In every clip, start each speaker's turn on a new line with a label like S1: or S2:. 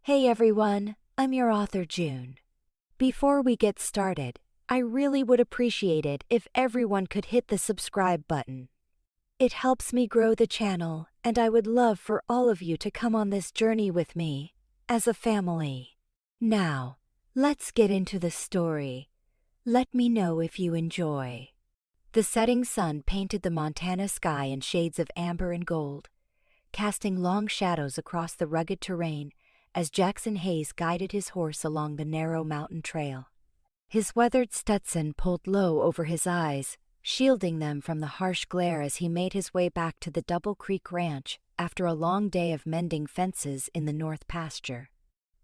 S1: Hey everyone, I'm your author June. Before we get started, I really would appreciate it if everyone could hit the subscribe button. It helps me grow the channel, and I would love for all of you to come on this journey with me, as a family. Now, let's get into the story. Let me know if you enjoy. The setting sun painted the Montana sky in shades of amber and gold, casting long shadows across the rugged terrain as Jackson Hayes guided his horse along the narrow mountain trail. His weathered Stetson pulled low over his eyes, shielding them from the harsh glare as he made his way back to the Double Creek Ranch after a long day of mending fences in the north pasture.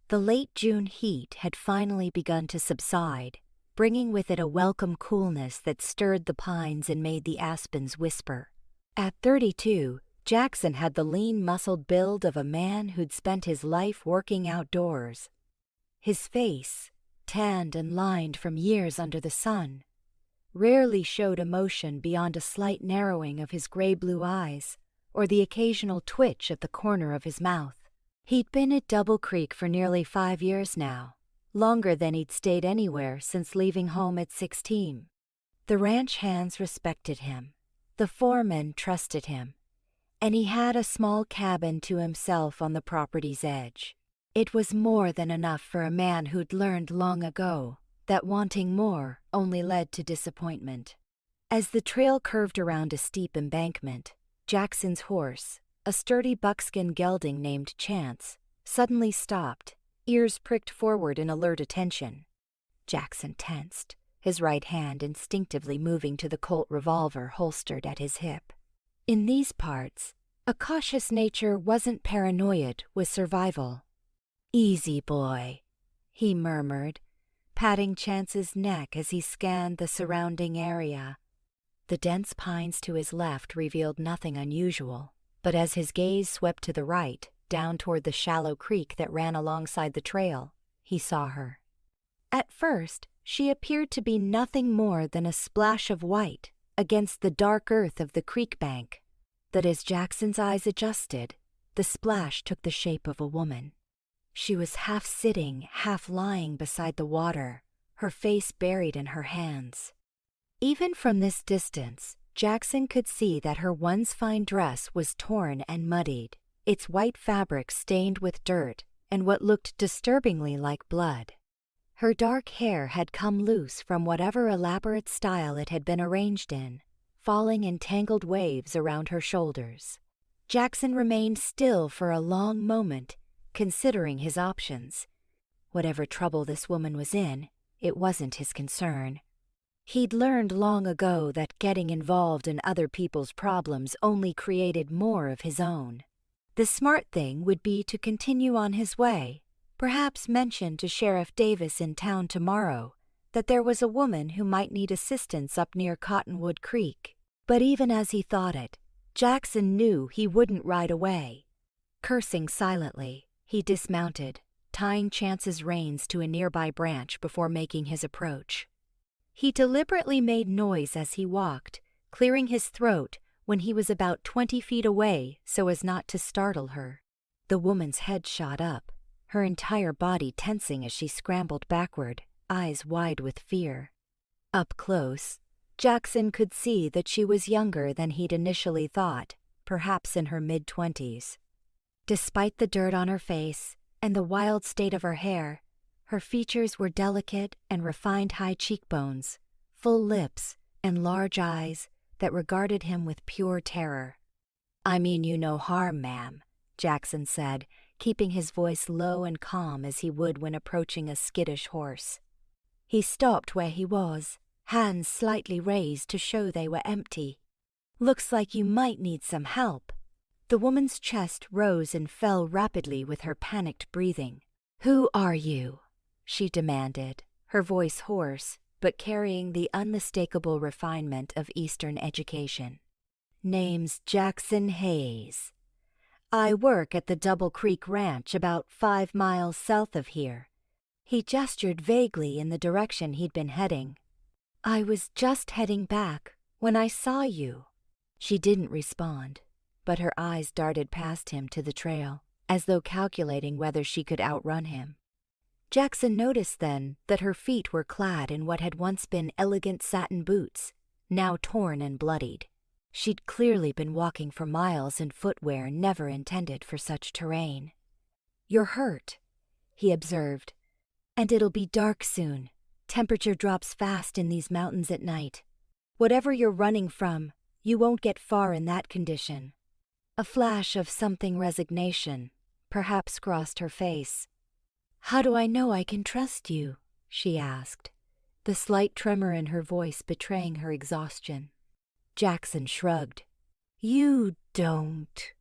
S1: The late June heat had finally begun to subside, bringing with it a welcome coolness that stirred the pines and made the aspens whisper. At 32, Jackson had the lean, muscled build of a man who'd spent his life working outdoors. His face, tanned and lined from years under the sun, rarely showed emotion beyond a slight narrowing of his gray-blue eyes or the occasional twitch at the corner of his mouth. He'd been at Double Creek for nearly 5 years now, longer than he'd stayed anywhere since leaving home at 16. The ranch hands respected him, the foreman trusted him, and he had a small cabin to himself on the property's edge. It was more than enough for a man who'd learned long ago that wanting more only led to disappointment. As the trail curved around a steep embankment, Jackson's horse, a sturdy buckskin gelding named Chance, suddenly stopped, ears pricked forward in alert attention. Jackson tensed, his right hand instinctively moving to the Colt revolver holstered at his hip. In these parts, a cautious nature wasn't paranoid with survival. "Easy, boy," he murmured, patting Chance's neck as he scanned the surrounding area. The dense pines to his left revealed nothing unusual, but as his gaze swept to the right, down toward the shallow creek that ran alongside the trail, he saw her. At first, she appeared to be nothing more than a splash of white against the dark earth of the creek bank. But as Jackson's eyes adjusted, the splash took the shape of a woman. She was half sitting, half lying beside the water, her face buried in her hands. Even from this distance, Jackson could see that her once fine dress was torn and muddied, its white fabric stained with dirt and what looked disturbingly like blood. Her dark hair had come loose from whatever elaborate style it had been arranged in, falling in tangled waves around her shoulders. Jackson remained still for a long moment, considering his options. Whatever trouble this woman was in, it wasn't his concern. He'd learned long ago that getting involved in other people's problems only created more of his own. The smart thing would be to continue on his way, perhaps mention to Sheriff Davis in town tomorrow that there was a woman who might need assistance up near Cottonwood Creek. But even as he thought it, Jackson knew he wouldn't ride away. Cursing silently, he dismounted, tying Chance's reins to a nearby branch before making his approach. He deliberately made noise as he walked, clearing his throat when he was about 20 feet away so as not to startle her. The woman's head shot up, her entire body tensing as she scrambled backward, eyes wide with fear. Up close, Jackson could see that she was younger than he'd initially thought, perhaps in her mid-20s. Despite the dirt on her face and the wild state of her hair, her features were delicate and refined high cheekbones, full lips, and large eyes that regarded him with pure terror. "I mean you no harm, ma'am," Jackson said, keeping his voice low and calm as he would when approaching a skittish horse. He stopped where he was, hands slightly raised to show they were empty. "Looks like you might need some help." The woman's chest rose and fell rapidly with her panicked breathing. "Who are you?" she demanded, her voice hoarse, but carrying the unmistakable refinement of Eastern education. "Name's Jackson Hayes. I work at the Double Creek Ranch about 5 miles south of here." He gestured vaguely in the direction he'd been heading. "I was just heading back when I saw you." She didn't respond, but her eyes darted past him to the trail. as though calculating whether she could outrun him. Jackson noticed then that her feet were clad in what had once been elegant satin boots, now torn and bloodied. She'd clearly been walking for miles in footwear never intended for such terrain. "You're hurt," he observed. "And it'll be dark soon. Temperature drops fast in these mountains at night. Whatever you're running from, you won't get far in that condition." A flash of something resignation perhaps crossed her face. "How do I know I can trust you?" she asked, the slight tremor in her voice betraying her exhaustion. Jackson shrugged. "You don't.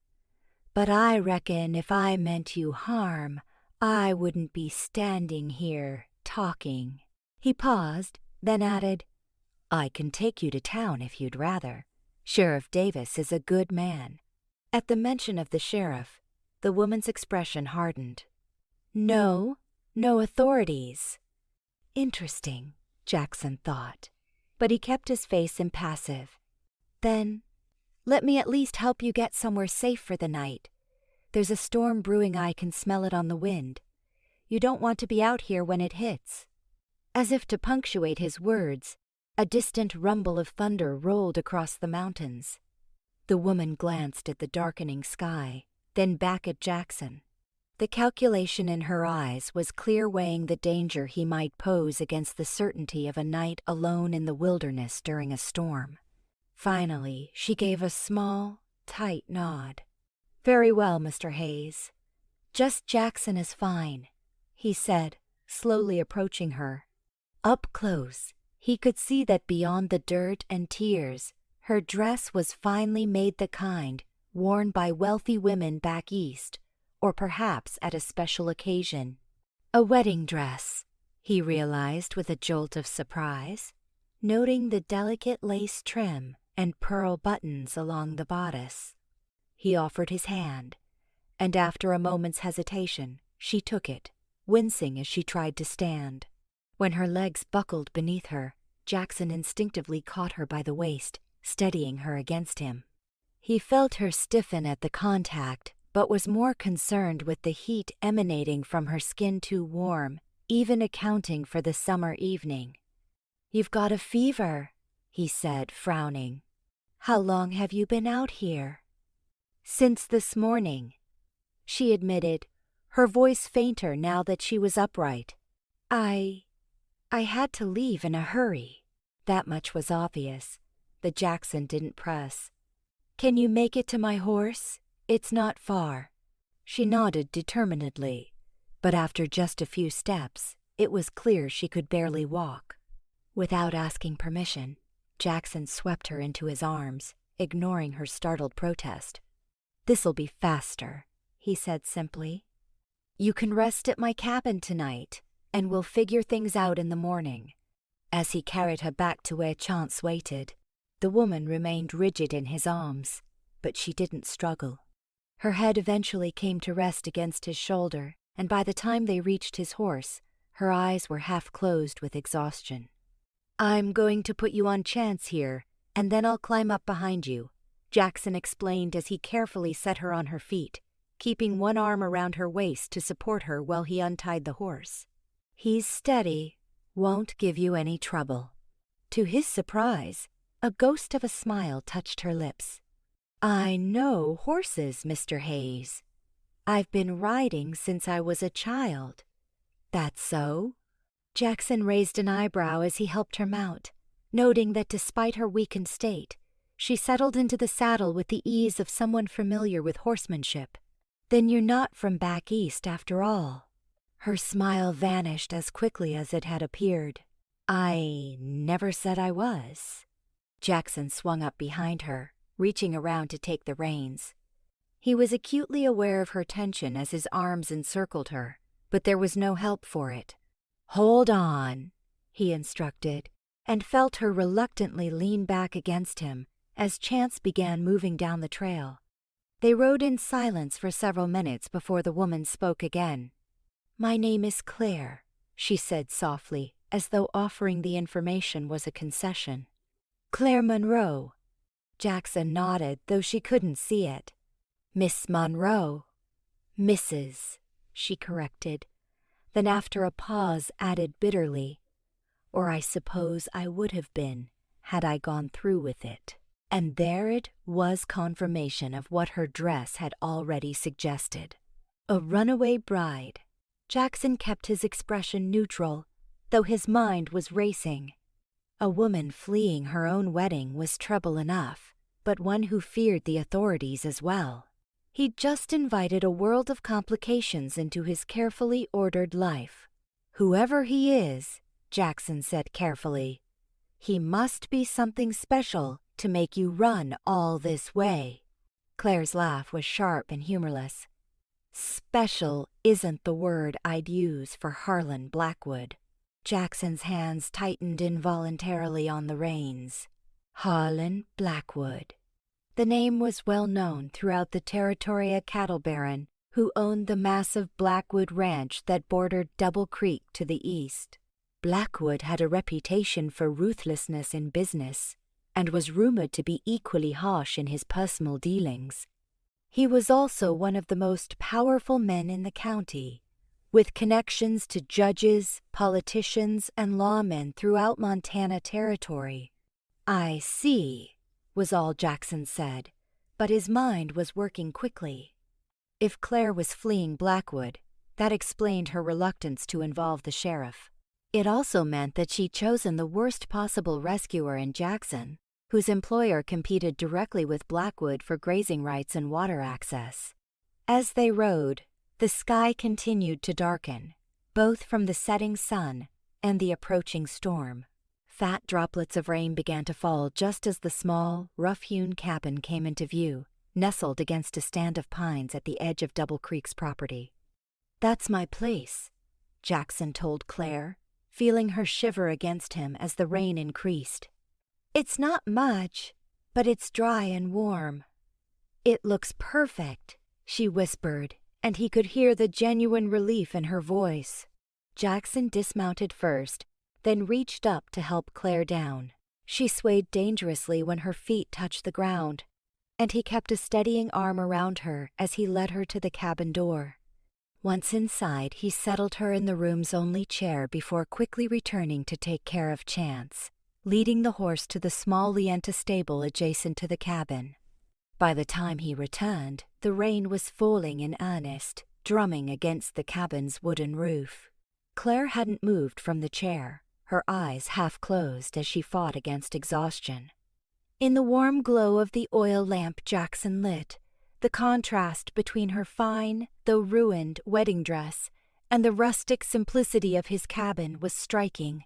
S1: But I reckon if I meant you harm, I wouldn't be standing here talking." He paused, then added, "I can take you to town if you'd rather. Sheriff Davis is a good man." At the mention of the sheriff, the woman's expression hardened. No authorities." Interesting, Jackson thought, but he kept his face impassive. "Then, let me at least help you get somewhere safe for the night. There's a storm brewing. I can smell it on the wind. You don't want to be out here when it hits." As if to punctuate his words, a distant rumble of thunder rolled across the mountains. The woman glanced at the darkening sky, then back at Jackson. The calculation in her eyes was clear, weighing the danger he might pose against the certainty of a night alone in the wilderness during a storm. Finally, she gave a small, tight nod. "Very well, Mr. Hayes. Just Jackson is fine," he said, slowly approaching her. Up close, he could see that beyond the dirt and tears, her dress was finely made, the kind worn by wealthy women back east, or perhaps at a special occasion. A wedding dress, he realized with a jolt of surprise, noting the delicate lace trim and pearl buttons along the bodice. He offered his hand, and after a moment's hesitation, she took it, wincing as she tried to stand. When her legs buckled beneath her, Jackson instinctively caught her by the waist, steadying her against him. He felt her stiffen at the contact, but was more concerned with the heat emanating from her skin, too warm, even accounting for the summer evening. "You've got a fever," he said, frowning. "How long have you been out here?" "Since this morning," she admitted, her voice fainter now that she was upright. I had to leave in a hurry." That much was obvious, but Jackson didn't press. "Can you make it to my horse? It's not far." She nodded determinedly, but after just a few steps, it was clear she could barely walk. Without asking permission, Jackson swept her into his arms, ignoring her startled protest. "This'll be faster," he said simply. "You can rest at my cabin tonight, and we'll figure things out in the morning." As he carried her back to where Chance waited, the woman remained rigid in his arms, but she didn't struggle. Her head eventually came to rest against his shoulder, and by the time they reached his horse, her eyes were half closed with exhaustion. "I'm going to put you on Chance here, and then I'll climb up behind you," Jackson explained as he carefully set her on her feet, keeping one arm around her waist to support her while he untied the horse. "He's steady, won't give you any trouble." To his surprise, a ghost of a smile touched her lips. "I know horses, Mr. Hayes. I've been riding since I was a child." "That's so?" Jackson raised an eyebrow as he helped her mount, noting that despite her weakened state, she settled into the saddle with the ease of someone familiar with horsemanship. "Then you're not from back east after all." Her smile vanished as quickly as it had appeared. "I never said I was." Jackson swung up behind her, reaching around to take the reins. He was acutely aware of her tension as his arms encircled her, but there was no help for it. "Hold on," he instructed, and felt her reluctantly lean back against him as Chance began moving down the trail. They rode in silence for several minutes before the woman spoke again. "My name is Claire," she said softly, as though offering the information was a concession. "Claire Monroe." Jackson nodded, though she couldn't see it. "Miss Monroe." Mrs., she corrected, then after a pause added bitterly, or I suppose I would have been, had I gone through with it. And there it was, confirmation of what her dress had already suggested. A runaway bride. Jackson kept his expression neutral, though his mind was racing. A woman fleeing her own wedding was trouble enough, but one who feared the authorities as well. He'd just invited a world of complications into his carefully ordered life. Whoever he is, Jackson said carefully, he must be something special to make you run all this way. Claire's laugh was sharp and humorless. Special isn't the word I'd use for Harlan Blackwood. Jackson's hands tightened involuntarily on the reins. Harlan Blackwood. The name was well known throughout the territory, a cattle baron who owned the massive Blackwood Ranch that bordered Double Creek to the east. Blackwood had a reputation for ruthlessness in business and was rumored to be equally harsh in his personal dealings. He was also one of the most powerful men in the county, with connections to judges, politicians, and lawmen throughout Montana Territory. I see, was all Jackson said, but his mind was working quickly. If Claire was fleeing Blackwood, that explained her reluctance to involve the sheriff. It also meant that she'd chosen the worst possible rescuer in Jackson, whose employer competed directly with Blackwood for grazing rights and water access. As they rode, the sky continued to darken, both from the setting sun and the approaching storm. Fat droplets of rain began to fall just as the small, rough-hewn cabin came into view, nestled against a stand of pines at the edge of Double Creek's property. "That's my place," Jackson told Claire, feeling her shiver against him as the rain increased. "It's not much, but it's dry and warm." "It looks perfect," she whispered, and he could hear the genuine relief in her voice. Jackson dismounted first, then reached up to help Claire down. She swayed dangerously when her feet touched the ground, and he kept a steadying arm around her as he led her to the cabin door. Once inside, he settled her in the room's only chair before quickly returning to take care of Chance, leading the horse to the small Lienta stable adjacent to the cabin. By the time he returned, the rain was falling in earnest, drumming against the cabin's wooden roof. Claire hadn't moved from the chair, her eyes half closed as she fought against exhaustion. In the warm glow of the oil lamp Jackson lit, the contrast between her fine, though ruined, wedding dress and the rustic simplicity of his cabin was striking.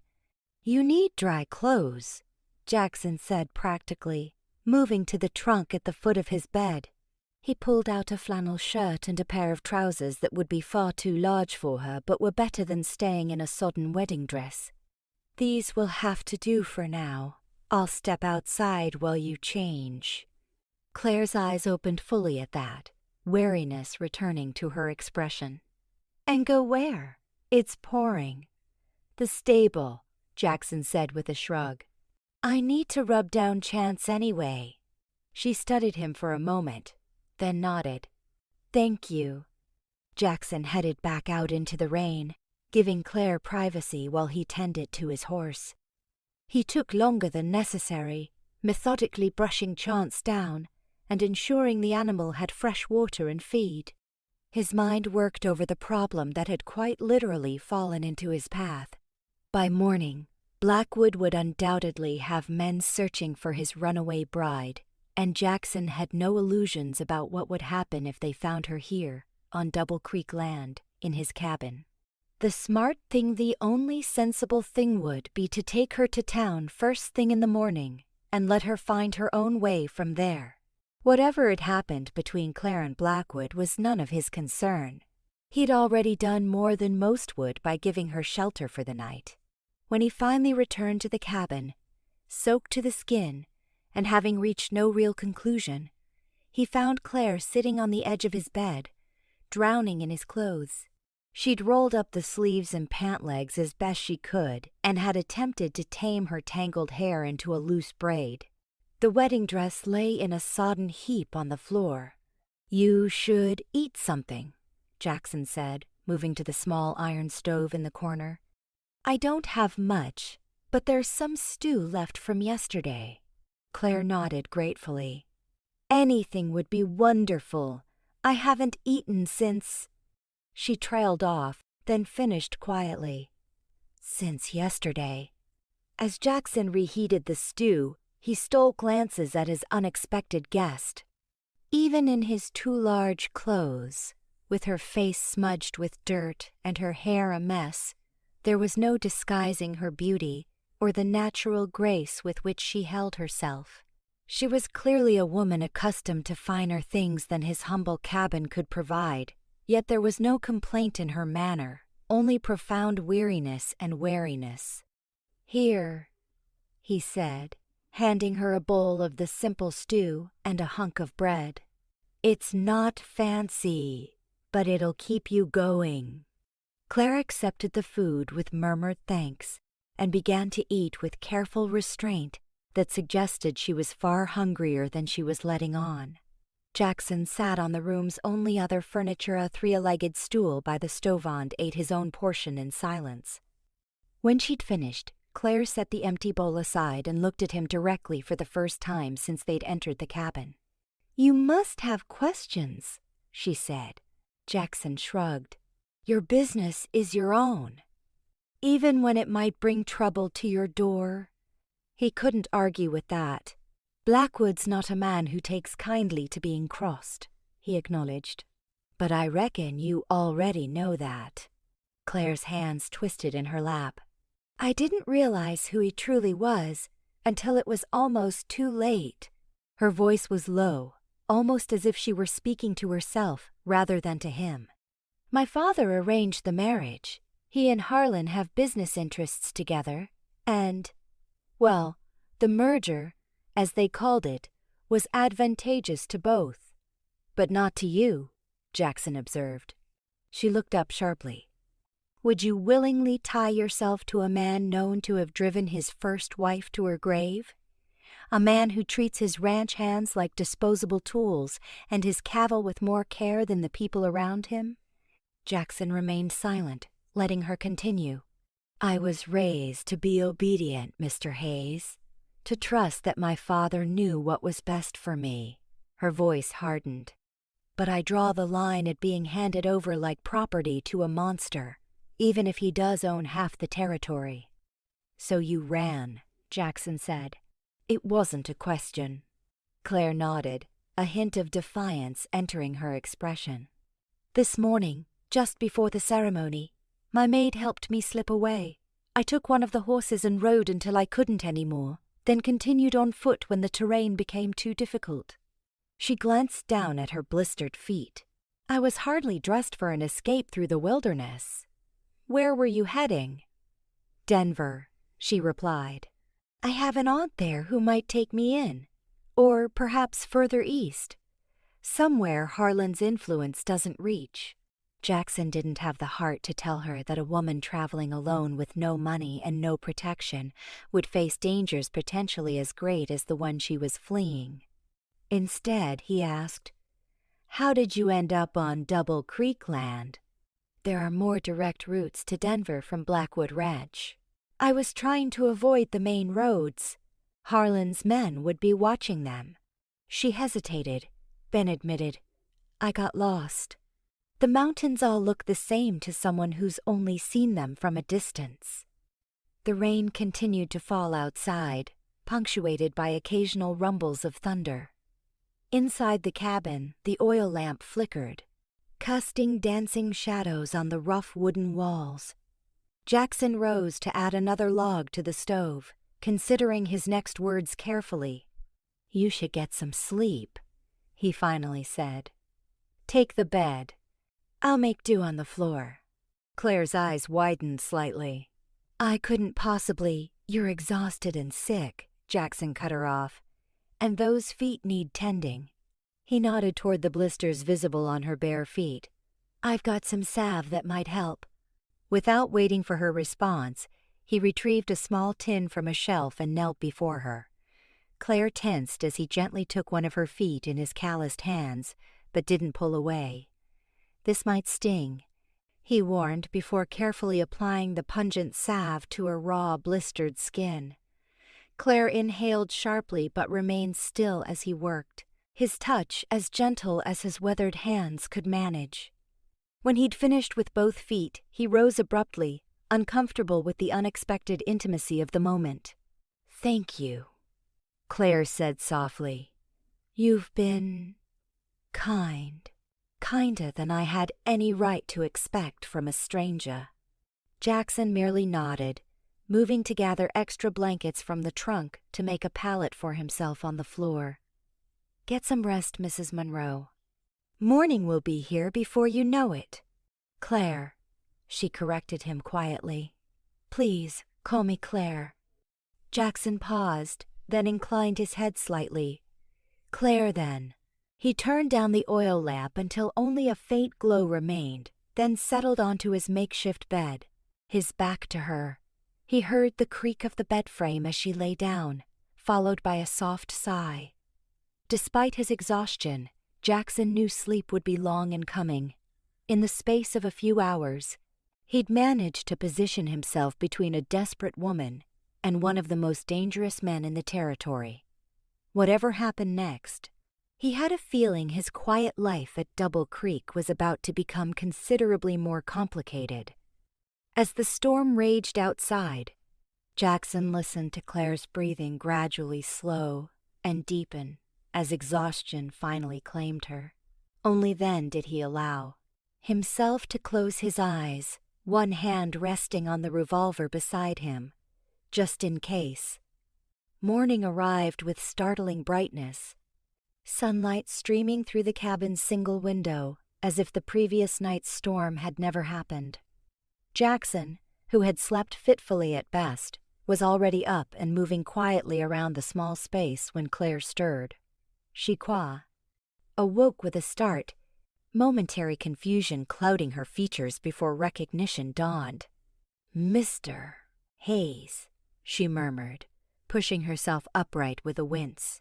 S1: "You need dry clothes," Jackson said practically, moving to the trunk at the foot of his bed. He pulled out a flannel shirt and a pair of trousers that would be far too large for her but were better than staying in a sodden wedding dress. "These will have to do for now. I'll step outside while you change." Claire's eyes opened fully at that, wariness returning to her expression. "And go where? It's pouring." "The stable," Jackson said with a shrug. "I need to rub down Chance anyway." She studied him for a moment, then nodded. "Thank you." Jackson headed back out into the rain, giving Claire privacy while he tended to his horse. He took longer than necessary, methodically brushing Chance down and ensuring the animal had fresh water and feed. His mind worked over the problem that had quite literally fallen into his path. By morning, Blackwood would undoubtedly have men searching for his runaway bride, and Jackson had no illusions about what would happen if they found her here, on Double Creek land, in his cabin. The smart thing, the only sensible thing would be to take her to town first thing in the morning and let her find her own way from there. Whatever had happened between Claire and Blackwood was none of his concern. He'd already done more than most would by giving her shelter for the night. When he finally returned to the cabin, soaked to the skin, and having reached no real conclusion, he found Claire sitting on the edge of his bed, drowning in his clothes. She'd rolled up the sleeves and pant legs as best she could and had attempted to tame her tangled hair into a loose braid. The wedding dress lay in a sodden heap on the floor. "You should eat something," Jackson said, moving to the small iron stove in the corner. I don't have much, but there's some stew left from yesterday. Claire nodded gratefully. Anything would be wonderful. I haven't eaten since... She trailed off, then finished quietly. Since yesterday. As Jackson reheated the stew, he stole glances at his unexpected guest. Even in his too large clothes, with her face smudged with dirt and her hair a mess, there was no disguising her beauty or the natural grace with which she held herself. She was clearly a woman accustomed to finer things than his humble cabin could provide, yet there was no complaint in her manner, only profound weariness and wariness. Here, he said, handing her a bowl of the simple stew and a hunk of bread. It's not fancy, but it'll keep you going. Claire accepted the food with murmured thanks and began to eat with careful restraint that suggested she was far hungrier than she was letting on. Jackson sat on the room's only other furniture, a three-legged stool by the stove, and ate his own portion in silence. When she'd finished, Claire set the empty bowl aside and looked at him directly for the first time since they'd entered the cabin. You must have questions, she said. Jackson shrugged. Your business is your own. Even when it might bring trouble to your door. He couldn't argue with that. Blackwood's not a man who takes kindly to being crossed, he acknowledged. But I reckon you already know that. Claire's hands twisted in her lap. I didn't realize who he truly was until it was almost too late. Her voice was low, almost as if she were speaking to herself rather than to him. My father arranged the marriage. He and Harlan have business interests together, and, well, the merger, as they called it, was advantageous to both. But not to you, Jackson observed. She looked up sharply. Would you willingly tie yourself to a man known to have driven his first wife to her grave? A man who treats his ranch hands like disposable tools and his cattle with more care than the people around him? Jackson remained silent, letting her continue. I was raised to be obedient, Mr. Hayes, to trust that my father knew what was best for me. Her voice hardened. But I draw the line at being handed over like property to a monster, even if he does own half the territory. So you ran, Jackson said. It wasn't a question. Claire nodded, a hint of defiance entering her expression. This morning, just before the ceremony, my maid helped me slip away. I took one of the horses and rode until I couldn't anymore, then continued on foot when the terrain became too difficult. She glanced down at her blistered feet. I was hardly dressed for an escape through the wilderness. Where were you heading? Denver, she replied. I have an aunt there who might take me in, or perhaps further east, somewhere Harlan's influence doesn't reach. Jackson didn't have the heart to tell her that a woman traveling alone with no money and no protection would face dangers potentially as great as the one she was fleeing. Instead, he asked, How did you end up on Double Creek land? There are more direct routes to Denver from Blackwood Ranch. I was trying to avoid the main roads. Harlan's men would be watching them. She hesitated, then admitted, I got lost. The mountains all look the same to someone who's only seen them from a distance. The rain continued to fall outside, punctuated by occasional rumbles of thunder. Inside the cabin, the oil lamp flickered, casting dancing shadows on the rough wooden walls. Jackson rose to add another log to the stove, considering his next words carefully. You should get some sleep, he finally said. Take the bed. I'll make do on the floor. Claire's eyes widened slightly. I couldn't possibly. You're exhausted and sick, Jackson cut her off. And those feet need tending. He nodded toward the blisters visible on her bare feet. I've got some salve that might help. Without waiting for her response, he retrieved a small tin from a shelf and knelt before her. Claire tensed as he gently took one of her feet in his calloused hands, but didn't pull away. This might sting, he warned before carefully applying the pungent salve to her raw, blistered skin. Claire inhaled sharply but remained still as he worked, his touch as gentle as his weathered hands could manage. When he'd finished with both feet, he rose abruptly, uncomfortable with the unexpected intimacy of the moment. "Thank you," Claire said softly. "You've been kind. Kinder than I had any right to expect from a stranger." Jackson merely nodded, moving to gather extra blankets from the trunk to make a pallet for himself on the floor. "Get some rest, Mrs. Monroe. Morning will be here before you know it." "Claire," she corrected him quietly. "Please, call me Claire." Jackson paused, then inclined his head slightly. "Claire, then." He turned down the oil lamp until only a faint glow remained, then settled onto his makeshift bed, his back to her. He heard the creak of the bed frame as she lay down, followed by a soft sigh. Despite his exhaustion, Jackson knew sleep would be long in coming. In the space of a few hours, he'd managed to position himself between a desperate woman and one of the most dangerous men in the territory. Whatever happened next, he had a feeling his quiet life at Double Creek was about to become considerably more complicated. As the storm raged outside, Jackson listened to Claire's breathing gradually slow and deepen as exhaustion finally claimed her. Only then did he allow himself to close his eyes, one hand resting on the revolver beside him, just in case. Morning arrived with startling brightness, sunlight streaming through the cabin's single window as if the previous night's storm had never happened. Jackson, who had slept fitfully at best, was already up and moving quietly around the small space when Claire stirred. She awoke with a start, momentary confusion clouding her features before recognition dawned. "Mr. Hayes," she murmured, pushing herself upright with a wince.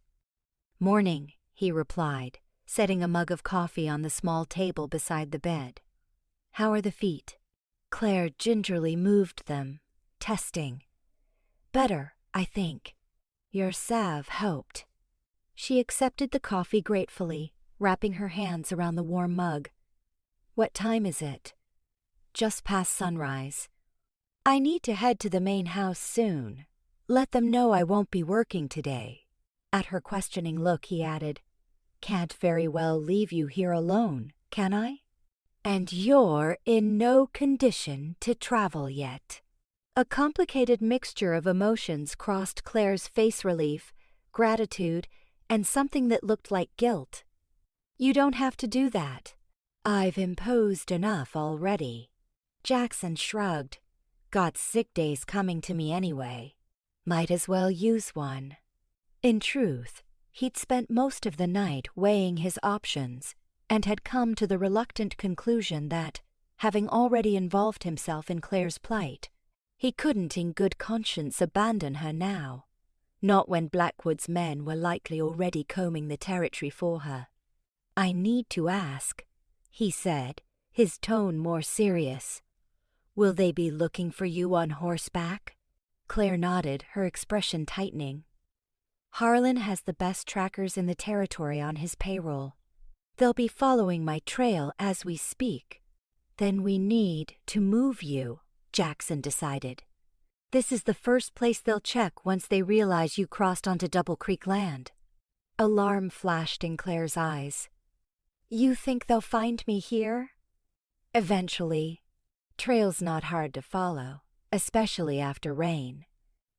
S1: "Morning," he replied, setting a mug of coffee on the small table beside the bed. "How are the feet?" Claire gingerly moved them, testing. "Better, I think. Your salve helped." She accepted the coffee gratefully, wrapping her hands around the warm mug. "What time is it?" "Just past sunrise. I need to head to the main house soon. Let them know I won't be working today." At her questioning look, he added, "Can't very well leave you here alone, can I? And you're in no condition to travel yet." A complicated mixture of emotions crossed Claire's face: relief, gratitude, and something that looked like guilt. "You don't have to do that. I've imposed enough already." Jackson shrugged. "Got sick days coming to me anyway. Might as well use one." In truth, he'd spent most of the night weighing his options and had come to the reluctant conclusion that, having already involved himself in Claire's plight, he couldn't in good conscience abandon her now, not when Blackwood's men were likely already combing the territory for her. "I need to ask," he said, his tone more serious. "Will they be looking for you on horseback?" Claire nodded, her expression tightening. "Harlan has the best trackers in the territory on his payroll. They'll be following my trail as we speak." "Then we need to move you," Jackson decided. "This is the first place they'll check once they realize you crossed onto Double Creek land." Alarm flashed in Claire's eyes. "You think they'll find me here?" "Eventually. Trail's not hard to follow, especially after rain."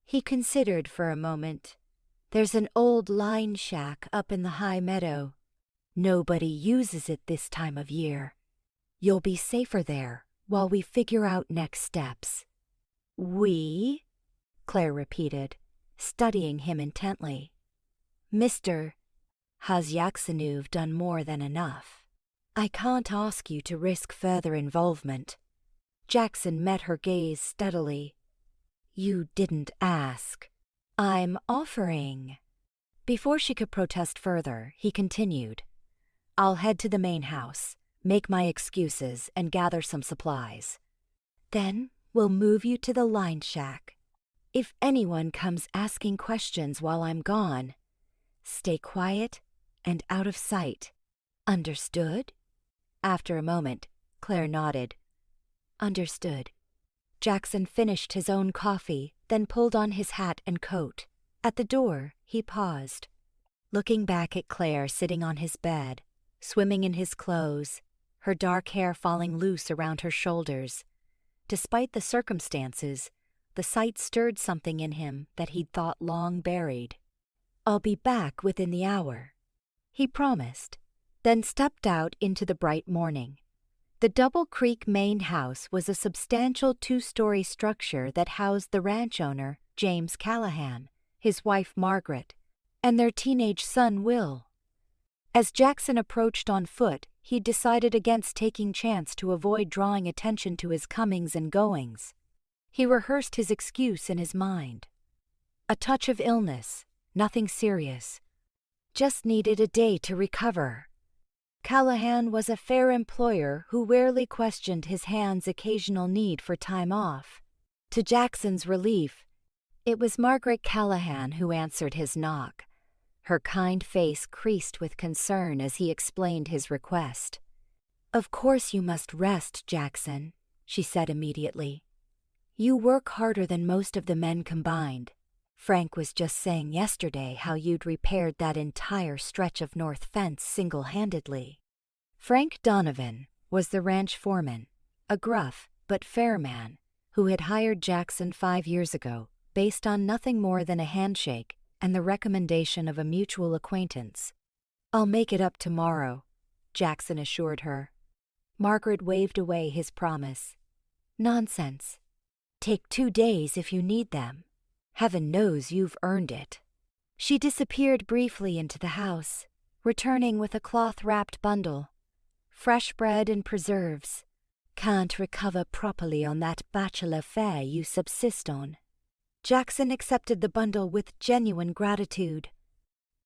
S1: He considered for a moment. "There's an old line shack up in the high meadow. Nobody uses it this time of year. You'll be safer there while we figure out next steps." "We?" Claire repeated, studying him intently. "Mr. Has Yaxanuv done more than enough? I can't ask you to risk further involvement." Jackson met her gaze steadily. "You didn't ask. I'm offering." Before she could protest further, he continued, "I'll head to the main house. make my excuses, and gather some supplies. Then we'll move you to the line shack. If anyone comes asking questions while I'm gone, stay quiet and out of sight. Understood?" After a moment, Claire nodded. "Understood." Jackson finished his own coffee, then pulled on his hat and coat. At the door, he paused, looking back at Claire sitting on his bed, swimming in his clothes, her dark hair falling loose around her shoulders. Despite the circumstances, the sight stirred something in him that he'd thought long buried. "I'll be back within the hour," he promised, then stepped out into the bright morning. The Double Creek main house was a substantial 2-story structure that housed the ranch owner, James Callahan, his wife Margaret, and their teenage son Will. As Jackson approached on foot, he decided against taking chance to avoid drawing attention to his comings and goings. He rehearsed his excuse in his mind. A touch of illness, nothing serious. Just needed a day to recover. Callahan was a fair employer who rarely questioned his hand's occasional need for time off. To Jackson's relief, it was Margaret Callahan who answered his knock. Her kind face creased with concern as he explained his request. "Of course you must rest, Jackson," she said immediately. "You work harder than most of the men combined. Frank was just saying yesterday how you'd repaired that entire stretch of north fence single-handedly." Frank Donovan was the ranch foreman, a gruff but fair man who had hired Jackson 5 years ago based on nothing more than a handshake and the recommendation of a mutual acquaintance. "I'll make it up tomorrow," Jackson assured her. Margaret waved away his promise. "Nonsense. Take 2 days if you need them. Heaven knows you've earned it." She disappeared briefly into the house, returning with a cloth-wrapped bundle. "Fresh bread and preserves. Can't recover properly on that bachelor fare you subsist on." Jackson accepted the bundle with genuine gratitude.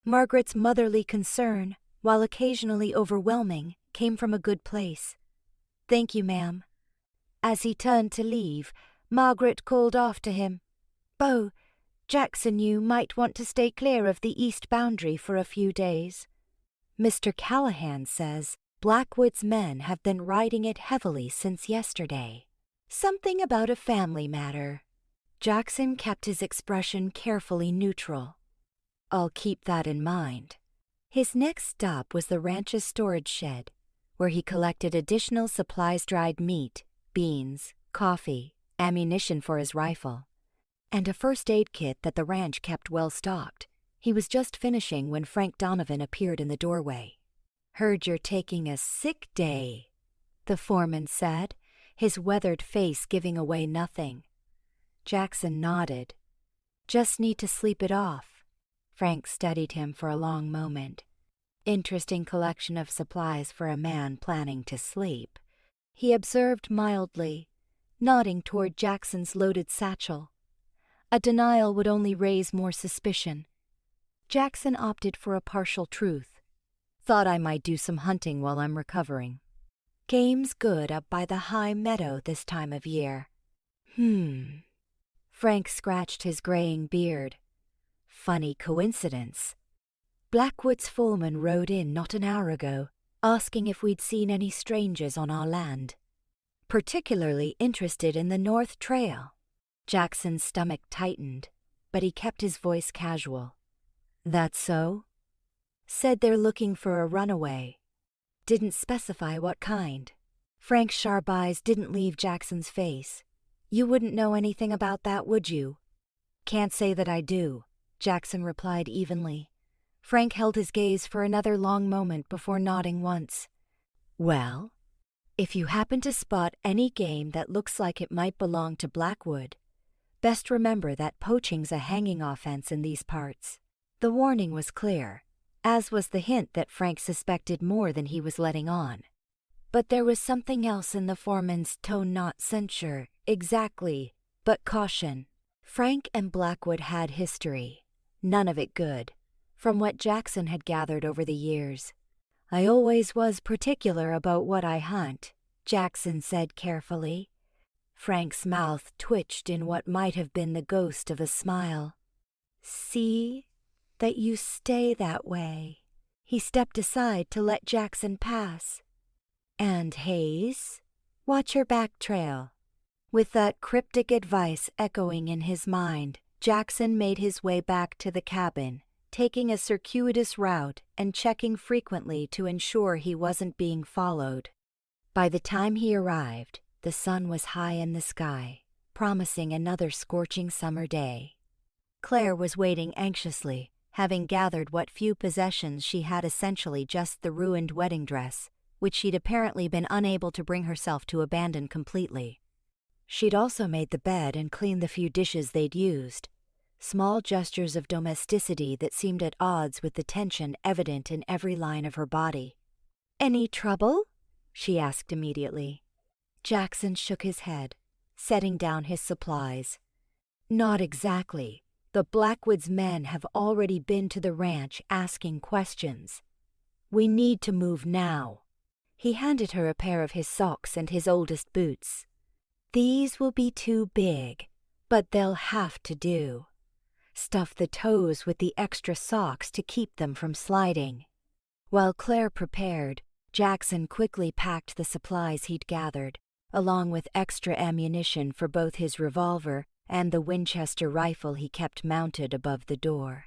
S1: Margaret's motherly concern, while occasionally overwhelming, came from a good place. "Thank you, ma'am." As he turned to leave, Margaret called after him, "Bo, Jackson, you might want to stay clear of the east boundary for a few days. Mr. Callahan says Blackwood's men have been riding it heavily since yesterday. Something about a family matter." Jackson kept his expression carefully neutral. "I'll keep that in mind." His next stop was the ranch's storage shed, where he collected additional supplies: dried meat, beans, coffee, ammunition for his rifle, and a first aid kit that the ranch kept well stocked. He was just finishing when Frank Donovan appeared in the doorway. "Heard you're taking a sick day," the foreman said, his weathered face giving away nothing. Jackson nodded. "Just need to sleep it off." Frank studied him for a long moment. Interesting collection of supplies for a man planning to sleep, he observed mildly, nodding toward Jackson's loaded satchel. A denial would only raise more suspicion. Jackson opted for a partial truth. "Thought I might do some hunting while I'm recovering. Game's good up by the high meadow this time of year." Frank scratched his graying beard. "Funny coincidence. Blackwood's foreman rode in not an hour ago, asking if we'd seen any strangers on our land. Particularly interested in the North Trail." Jackson's stomach tightened, but he kept his voice casual. "That so?" "Said they're looking for a runaway. Didn't specify what kind." Frank's sharp eyes didn't leave Jackson's face. "You wouldn't know anything about that, would you?" "Can't say that I do," Jackson replied evenly. Frank held his gaze for another long moment before nodding once. "Well, if you happen to spot any game that looks like it might belong to Blackwood, best remember that poaching's a hanging offense in these parts." The warning was clear, as was the hint that Frank suspected more than he was letting on. But there was something else in the foreman's tone, not censure, exactly, but caution. Frank and Blackwood had history, none of it good, from what Jackson had gathered over the years. I always was particular about what I hunt, Jackson said carefully. Frank's mouth twitched in what might have been the ghost of a smile. See that you stay that way. He stepped aside to let Jackson pass. And Hayes, watch your back trail. With that cryptic advice echoing in his mind, Jackson made his way back to the cabin, taking a circuitous route and checking frequently to ensure he wasn't being followed. By the time he arrived, the sun was high in the sky, promising another scorching summer day. Claire was waiting anxiously, having gathered what few possessions she had, essentially just the ruined wedding dress, which she'd apparently been unable to bring herself to abandon completely. She'd also made the bed and cleaned the few dishes they'd used, small gestures of domesticity that seemed at odds with the tension evident in every line of her body. "Any trouble?" she asked immediately. Jackson shook his head, setting down his supplies. "Not exactly. The Blackwoods' men have already been to the ranch asking questions. We need to move now." He handed her a pair of his socks and his oldest boots. "These will be too big, but they'll have to do. Stuff the toes with the extra socks to keep them from sliding." While Claire prepared, Jackson quickly packed the supplies he'd gathered, along with extra ammunition for both his revolver and the Winchester rifle he kept mounted above the door.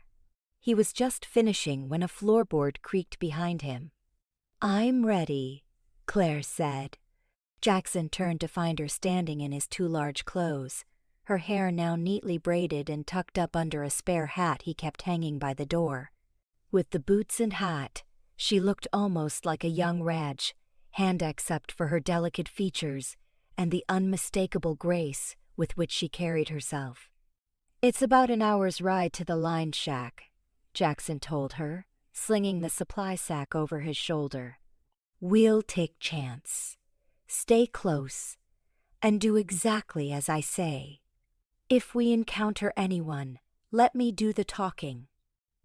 S1: He was just finishing when a floorboard creaked behind him. "I'm ready," Claire said. Jackson turned to find her standing in his too large clothes, her hair now neatly braided and tucked up under a spare hat he kept hanging by the door. With the boots and hat, she looked almost like a young Raj, hand except for her delicate features and the unmistakable grace with which she carried herself. "It's about an hour's ride to the line shack," Jackson told her, slinging the supply sack over his shoulder. "We'll take chance. Stay close, and do exactly as I say. If we encounter anyone, let me do the talking."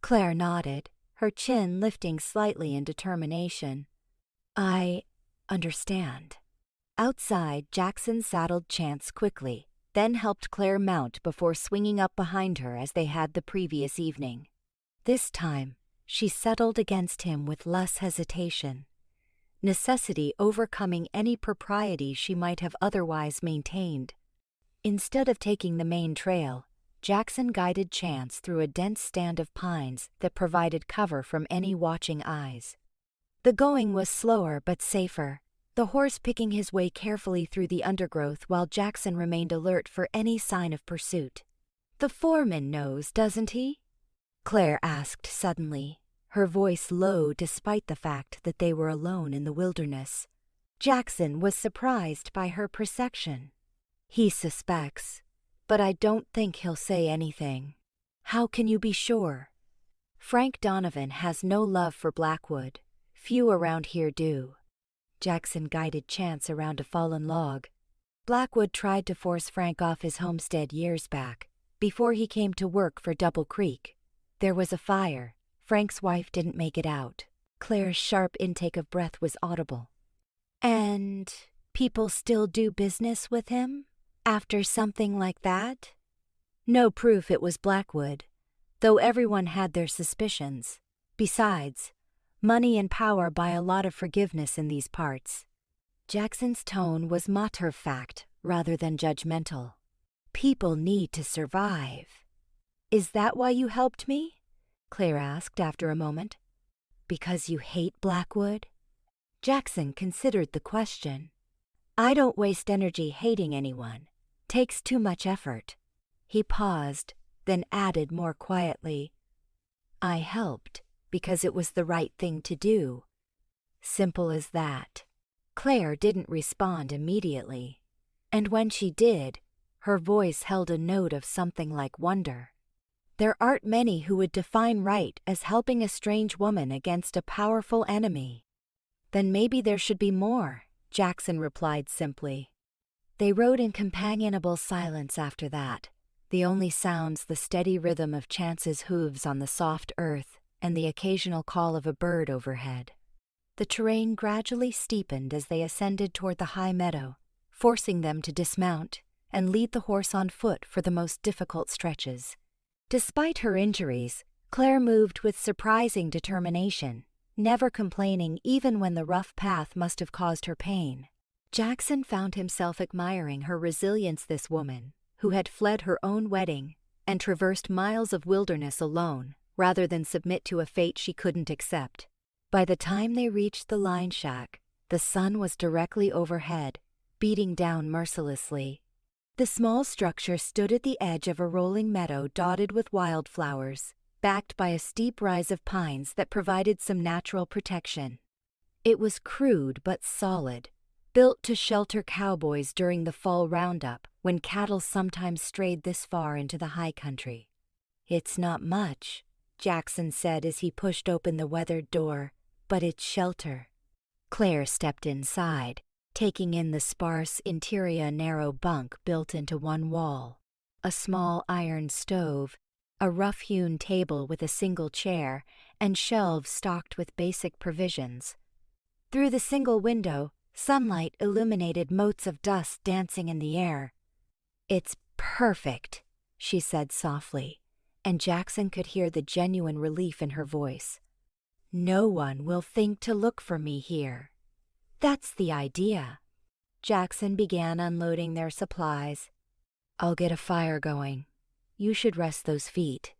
S1: Claire nodded, her chin lifting slightly in determination. "I understand." Outside, Jackson saddled Chance quickly, then helped Claire mount before swinging up behind her as they had the previous evening. This time, she settled against him with less hesitation, necessity overcoming any propriety she might have otherwise maintained. Instead of taking the main trail, Jackson guided Chance through a dense stand of pines that provided cover from any watching eyes. The going was slower but safer, the horse picking his way carefully through the undergrowth while Jackson remained alert for any sign of pursuit. "The foreman knows, doesn't he?" Claire asked suddenly, her voice low despite the fact that they were alone in the wilderness. Jackson was surprised by her perception. "He suspects, but I don't think he'll say anything." "How can you be sure?" "Frank Donovan has no love for Blackwood. Few around here do." Jackson guided Chance around a fallen log. "Blackwood tried to force Frank off his homestead years back, before he came to work for Double Creek. There was a fire. Frank's wife didn't make it out." Claire's sharp intake of breath was audible. "And people still do business with him? After something like that?" "No proof it was Blackwood, though everyone had their suspicions. Besides, money and power buy a lot of forgiveness in these parts." Jackson's tone was matter-of-fact rather than judgmental. "People need to survive." "Is that why you helped me?" Claire asked after a moment. "Because you hate Blackwood?" Jackson considered the question. "I don't waste energy hating anyone. Takes too much effort." He paused, then added more quietly, "I helped because it was the right thing to do. Simple as that." Claire didn't respond immediately, and when she did, her voice held a note of something like wonder. "There aren't many who would define right as helping a strange woman against a powerful enemy." "Then maybe there should be more," Jackson replied simply. They rode in companionable silence after that, the only sounds the steady rhythm of Chance's hooves on the soft earth and the occasional call of a bird overhead. The terrain gradually steepened as they ascended toward the high meadow, forcing them to dismount and lead the horse on foot for the most difficult stretches. Despite her injuries, Claire moved with surprising determination, never complaining even when the rough path must have caused her pain. Jackson found himself admiring her resilience, this woman, who had fled her own wedding and traversed miles of wilderness alone, rather than submit to a fate she couldn't accept. By the time they reached the line shack, the sun was directly overhead, beating down mercilessly. The small structure stood at the edge of a rolling meadow dotted with wildflowers, backed by a steep rise of pines that provided some natural protection. It was crude but solid, built to shelter cowboys during the fall roundup when cattle sometimes strayed this far into the high country. "It's not much," Jackson said as he pushed open the weathered door, "but it's shelter." Claire stepped inside, taking in the sparse interior narrow bunk built into one wall, a small iron stove, a rough-hewn table with a single chair, and shelves stocked with basic provisions. Through the single window, sunlight illuminated motes of dust dancing in the air. "It's perfect," she said softly, and Jackson could hear the genuine relief in her voice. "No one will think to look for me here." "That's the idea." Jackson began unloading their supplies. "I'll get a fire going. You should rest those feet."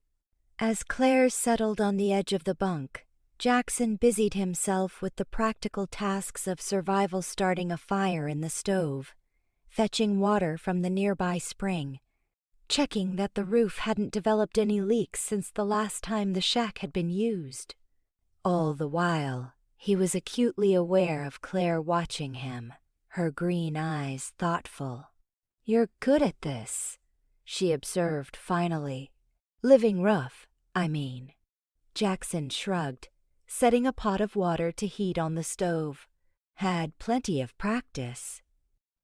S1: As Claire settled on the edge of the bunk, Jackson busied himself with the practical tasks of survival, starting a fire in the stove, fetching water from the nearby spring, checking that the roof hadn't developed any leaks since the last time the shack had been used. All the while, he was acutely aware of Claire watching him, her green eyes thoughtful. "You're good at this," she observed finally. "Living rough, I mean." Jackson shrugged, setting a pot of water to heat on the stove. "Had plenty of practice."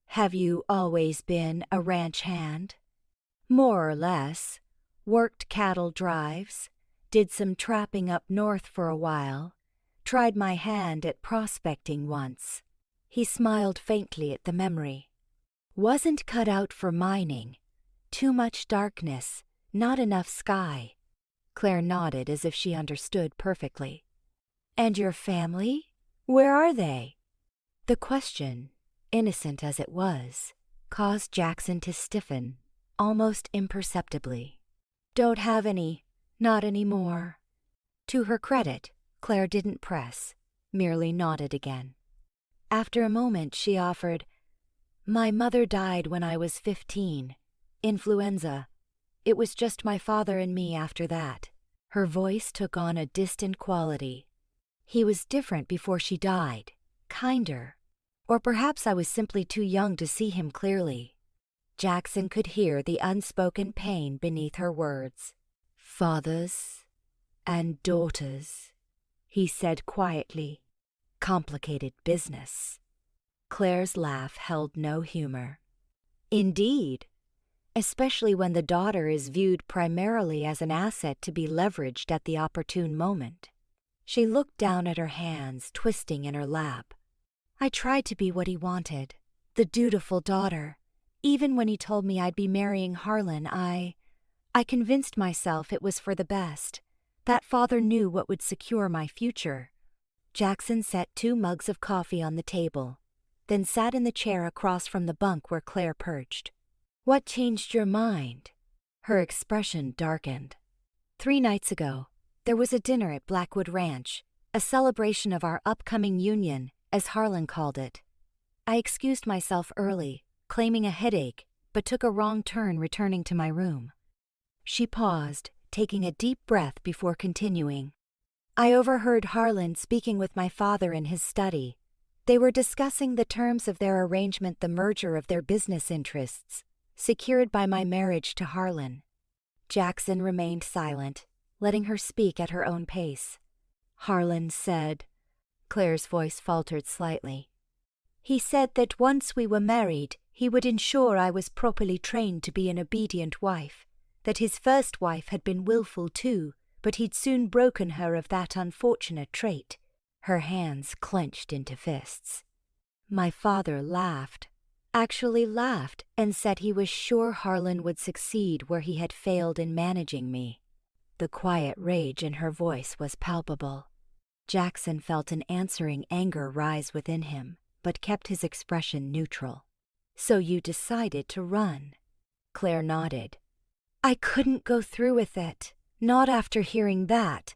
S1: "Have you always been a ranch hand?" "More or less. Worked cattle drives. Did some trapping up north for a while. Tried my hand at prospecting once." He smiled faintly at the memory. "Wasn't cut out for mining. Too much darkness, not enough sky." Claire nodded as if she understood perfectly. "And your family? Where are they?" The question, innocent as it was, caused Jackson to stiffen, almost imperceptibly. "Don't have any. Not anymore." To her credit, Claire didn't press, merely nodded again. After a moment, she offered, "My mother died when I was 15. Influenza. It was just my father and me after that." Her voice took on a distant quality. "He was different before she died, kinder. Or perhaps I was simply too young to see him clearly." Jackson could hear the unspoken pain beneath her words. "Fathers and daughters," he said quietly. "Complicated business." Claire's laugh held no humor. "Indeed, especially when the daughter is viewed primarily as an asset to be leveraged at the opportune moment." She looked down at her hands, twisting in her lap. "I tried to be what he wanted, the dutiful daughter. Even when he told me I'd be marrying Harlan, I convinced myself it was for the best. That father knew what would secure my future." Jackson set 2 mugs of coffee on the table, then sat in the chair across from the bunk where Claire perched. "What changed your mind?" Her expression darkened. 3 nights ago, there was a dinner at Blackwood Ranch, a celebration of our upcoming union, as Harlan called it. I excused myself early, claiming a headache, but took a wrong turn returning to my room. She paused, taking a deep breath before continuing. "I overheard Harlan speaking with my father in his study. They were discussing the terms of their arrangement, the merger of their business interests, secured by my marriage to Harlan." Jackson remained silent, letting her speak at her own pace. "Harlan said," Claire's voice faltered slightly, "he said that once we were married, he would ensure I was properly trained to be an obedient wife, that his first wife had been willful too, but he'd soon broken her of that unfortunate trait. her hands clenched into fists. My father laughed, actually laughed, and said he was sure Harlan would succeed where he had failed in managing me. The quiet rage in her voice was palpable. Jackson felt an answering anger rise within him, but kept his expression neutral. "So you decided to run?" Claire nodded. "I couldn't go through with it, not after hearing that.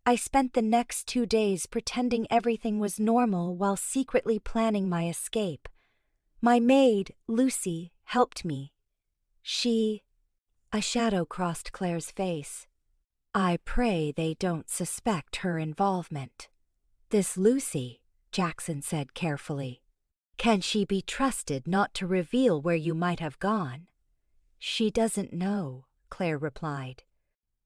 S1: I spent the next 2 days pretending everything was normal while secretly planning my escape. My maid, Lucy, helped me. A shadow crossed Claire's face. "I pray they don't suspect her involvement." "This Lucy," Jackson said carefully. "Can she be trusted not to reveal where you might have gone?" "She doesn't know," Claire replied.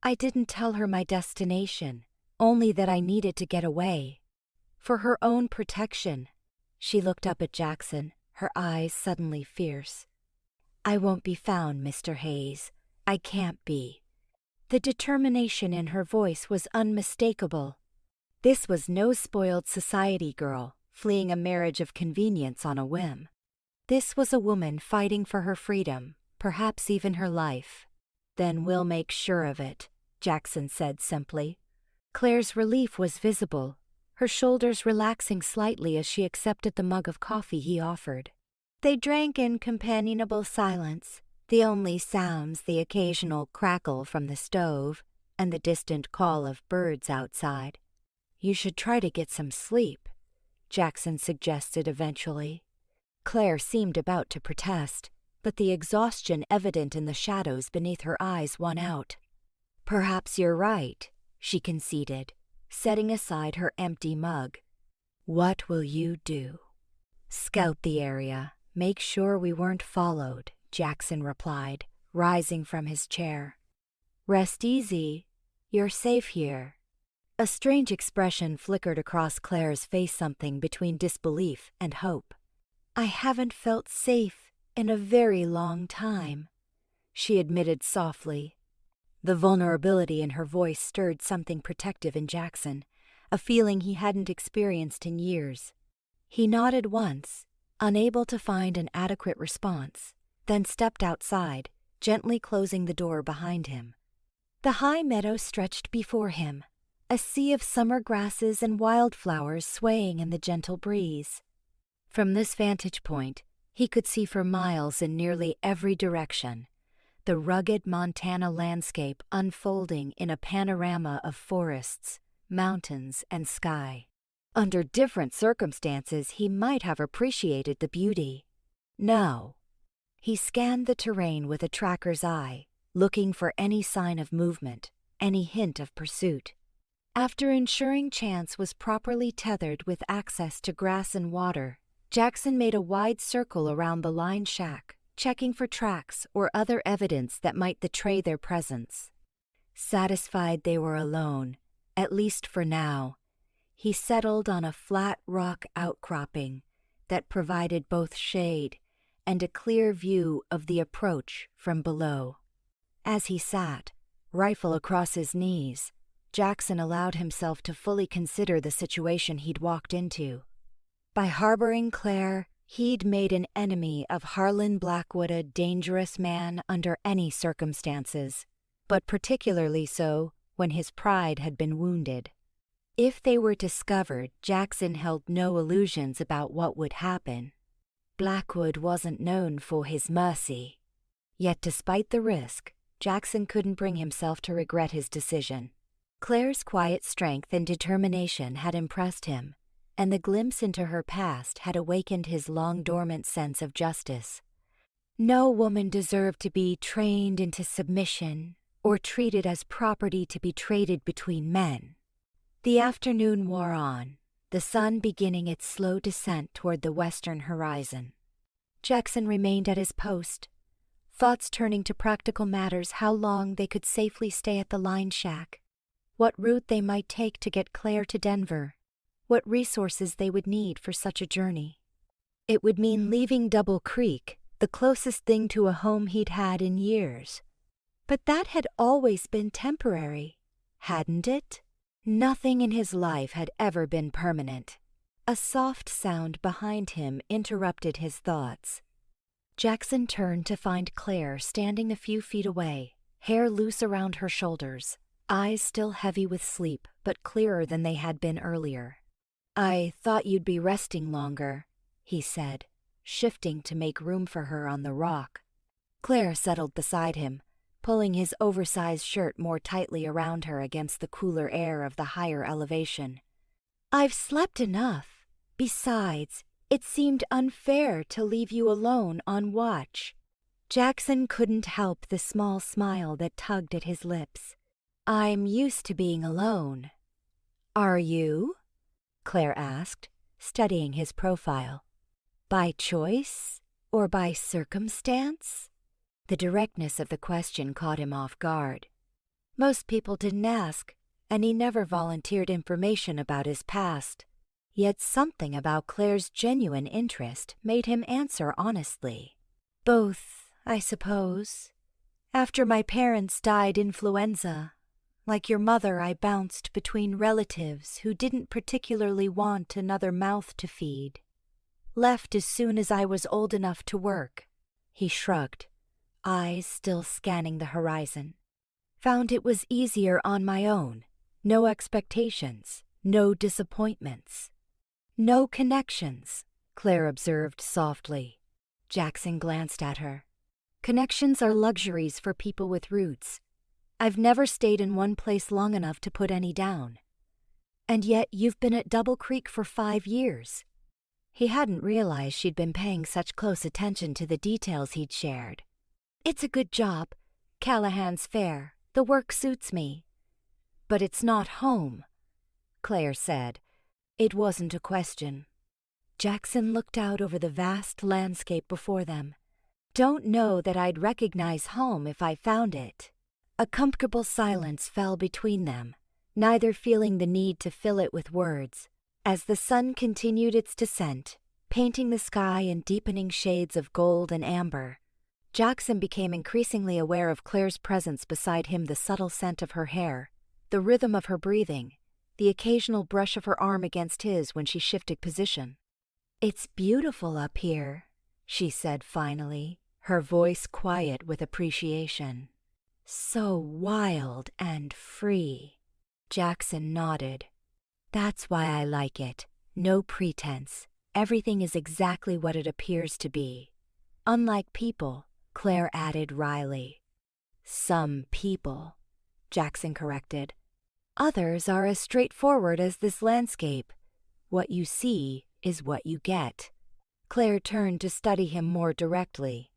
S1: "I didn't tell her my destination, only that I needed to get away. For her own protection." She looked up at Jackson, her eyes suddenly fierce. "I won't be found, Mr. Hayes. I can't be." The determination in her voice was unmistakable. This was no spoiled society girl fleeing a marriage of convenience on a whim. This was a woman fighting for her freedom, perhaps even her life. "Then we'll make sure of it," Jackson said simply. Claire's relief was visible, her shoulders relaxing slightly as she accepted the mug of coffee he offered. They drank in companionable silence, the only sounds the occasional crackle from the stove and the distant call of birds outside. "You should try to get some sleep," Jackson suggested eventually. Claire seemed about to protest, but the exhaustion evident in the shadows beneath her eyes won out. "Perhaps you're right," she conceded, setting aside her empty mug. "What will you do?" "Scout the area, make sure we weren't followed," Jackson replied, rising from his chair. "Rest easy. You're safe here." A strange expression flickered across Claire's face, something between disbelief and hope. "I haven't felt safe in a very long time," she admitted softly. The vulnerability in her voice stirred something protective in Jackson, a feeling he hadn't experienced in years. He nodded once, unable to find an adequate response, then stepped outside, gently closing the door behind him. The high meadow stretched before him, a sea of summer grasses and wildflowers swaying in the gentle breeze. From this vantage point, he could see for miles in nearly every direction, the rugged Montana landscape unfolding in a panorama of forests, mountains, and sky. Under different circumstances, he might have appreciated the beauty. No. He scanned the terrain with a tracker's eye, looking for any sign of movement, any hint of pursuit. After ensuring Chance was properly tethered with access to grass and water, Jackson made a wide circle around the lined shack, checking for tracks or other evidence that might betray their presence. Satisfied they were alone, at least for now, he settled on a flat rock outcropping that provided both shade and a clear view of the approach from below. As he sat, rifle across his knees, Jackson allowed himself to fully consider the situation he'd walked into. By harboring Claire, he'd made an enemy of Harlan Blackwood, a dangerous man under any circumstances, but particularly so when his pride had been wounded. If they were discovered, Jackson held no illusions about what would happen. Blackwood wasn't known for his mercy. Yet despite the risk, Jackson couldn't bring himself to regret his decision. Claire's quiet strength and determination had impressed him, and the glimpse into her past had awakened his long-dormant sense of justice. No woman deserved to be trained into submission or treated as property to be traded between men. The afternoon wore on, the sun beginning its slow descent toward the western horizon. Jackson remained at his post, thoughts turning to practical matters: how long they could safely stay at the line shack, what route they might take to get Claire to Denver, what resources they would need for such a journey. It would mean leaving Double Creek, the closest thing to a home he'd had in years. But that had always been temporary, hadn't it? Nothing in his life had ever been permanent. A soft sound behind him interrupted his thoughts. Jackson turned to find Claire standing a few feet away, hair loose around her shoulders, eyes still heavy with sleep but clearer than they had been earlier. "I thought you'd be resting longer," he said, shifting to make room for her on the rock. Claire settled beside him, pulling his oversized shirt more tightly around her against the cooler air of the higher elevation. "I've slept enough. Besides, it seemed unfair to leave you alone on watch." Jackson couldn't help the small smile that tugged at his lips. "I'm used to being alone." "Are you?" Claire asked, studying his profile. "By choice or by circumstance?" The directness of the question caught him off guard. Most people didn't ask, and he never volunteered information about his past. Yet something about Claire's genuine interest made him answer honestly. "Both, I suppose. After my parents died influenza, like your mother, I bounced between relatives who didn't particularly want another mouth to feed. Left as soon as I was old enough to work." He shrugged, eyes still scanning the horizon. "Found it was easier on my own. No expectations, no disappointments. No connections," Claire observed softly. Jackson glanced at her. "Connections are luxuries for people with roots. I've never stayed in one place long enough to put any down. And yet you've been at Double Creek for 5 years." He hadn't realized she'd been paying such close attention to the details he'd shared. "It's a good job. Callahan's fair. The work suits me. But it's not home," Claire said. It wasn't a question. Jackson looked out over the vast landscape before them. "Don't know that I'd recognize home if I found it." A comfortable silence fell between them, neither feeling the need to fill it with words. As the sun continued its descent, painting the sky in deepening shades of gold and amber, Jackson became increasingly aware of Claire's presence beside him, the subtle scent of her hair, the rhythm of her breathing, the occasional brush of her arm against his when she shifted position. "It's beautiful up here," she said finally, her voice quiet with appreciation. "So wild and free." Jackson nodded. "That's why I like it. No pretense. Everything is exactly what it appears to be. Unlike people," Claire added wryly. "Some people," Jackson corrected. "Others are as straightforward as this landscape. What you see is what you get." Claire turned to study him more directly.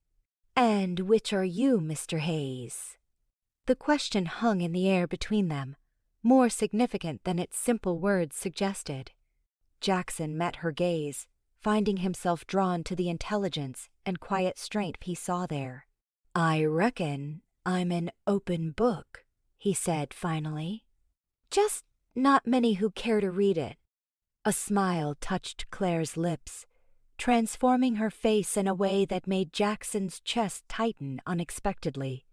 S1: "And which are you, Mr. Hayes?" The question hung in the air between them, more significant than its simple words suggested. Jackson met her gaze, finding himself drawn to the intelligence and quiet strength he saw there. "I reckon I'm an open book," he said finally. "Just not many who care to read it." A smile touched Claire's lips, transforming her face in a way that made Jackson's chest tighten unexpectedly.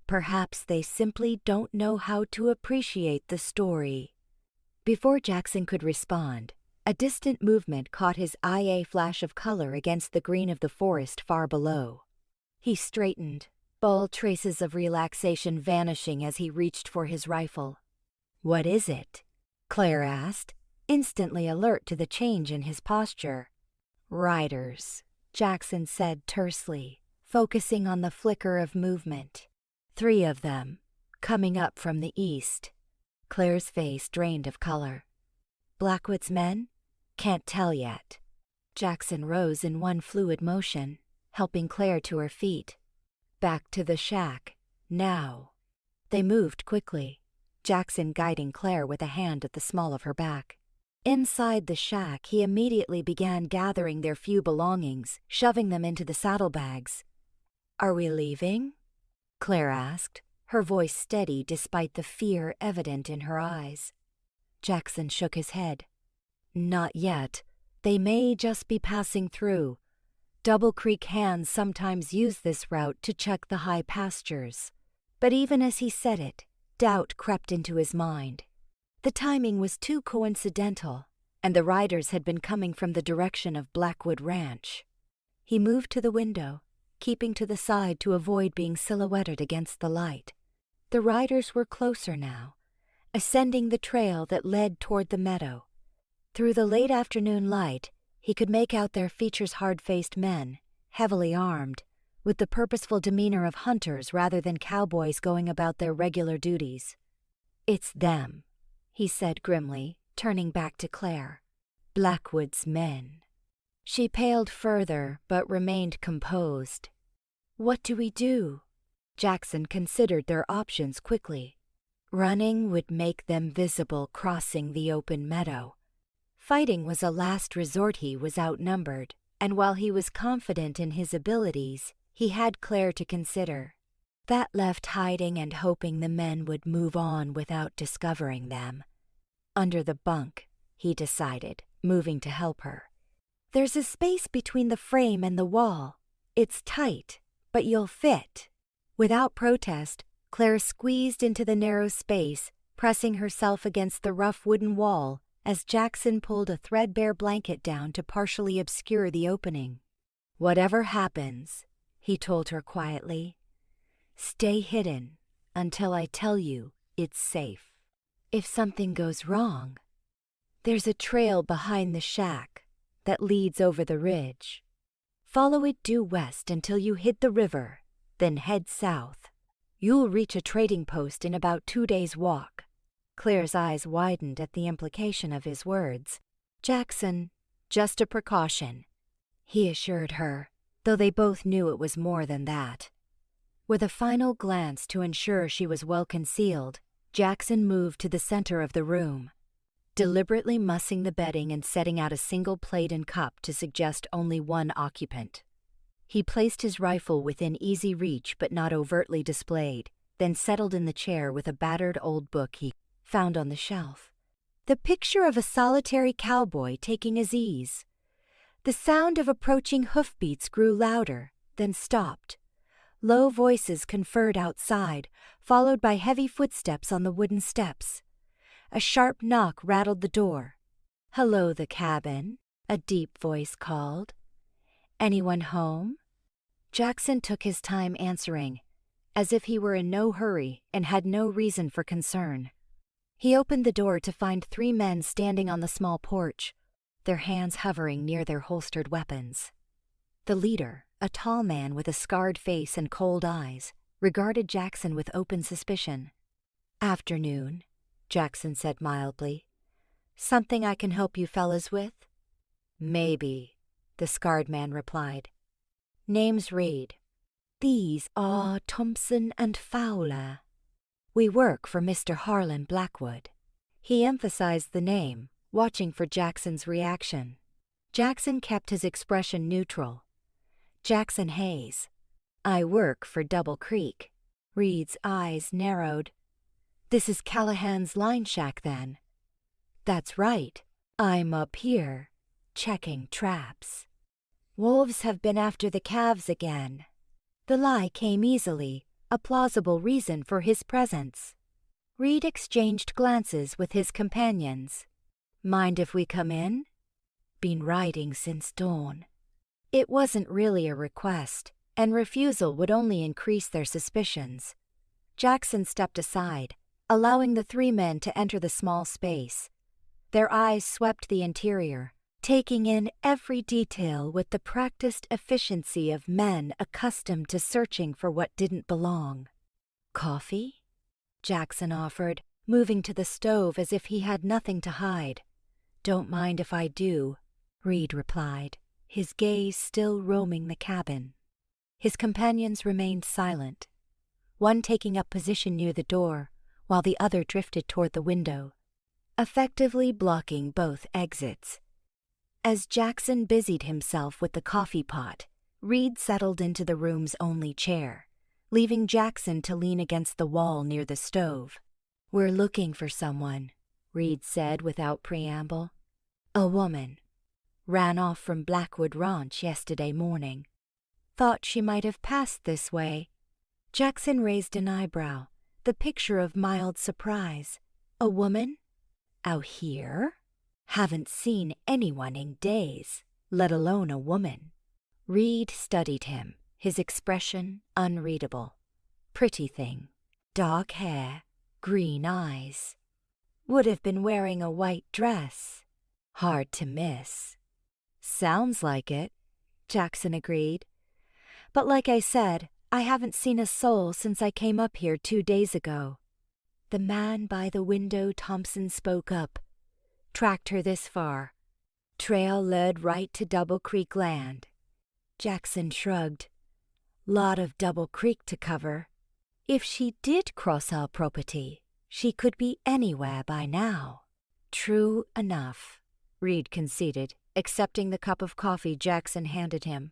S1: "Perhaps they simply don't know how to appreciate the story." Before Jackson could respond, a distant movement caught his eye, a flash of color against the green of the forest far below. He straightened, bold traces of relaxation vanishing as he reached for his rifle. "What is it?" Claire asked, instantly alert to the change in his posture. "Riders," Jackson said tersely, focusing on the flicker of movement. 3 of them, coming up from the east. Claire's face drained of color. "Blackwood's men? Can't tell yet." Jackson rose in one fluid motion, helping Claire to her feet. Back to the shack, now. They moved quickly, Jackson guiding Claire with a hand at the small of her back. Inside the shack, he immediately began gathering their few belongings, shoving them into the saddlebags. "Are we leaving?" Claire asked, her voice steady despite the fear evident in her eyes. Jackson shook his head. "Not yet. They may just be passing through. Double Creek hands sometimes use this route to check the high pastures." But even as he said it, doubt crept into his mind. The timing was too coincidental, and the riders had been coming from the direction of Blackwood Ranch. He moved to the window, keeping to the side to avoid being silhouetted against the light. The riders were closer now, ascending the trail that led toward the meadow. Through the late afternoon light, he could make out their features hard-faced men, heavily armed, with the purposeful demeanor of hunters rather than cowboys going about their regular duties. "It's them," he said grimly, turning back to Claire. "Blackwood's men." She paled further, but remained composed. "What do we do?" Jackson considered their options quickly. Running would make them visible crossing the open meadow. Fighting was a last resort. He was outnumbered, and while he was confident in his abilities, he had Claire to consider. That left hiding and hoping the men would move on without discovering them. Under the bunk, he decided, moving to help her. "There's a space between the frame and the wall. It's tight, but you'll fit." Without protest, Claire squeezed into the narrow space, pressing herself against the rough wooden wall as Jackson pulled a threadbare blanket down to partially obscure the opening. "Whatever happens," he told her quietly, "stay hidden until I tell you it's safe. If something goes wrong, there's a trail behind the shack that leads over the ridge. Follow it due west until you hit the river, then head south. You'll reach a trading post in about 2 days' walk." Claire's eyes widened at the implication of his words. "Jackson, just a precaution," he assured her, though they both knew it was more than that. With a final glance to ensure she was well concealed, Jackson moved to the center of the room, deliberately mussing the bedding and setting out a single plate and cup to suggest only one occupant. He placed his rifle within easy reach but not overtly displayed, then settled in the chair with a battered old book he found on the shelf. The picture of a solitary cowboy taking his ease. The sound of approaching hoofbeats grew louder, then stopped. Low voices conferred outside, followed by heavy footsteps on the wooden steps. A sharp knock rattled the door. "Hello, the cabin," a deep voice called. "Anyone home?" Jackson took his time answering, as if he were in no hurry and had no reason for concern. He opened the door to find 3 men standing on the small porch, their hands hovering near their holstered weapons. The leader, a tall man with a scarred face and cold eyes, regarded Jackson with open suspicion. "Afternoon," Jackson said mildly. "Something I can help you fellas with?" "Maybe," the scarred man replied. "Name's Reed. These are Thompson and Fowler. We work for Mr. Harlan Blackwood." He emphasized the name, watching for Jackson's reaction. Jackson kept his expression neutral. "Jackson Hayes. I work for Double Creek." Reed's eyes narrowed. "This is Callahan's line shack, then?" "That's right. I'm up here, checking traps. Wolves have been after the calves again." The lie came easily, a plausible reason for his presence. Reed exchanged glances with his companions. "Mind if we come in?" "Been riding since dawn." It wasn't really a request, and refusal would only increase their suspicions. Jackson stepped aside, allowing the 3 men to enter the small space. Their eyes swept the interior, taking in every detail with the practiced efficiency of men accustomed to searching for what didn't belong. "Coffee?" Jackson offered, moving to the stove as if he had nothing to hide. "Don't mind if I do," Reed replied, his gaze still roaming the cabin. His companions remained silent, one taking up position near the door, while the other drifted toward the window, effectively blocking both exits. As Jackson busied himself with the coffee pot, Reed settled into the room's only chair, leaving Jackson to lean against the wall near the stove. "We're looking for someone," Reed said without preamble. "A woman. Ran off from Blackwood Ranch yesterday morning. Thought she might have passed this way." Jackson raised an eyebrow, the picture of mild surprise. "A woman?" Out here? Haven't seen anyone in days, let alone a woman. Reed studied him, his expression unreadable. Pretty thing. Dark hair, green eyes. Would have been wearing a white dress. Hard to miss. Sounds like it, Jackson agreed. But like I said, I haven't seen a soul since I came up here 2 days ago. The man by the window, Thompson spoke up. Tracked her this far. Trail led right to Double Creek land. Jackson shrugged. Lot of Double Creek to cover. If she did cross our property, she could be anywhere by now. True enough, Reed conceded, accepting the cup of coffee Jackson handed him.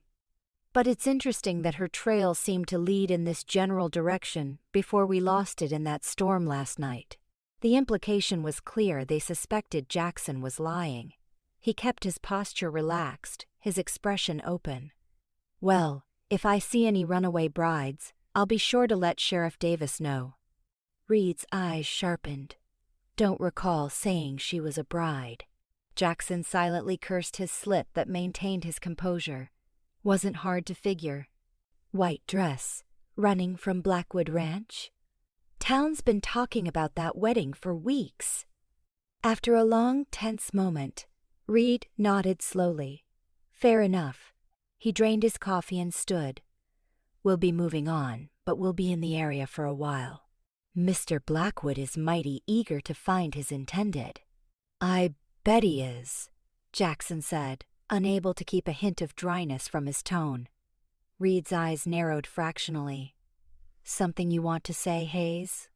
S1: But it's interesting that her trail seemed to lead in this general direction before we lost it in that storm last night. The implication was clear they suspected Jackson was lying. He kept his posture relaxed, his expression open. Well, if I see any runaway brides, I'll be sure to let Sheriff Davis know. Reed's eyes sharpened. Don't recall saying she was a bride. Jackson silently cursed his slip but maintained his composure. Wasn't hard to figure. White dress, running from Blackwood Ranch? Town's been talking about that wedding for weeks. After a long, tense moment, Reed nodded slowly. Fair enough. He drained his coffee and stood. We'll be moving on, but we'll be in the area for a while. Mr. Blackwood is mighty eager to find his intended. I bet he is, Jackson said, unable to keep a hint of dryness from his tone. Reed's eyes narrowed fractionally. Something you want to say, Hayes?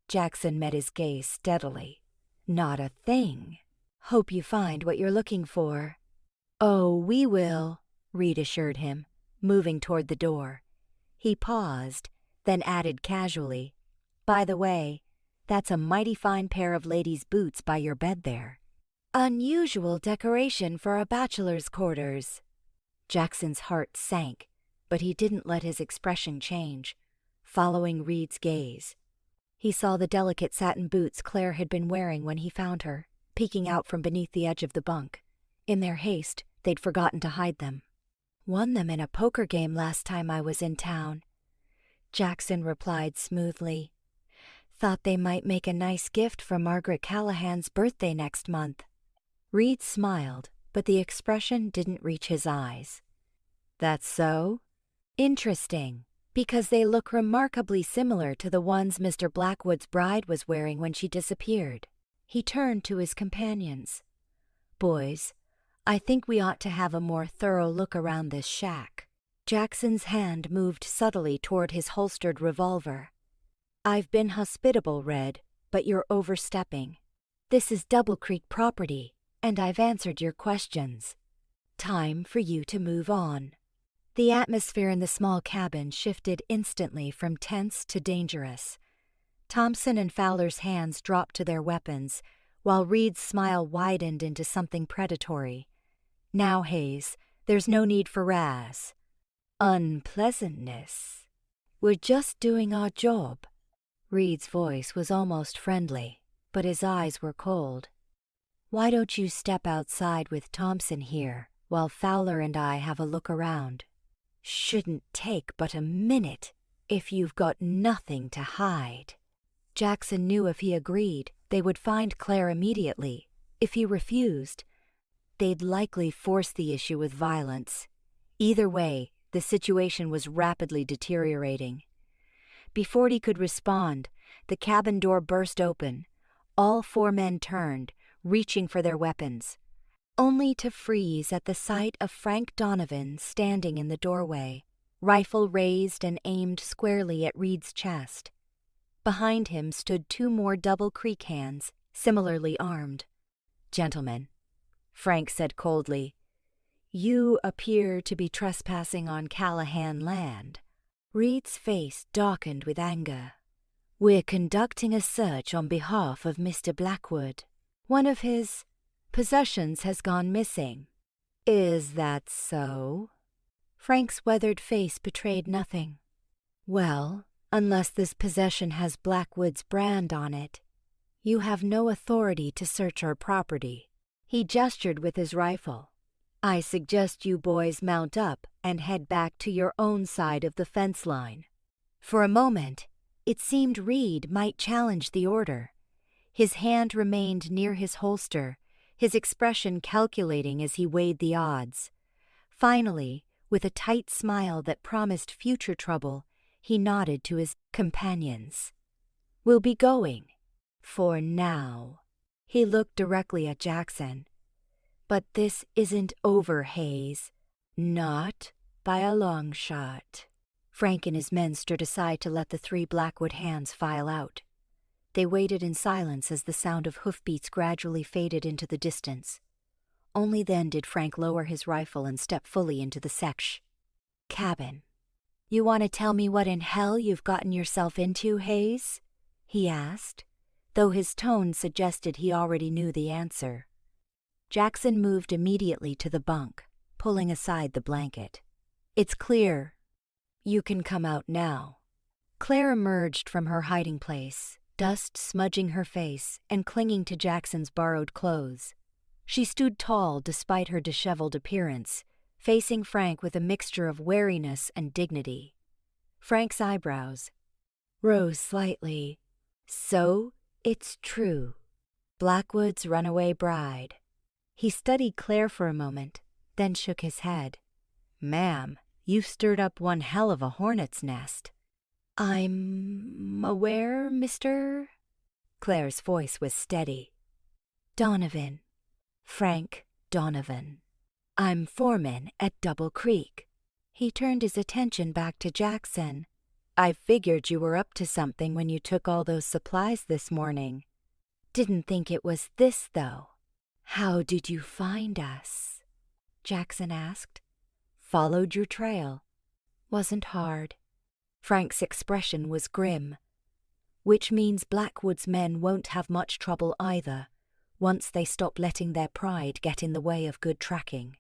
S1: Jackson met his gaze steadily. Not a thing. Hope you find what you're looking for. Oh, we will, Reed assured him, moving toward the door. He paused, then added casually, By the way, that's a mighty fine pair of ladies' boots by your bed there. Unusual decoration for a bachelor's quarters. Jackson's heart sank, but he didn't let his expression change, following Reed's gaze. He saw the delicate satin boots Claire had been wearing when he found her, peeking out from beneath the edge of the bunk. In their haste, they'd forgotten to hide them. Won them in a poker game last time I was in town, Jackson replied smoothly. Thought they might make a nice gift for Margaret Callahan's birthday next month. Reed smiled, but the expression didn't reach his eyes. That's so? Interesting, because they look remarkably similar to the ones Mr. Blackwood's bride was wearing when she disappeared. He turned to his companions. Boys, I think we ought to have a more thorough look around this shack. Jackson's hand moved subtly toward his holstered revolver. I've been hospitable, Red, but you're overstepping. This is Double Creek property, and I've answered your questions. Time for you to move on. The atmosphere in the small cabin shifted instantly from tense to dangerous. Thompson and Fowler's hands dropped to their weapons, while Reed's smile widened into something predatory. Now, Hayes, there's no need for razz. Unpleasantness. We're just doing our job. Reed's voice was almost friendly, but his eyes were cold. Why don't you step outside with Thompson here, while Fowler and I have a look around? Shouldn't take but a minute, if you've got nothing to hide. Jackson knew if he agreed, they would find Claire immediately. If he refused, they'd likely force the issue with violence. Either way, the situation was rapidly deteriorating. Before he could respond, the cabin door burst open. All 4 men turned, reaching for their weapons, only to freeze at the sight of Frank Donovan standing in the doorway, rifle raised and aimed squarely at Reed's chest. Behind him stood 2 more Double Creek hands, similarly armed. Gentlemen, Frank said coldly, you appear to be trespassing on Callahan land. Reed's face darkened with anger. We're conducting a search on behalf of Mr. Blackwood. One of his possessions has gone missing. Is that so? Frank's weathered face betrayed nothing. Well, unless this possession has Blackwood's brand on it. You have no authority to search our property. He gestured with his rifle. I suggest you boys mount up and head back to your own side of the fence line. For a moment, it seemed Reed might challenge the order. His hand remained near his holster, his expression calculating as he weighed the odds. Finally, with a tight smile that promised future trouble, he nodded to his companions. We'll be going. For now. He looked directly at Jackson. But this isn't over, Hayes. Not by a long shot. Frank and his men stood aside to let the 3 Blackwood hands file out. They waited in silence as the sound of hoofbeats gradually faded into the distance. Only then did Frank lower his rifle and step fully into the cabin. You want to tell me what in hell you've gotten yourself into, Hayes? He asked, though his tone suggested he already knew the answer. Jackson moved immediately to the bunk, pulling aside the blanket. It's clear. You can come out now. Claire emerged from her hiding place, dust smudging her face and clinging to Jackson's borrowed clothes. She stood tall despite her disheveled appearance, facing Frank with a mixture of wariness and dignity. Frank's eyebrows rose slightly. So, it's true. Blackwood's runaway bride. He studied Claire for a moment, then shook his head. Ma'am, you've stirred up one hell of a hornet's nest. I'm aware, Mr. Claire's voice was steady. Donovan. Frank Donovan. I'm foreman at Double Creek. He turned his attention back to Jackson. I figured you were up to something when you took all those supplies this morning. Didn't think it was this, though. How did you find us? Jackson asked. Followed your trail. Wasn't hard. Frank's expression was grim. Which means Blackwood's men won't have much trouble either, once they stop letting their pride get in the way of good tracking.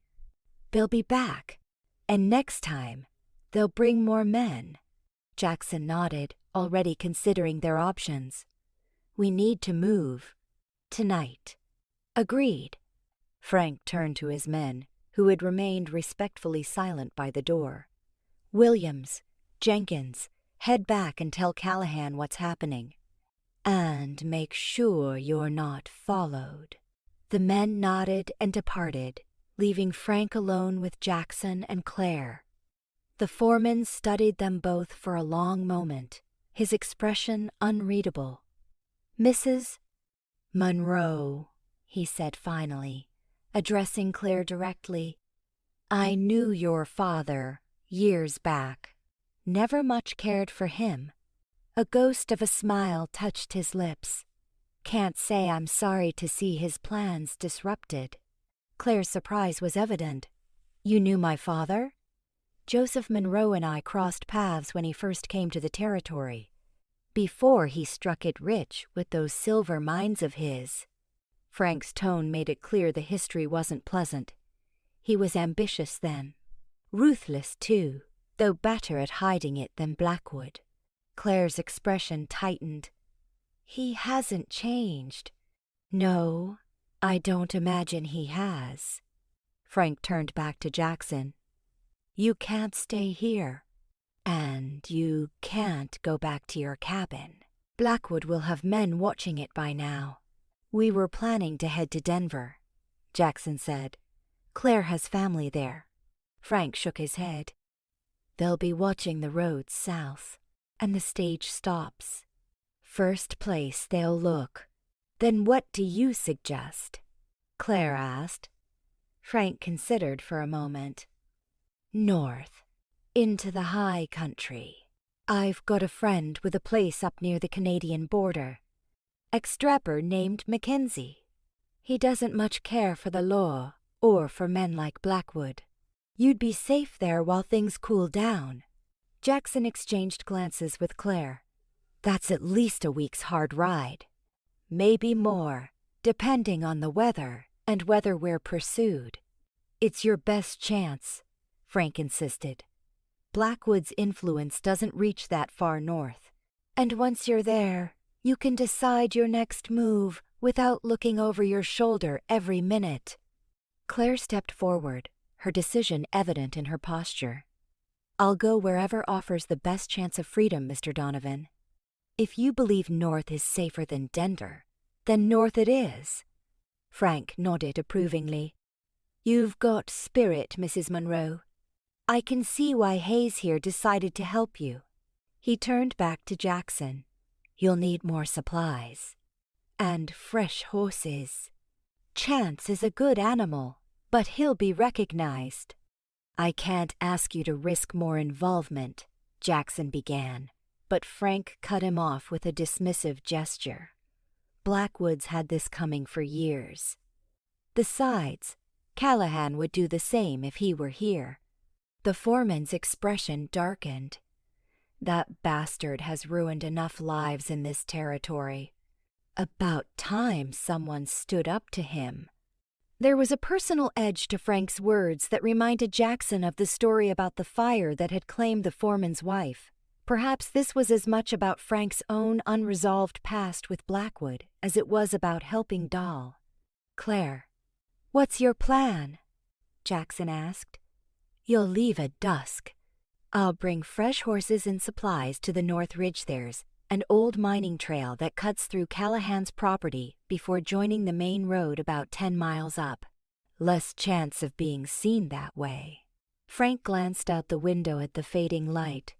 S1: They'll be back, and next time, they'll bring more men. Jackson nodded, already considering their options. We need to move. Tonight. Agreed. Frank turned to his men, who had remained respectfully silent by the door. Williams, Jenkins, head back and tell Callahan what's happening. And make sure you're not followed. The men nodded and departed, leaving Frank alone with Jackson and Claire. The foreman studied them both for a long moment, his expression unreadable. Mrs. Monroe, he said finally, addressing Claire directly. I knew your father, years back. Never much cared for him. A ghost of a smile touched his lips. Can't say I'm sorry to see his plans disrupted. Claire's surprise was evident. You knew my father? Joseph Monroe and I crossed paths when he first came to the territory, before he struck it rich with those silver mines of his. Frank's tone made it clear the history wasn't pleasant. He was ambitious then. Ruthless, too, though better at hiding it than Blackwood. Claire's expression tightened. He hasn't changed. No, I don't imagine he has. Frank turned back to Jackson. You can't stay here. And you can't go back to your cabin. Blackwood will have men watching it by now. We were planning to head to Denver, Jackson said. Claire has family there. Frank shook his head. They'll be watching the roads south, and the stage stops. First place they'll look. Then what do you suggest? Claire asked. Frank considered for a moment. North, into the high country. I've got a friend with a place up near the Canadian border. Ex-strapper named Mackenzie. He doesn't much care for the law or for men like Blackwood. You'd be safe there while things cool down. Jackson exchanged glances with Claire. That's at least a week's hard ride. Maybe more, depending on the weather and whether we're pursued. It's your best chance, Frank insisted. Blackwood's influence doesn't reach that far north, and once you're there, You can decide your next move without looking over your shoulder every minute. Claire stepped forward, her decision evident in her posture. I'll go wherever offers the best chance of freedom, Mr. Donovan. If you believe North is safer than Denver, then North it is. Frank nodded approvingly. You've got spirit, Mrs. Monroe. I can see why Hayes here decided to help you. He turned back to Jackson. You'll need more supplies. And fresh horses. Chance is a good animal, but he'll be recognized. I can't ask you to risk more involvement, Jackson began, but Frank cut him off with a dismissive gesture. Blackwood's had this coming for years. Besides, Callahan would do the same if he were here. The foreman's expression darkened. That bastard has ruined enough lives in this territory. About time someone stood up to him. There was a personal edge to Frank's words that reminded Jackson of the story about the fire that had claimed the foreman's wife. Perhaps this was as much about Frank's own unresolved past with Blackwood as it was about helping Doll. Claire, what's your plan? Jackson asked. You'll leave at dusk. I'll bring fresh horses and supplies to the North Ridge. There's an old mining trail that cuts through Callahan's property before joining the main road about 10 miles up. Less chance of being seen that way. Frank glanced out the window at the fading light.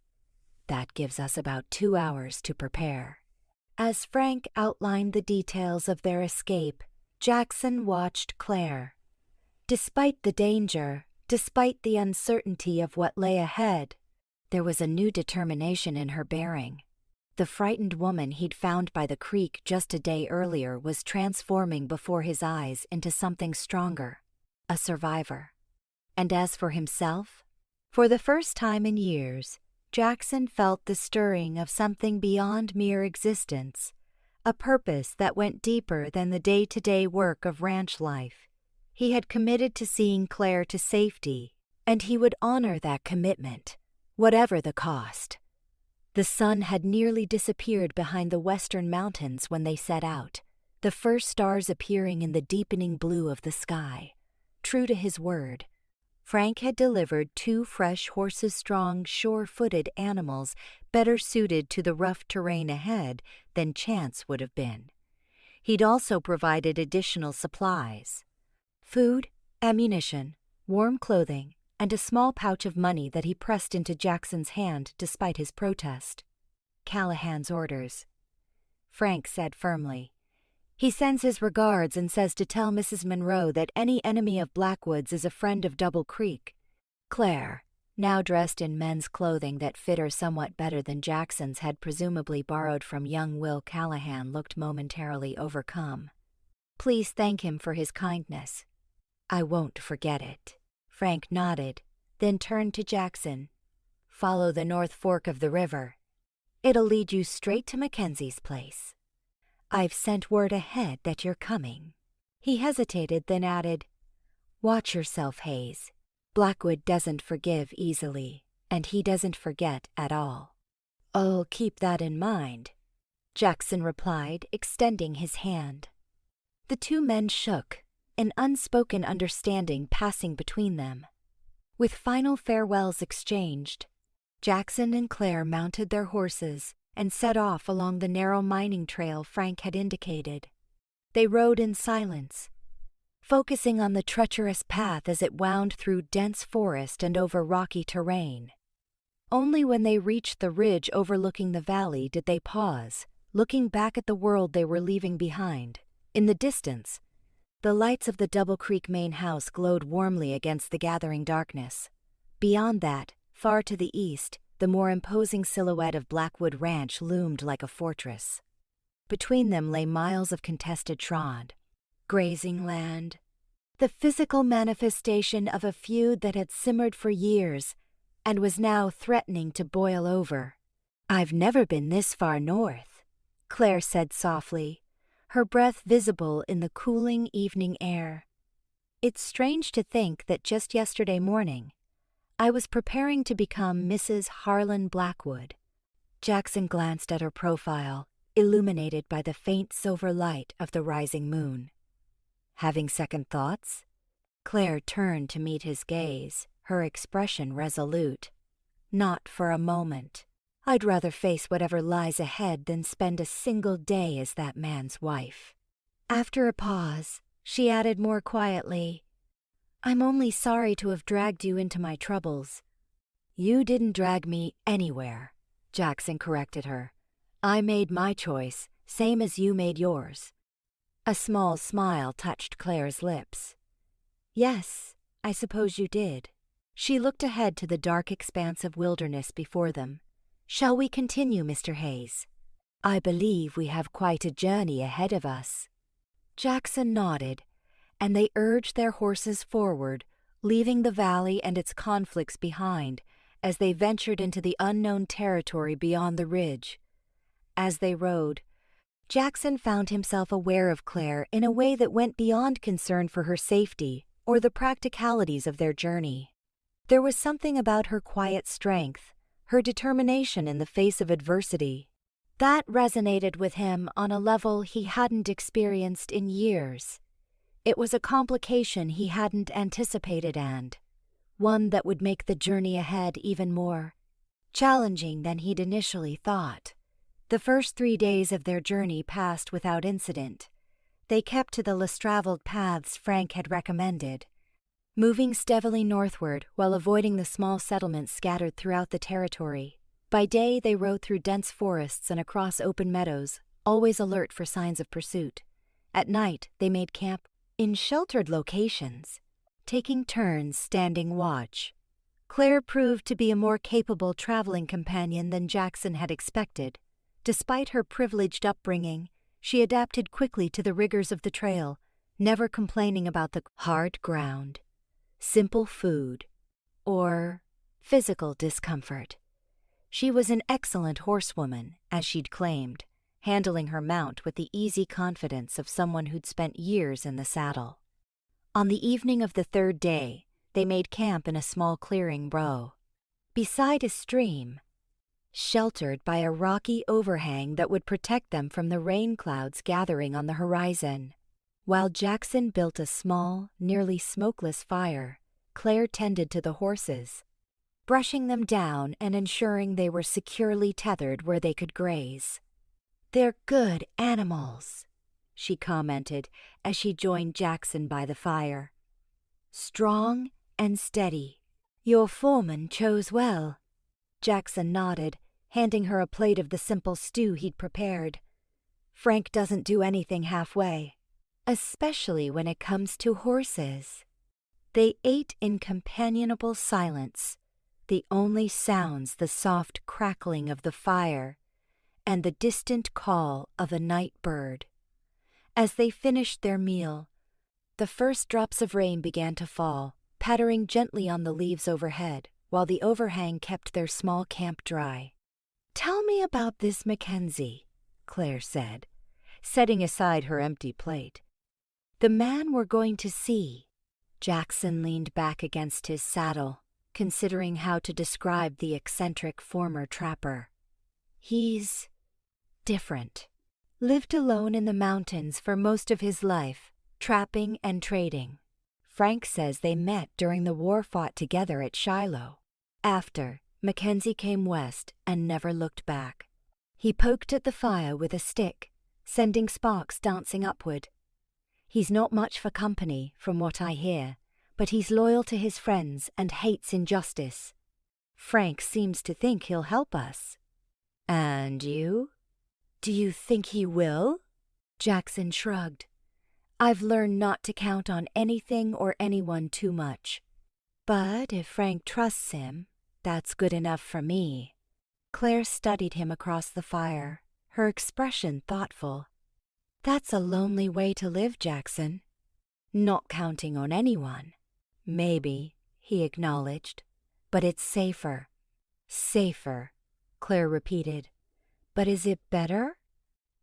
S1: That gives us about 2 hours to prepare. As Frank outlined the details of their escape, Jackson watched Claire. Despite the danger, despite the uncertainty of what lay ahead, there was a new determination in her bearing. The frightened woman he'd found by the creek just a day earlier was transforming before his eyes into something stronger, a survivor. And as for himself, for the first time in years, Jackson felt the stirring of something beyond mere existence, a purpose that went deeper than the day-to-day work of ranch life. He had committed to seeing Claire to safety, and he would honor that commitment, whatever the cost. The sun had nearly disappeared behind the western mountains when they set out, the first stars appearing in the deepening blue of the sky. True to his word, Frank had delivered 2 fresh horses-strong, sure-footed animals better suited to the rough terrain ahead than Chance would have been. He'd also provided additional supplies: food, ammunition, warm clothing, and a small pouch of money that he pressed into Jackson's hand despite his protest. Callahan's orders, Frank said firmly. He sends his regards and says to tell Mrs. Monroe that any enemy of Blackwood's is a friend of Double Creek. Claire, now dressed in men's clothing that fit her somewhat better than Jackson's had presumably borrowed from young Will Callahan, looked momentarily overcome. Please thank him for his kindness. I won't forget it. Frank nodded, then turned to Jackson. Follow the North Fork of the river. It'll lead you straight to Mackenzie's place. I've sent word ahead that you're coming. He hesitated, then added, Watch yourself, Hayes. Blackwood doesn't forgive easily, and he doesn't forget at all. I'll keep that in mind, Jackson replied, extending his hand. The 2 men shook, an unspoken understanding passing between them. With final farewells exchanged, Jackson and Claire mounted their horses and set off along the narrow mining trail Frank had indicated. They rode in silence, focusing on the treacherous path as it wound through dense forest and over rocky terrain. Only when they reached the ridge overlooking the valley did they pause, looking back at the world they were leaving behind. In the distance, the lights of the Double Creek main house glowed warmly against the gathering darkness. Beyond that, far to the east, the more imposing silhouette of Blackwood Ranch loomed like a fortress. Between them lay miles of contested trod, grazing land, the physical manifestation of a feud that had simmered for years and was now threatening to boil over. I've never been this far north, Claire said softly, her breath visible in the cooling evening air. It's strange to think that just yesterday morning, I was preparing to become Mrs. Harlan Blackwood. Jackson glanced at her profile, illuminated by the faint silver light of the rising moon. Having second thoughts? Claire turned to meet his gaze, her expression resolute. Not for a moment. I'd rather face whatever lies ahead than spend a single day as that man's wife. After a pause, she added more quietly, I'm only sorry to have dragged you into my troubles. You didn't drag me anywhere, Jackson corrected her. I made my choice, same as you made yours. A small smile touched Claire's lips. Yes, I suppose you did. She looked ahead to the dark expanse of wilderness before them. Shall we continue, Mr. Hayes? I believe we have quite a journey ahead of us. Jackson nodded, and they urged their horses forward, leaving the valley and its conflicts behind as they ventured into the unknown territory beyond the ridge. As they rode, Jackson found himself aware of Claire in a way that went beyond concern for her safety or the practicalities of their journey. There was something about her quiet strength, her determination in the face of adversity, that resonated with him on a level he hadn't experienced in years. It was a complication he hadn't anticipated and one that would make the journey ahead even more challenging than he'd initially thought. The first 3 days of their journey passed without incident. They kept to the less-traveled paths Frank had recommended, moving steadily northward while avoiding the small settlements scattered throughout the territory. By day, they rode through dense forests and across open meadows, always alert for signs of pursuit. At night, they made camp in sheltered locations, taking turns standing watch. Claire proved to be a more capable traveling companion than Jackson had expected. Despite her privileged upbringing, she adapted quickly to the rigors of the trail, never complaining about the hard ground, simple food, or physical discomfort. She was an excellent horsewoman, as she'd claimed, handling her mount with the easy confidence of someone who'd spent years in the saddle. On the evening of the 3rd day, they made camp in a small clearing beside a stream, sheltered by a rocky overhang that would protect them from the rain clouds gathering on the horizon. While Jackson built a small, nearly smokeless fire, Claire tended to the horses, brushing them down and ensuring they were securely tethered where they could graze. They're good animals, she commented as she joined Jackson by the fire. Strong and steady. Your foreman chose well. Jackson nodded, handing her a plate of the simple stew he'd prepared. Frank doesn't do anything halfway, especially when it comes to horses. They ate in companionable silence, the only sounds the soft crackling of the fire and the distant call of a night bird. As they finished their meal, the first drops of rain began to fall, pattering gently on the leaves overhead, while the overhang kept their small camp dry. Tell me about this Mackenzie, Claire said, setting aside her empty plate. The man we're going to see. Jackson leaned back against his saddle, considering how to describe the eccentric former trapper. He's different. Lived alone in the mountains for most of his life, trapping and trading. Frank says they met during the war fought together at Shiloh. After, Mackenzie came west and never looked back. He poked at the fire with a stick, sending sparks dancing upward. He's not much for company, from what I hear, but he's loyal to his friends and hates injustice. Frank seems to think he'll help us. And you? Do you think he will? Jackson shrugged. I've learned not to count on anything or anyone too much. But if Frank trusts him, that's good enough for me. Claire studied him across the fire, her expression thoughtful. That's a lonely way to live, Jackson. Not counting on anyone. Maybe, he acknowledged, but it's safer. Safer, Claire repeated. But is it better?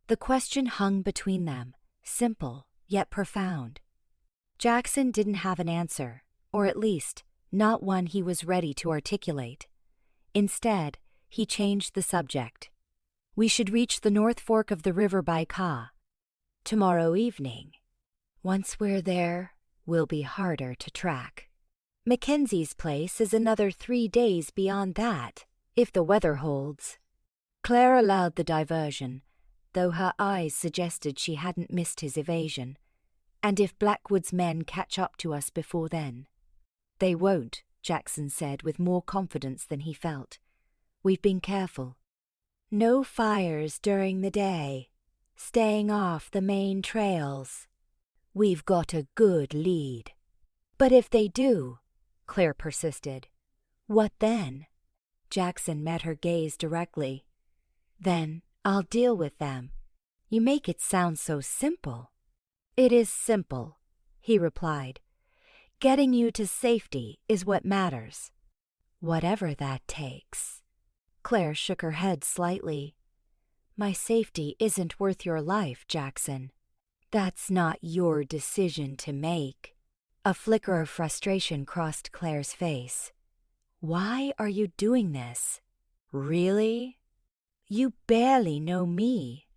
S1: The question hung between them, simple yet profound. Jackson didn't have an answer, or at least, not one he was ready to articulate. Instead, he changed the subject. We should reach the North Fork of the river by car tomorrow evening. Once we're there, we'll be harder to track. Mackenzie's place is another 3 days beyond that, if the weather holds. Claire allowed the diversion, though her eyes suggested she hadn't missed his evasion. And if Blackwood's men catch up to us before then? They won't, Jackson said with more confidence than he felt. We've been careful. No fires during the day, staying off the main trails. We've got a good lead. But if they do, Claire persisted, what then? Jackson met her gaze directly. Then I'll deal with them. You make it sound so simple. It is simple, he replied. Getting you to safety is what matters. Whatever that takes. Claire shook her head slightly. My safety isn't worth your life, Jackson. That's not your decision to make. A flicker of frustration crossed Claire's face. Why are you doing this? Really? You barely know me.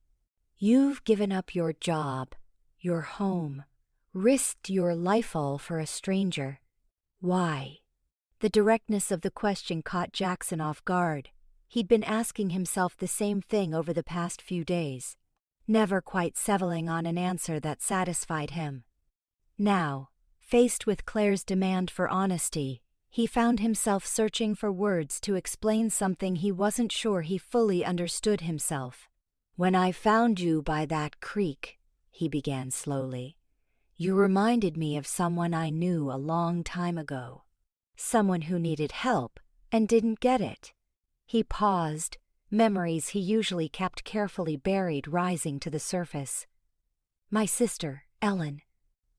S1: You've given up your job, your home, risked your life all for a stranger. Why? The directness of the question caught Jackson off guard. He'd been asking himself the same thing over the past few days, never quite settling on an answer that satisfied him. Now, faced with Claire's demand for honesty, he found himself searching for words to explain something he wasn't sure he fully understood himself. When I found you by that creek, he began slowly, you reminded me of someone I knew a long time ago. Someone who needed help and didn't get it. He paused, memories he usually kept carefully buried rising to the surface. My sister, Ellen.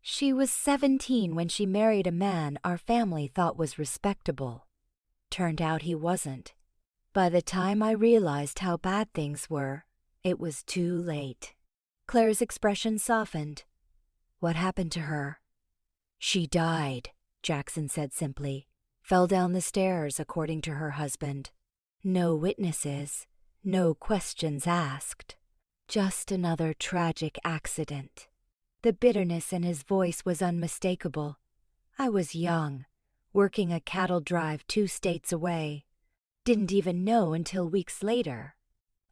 S1: She was 17 when she married a man our family thought was respectable. Turned out he wasn't. By the time I realized how bad things were, it was too late. Claire's expression softened. What happened to her? She died, Jackson said simply. Fell down the stairs, according to her husband. No witnesses, no questions asked. Just another tragic accident. The bitterness in his voice was unmistakable. I was young, working a cattle drive 2 states away. Didn't even know until weeks later.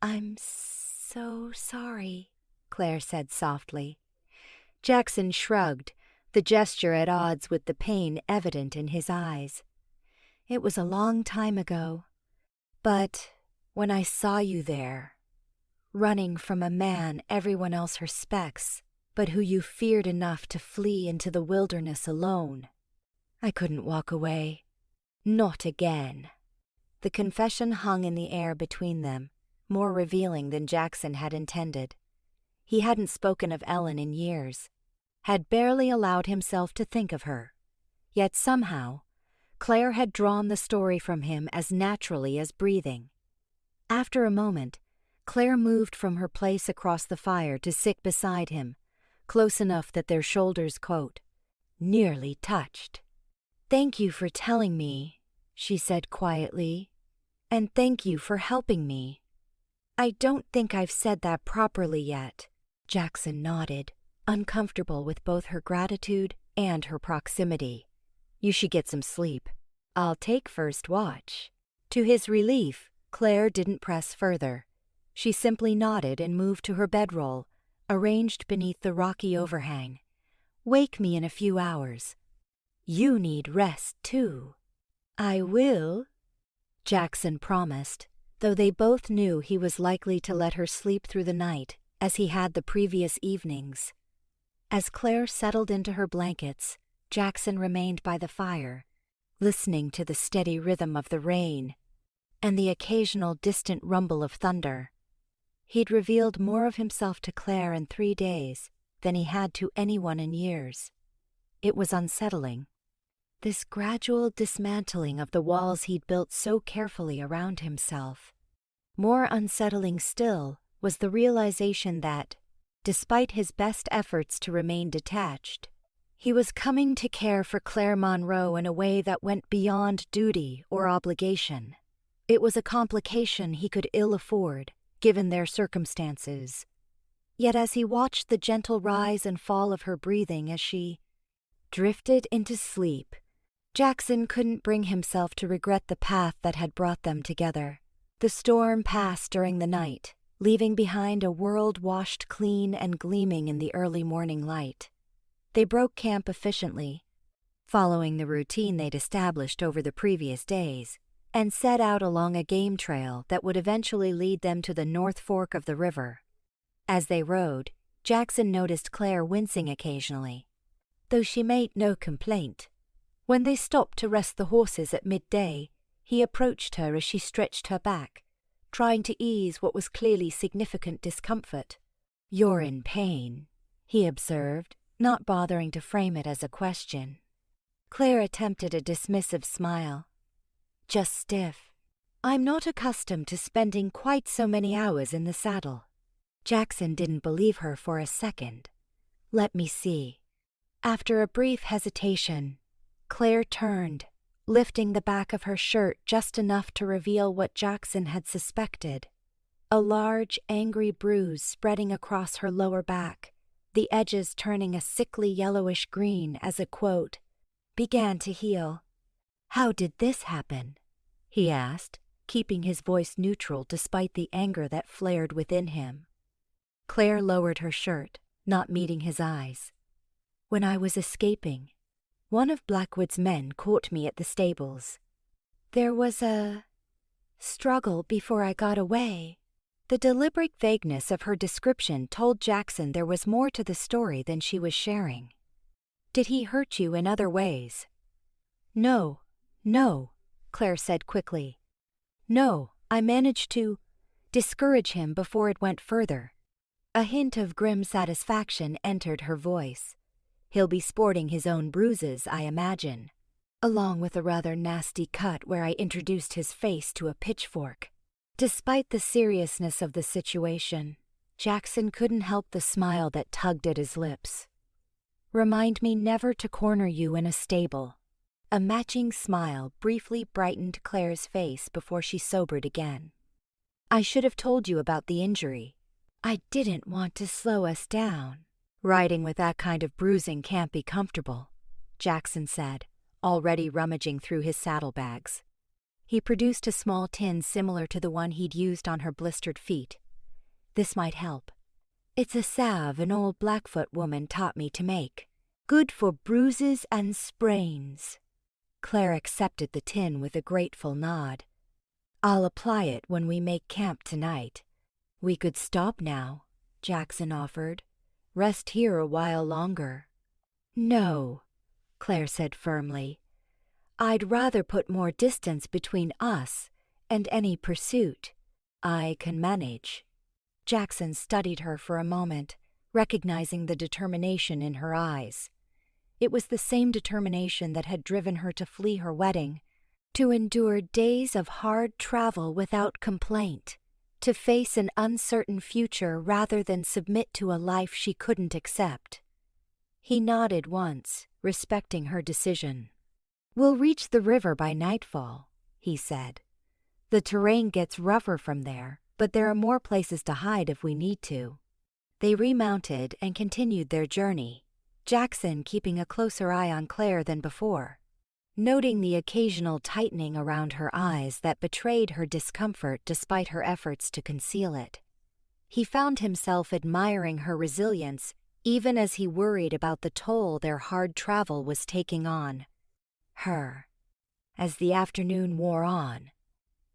S1: I'm so sorry, Claire said softly. Jackson shrugged, the gesture at odds with the pain evident in his eyes. It was a long time ago. But when I saw you there, running from a man everyone else respects, but who you feared enough to flee into the wilderness alone, I couldn't walk away. Not again. The confession hung in the air between them, more revealing than Jackson had intended. He hadn't spoken of Ellen in years, had barely allowed himself to think of her. Yet somehow, Claire had drawn the story from him as naturally as breathing. After a moment, Claire moved from her place across the fire to sit beside him, close enough that their shoulders, nearly touched. Thank you for telling me, she said quietly, and thank you for helping me. I don't think I've said that properly yet. Jackson nodded, uncomfortable with both her gratitude and her proximity. You should get some sleep. I'll take first watch. To his relief, Claire didn't press further. She simply nodded and moved to her bedroll, arranged beneath the rocky overhang. Wake me in a few hours. You need rest, too. I will, Jackson promised, though they both knew he was likely to let her sleep through the night, as he had the previous evenings. As Claire settled into her blankets, Jackson remained by the fire, listening to the steady rhythm of the rain and the occasional distant rumble of thunder. He'd revealed more of himself to Claire in 3 days than he had to anyone in years. It was unsettling. This gradual dismantling of the walls he'd built so carefully around himself. More unsettling still was the realization that, despite his best efforts to remain detached, he was coming to care for Claire Monroe in a way that went beyond duty or obligation. It was a complication he could ill afford, given their circumstances. Yet as he watched the gentle rise and fall of her breathing as she drifted into sleep, Jackson couldn't bring himself to regret the path that had brought them together. The storm passed during the night, leaving behind a world washed clean and gleaming in the early morning light. They broke camp efficiently, following the routine they'd established over the previous days, and set out along a game trail that would eventually lead them to the North Fork of the river. As they rode, Jackson noticed Claire wincing occasionally, though she made no complaint. When they stopped to rest the horses at midday, he approached her as she stretched her back, trying to ease what was clearly significant discomfort. "You're in pain," he observed, not bothering to frame it as a question. Claire attempted a dismissive smile. "Just stiff. I'm not accustomed to spending quite so many hours in the saddle." Jackson didn't believe her for a second. "Let me see." After a brief hesitation, Claire turned, lifting the back of her shirt just enough to reveal what Jackson had suspected. A large, angry bruise spreading across her lower back, the edges turning a sickly yellowish green as a quote began to heal. "How did this happen?" he asked, keeping his voice neutral despite the anger that flared within him. Claire lowered her shirt, not meeting his eyes. "When I was escaping, one of Blackwood's men caught me at the stables. There was a struggle before I got away." The deliberate vagueness of her description told Jackson there was more to the story than she was sharing. "Did he hurt you in other ways?" No, Claire said quickly. "No, I managed to discourage him before it went further." A hint of grim satisfaction entered her voice. "He'll be sporting his own bruises, I imagine, along with a rather nasty cut where I introduced his face to a pitchfork." Despite the seriousness of the situation, Jackson couldn't help the smile that tugged at his lips. "Remind me never to corner you in a stable." A matching smile briefly brightened Claire's face before she sobered again. "I should have told you about the injury. I didn't want to slow us down." "Riding with that kind of bruising can't be comfortable," Jackson said, already rummaging through his saddlebags. He produced a small tin similar to the one he'd used on her blistered feet. "This might help. It's a salve an old Blackfoot woman taught me to make. Good for bruises and sprains." Claire accepted the tin with a grateful nod. "I'll apply it when we make camp tonight." "We could stop now," Jackson offered. "Rest here a while longer." "No," Claire said firmly. "I'd rather put more distance between us and any pursuit." "I can manage." Jackson studied her for a moment, recognizing the determination in her eyes. It was the same determination that had driven her to flee her wedding, to endure days of hard travel without complaint, to face an uncertain future rather than submit to a life she couldn't accept. He nodded once, respecting her decision. "We'll reach the river by nightfall," he said. "The terrain gets rougher from there, but there are more places to hide if we need to." They remounted and continued their journey, Jackson keeping a closer eye on Claire than before, noting the occasional tightening around her eyes that betrayed her discomfort despite her efforts to conceal it. He found himself admiring her resilience even as he worried about the toll their hard travel was taking on her. As the afternoon wore on,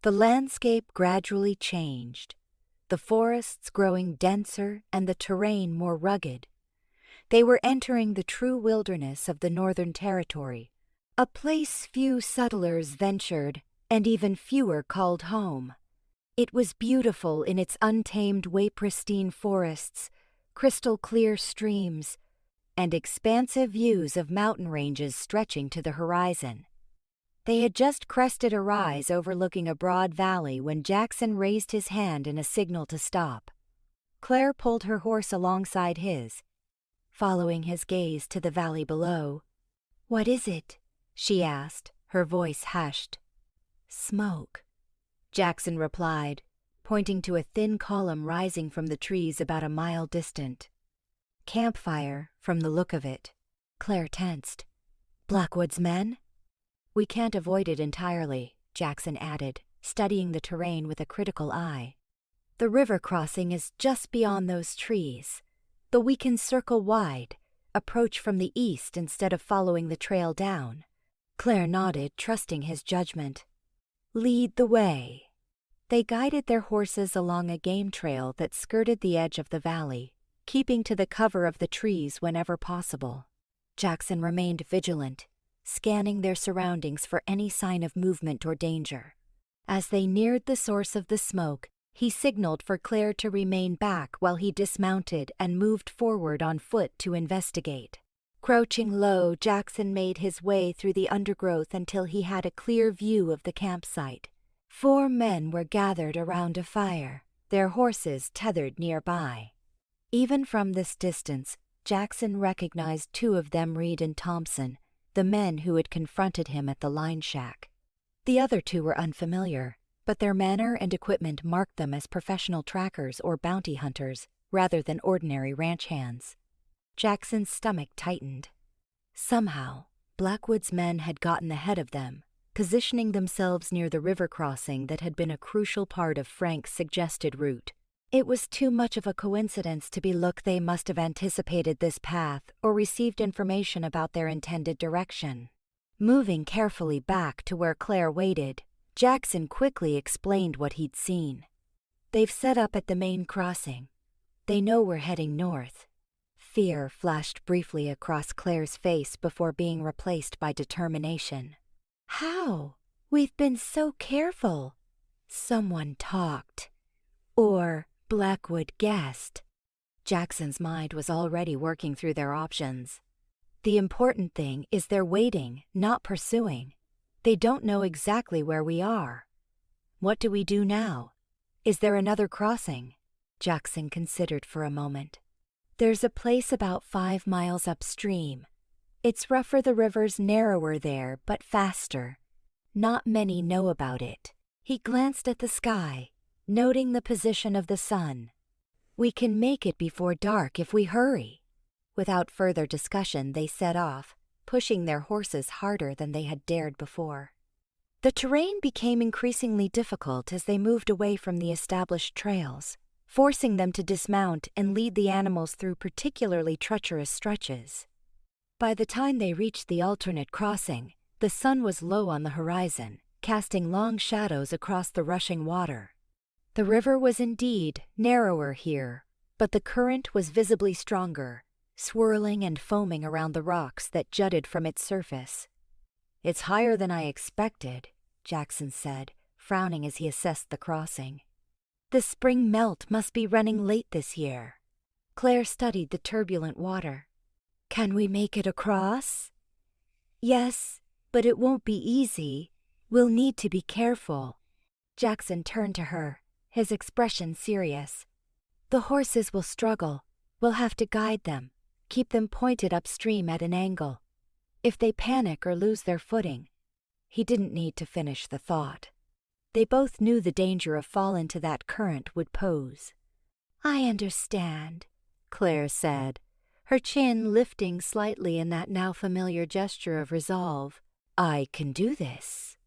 S1: the landscape gradually changed, the forests growing denser and the terrain more rugged. They were entering the true wilderness of the Northern Territory, a place few settlers ventured and even fewer called home. It was beautiful in its untamed way-pristine forests, crystal-clear streams, and expansive views of mountain ranges stretching to the horizon. They had just crested a rise overlooking a broad valley when Jackson raised his hand in a signal to stop. Claire pulled her horse alongside his, following his gaze to the valley below. "What is it?" she asked, her voice hushed. "Smoke," Jackson replied, pointing to a thin column rising from the trees about a mile distant. Campfire, from the look of it. Claire tensed. Blackwood's men? We can't avoid it entirely, Jackson added, studying the terrain with a critical eye. The river crossing is just beyond those trees, but we can circle wide, approach from the east instead of following the trail down. Claire nodded, trusting his judgment. Lead the way. They guided their horses along a game trail that skirted the edge of the valley, keeping to the cover of the trees whenever possible. Jackson remained vigilant, scanning their surroundings for any sign of movement or danger. As they neared the source of the smoke, he signaled for Claire to remain back while he dismounted and moved forward on foot to investigate. Crouching low, Jackson made his way through the undergrowth until he had a clear view of the campsite. 4 men were gathered around a fire, their horses tethered nearby. Even from this distance, Jackson recognized 2 of them, Reed and Thompson, the men who had confronted him at the line shack. The other 2 were unfamiliar, but their manner and equipment marked them as professional trackers or bounty hunters rather than ordinary ranch hands. Jackson's stomach tightened. Somehow, Blackwood's men had gotten ahead of them, positioning themselves near the river crossing that had been a crucial part of Frank's suggested route. It was too much of a coincidence to be look they must have anticipated this path or received information about their intended direction. Moving carefully back to where Claire waited, Jackson quickly explained what he'd seen. They've set up at the main crossing. They know we're heading north. Fear flashed briefly across Claire's face before being replaced by determination. How? We've been so careful. Someone talked. Or Blackwood guessed. Jackson's mind was already working through their options. The important thing is they're waiting, not pursuing. They don't know exactly where we are. What do we do now? Is there another crossing? Jackson considered for a moment. There's a place about 5 miles upstream. It's rougher, the river's narrower there, but faster. Not many know about it. He glanced at the sky, noting the position of the sun. We can make it before dark if we hurry. Without further discussion, they set off, pushing their horses harder than they had dared before. The terrain became increasingly difficult as they moved away from the established trails, forcing them to dismount and lead the animals through particularly treacherous stretches. By the time they reached the alternate crossing, the sun was low on the horizon, casting long shadows across the rushing water. The river was indeed narrower here, but the current was visibly stronger, swirling and foaming around the rocks that jutted from its surface. It's higher than I expected, Jackson said, frowning as he assessed the crossing. The spring melt must be running late this year. Claire studied the turbulent water. Can we make it across? Yes, but it won't be easy. We'll need to be careful. Jackson turned to her, his expression serious. The horses will struggle. We'll have to guide them, keep them pointed upstream at an angle. If they panic or lose their footing. He didn't need to finish the thought. They both knew the danger a fall into that current would pose. I understand, Claire said, her chin lifting slightly in that now familiar gesture of resolve. I can do this.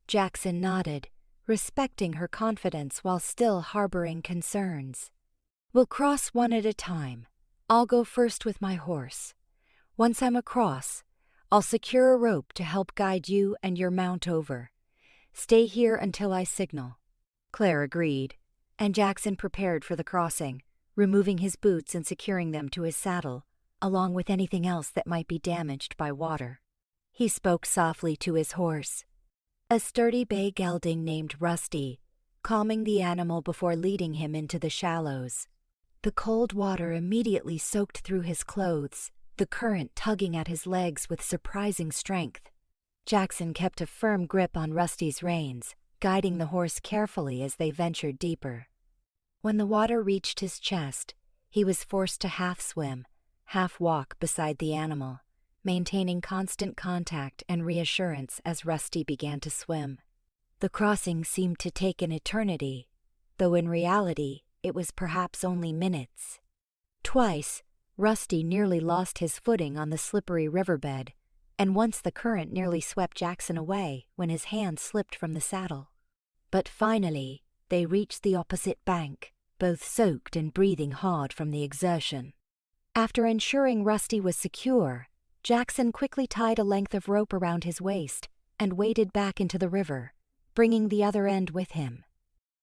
S1: Jackson nodded, respecting her confidence while still harboring concerns. We'll cross one at a time. I'll go first with my horse. Once I'm across, I'll secure a rope to help guide you and your mount over. Stay here until I signal. Claire agreed, and Jackson prepared for the crossing, removing his boots and securing them to his saddle, along with anything else that might be damaged by water. He spoke softly to his horse, a sturdy bay gelding named Rusty, calming the animal before leading him into the shallows. The cold water immediately soaked through his clothes, the current tugging at his legs with surprising strength. Jackson kept a firm grip on Rusty's reins, guiding the horse carefully as they ventured deeper. When the water reached his chest, he was forced to half swim, half walk beside the animal, maintaining constant contact and reassurance as Rusty began to swim. The crossing seemed to take an eternity. though in reality it was perhaps only minutes. Twice, Rusty nearly lost his footing on the slippery riverbed, and once the current nearly swept Jackson away when his hand slipped from the saddle. But finally, they reached the opposite bank, both soaked and breathing hard from the exertion. After ensuring Rusty was secure, Jackson quickly tied a length of rope around his waist and waded back into the river, bringing the other end with him.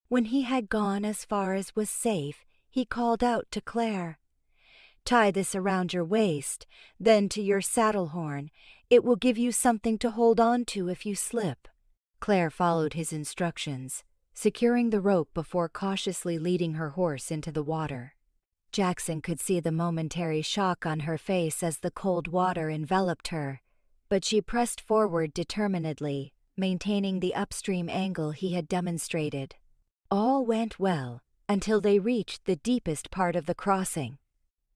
S1: When he had gone as far as was safe, he called out to Claire, "Tie this around your waist, then to your saddle horn. It will give you something to hold on to if you slip." Claire followed his instructions, securing the rope before cautiously leading her horse into the water. Jackson could see the momentary shock on her face as the cold water enveloped her, but she pressed forward determinedly, maintaining the upstream angle he had demonstrated. All went well until they reached the deepest part of the crossing.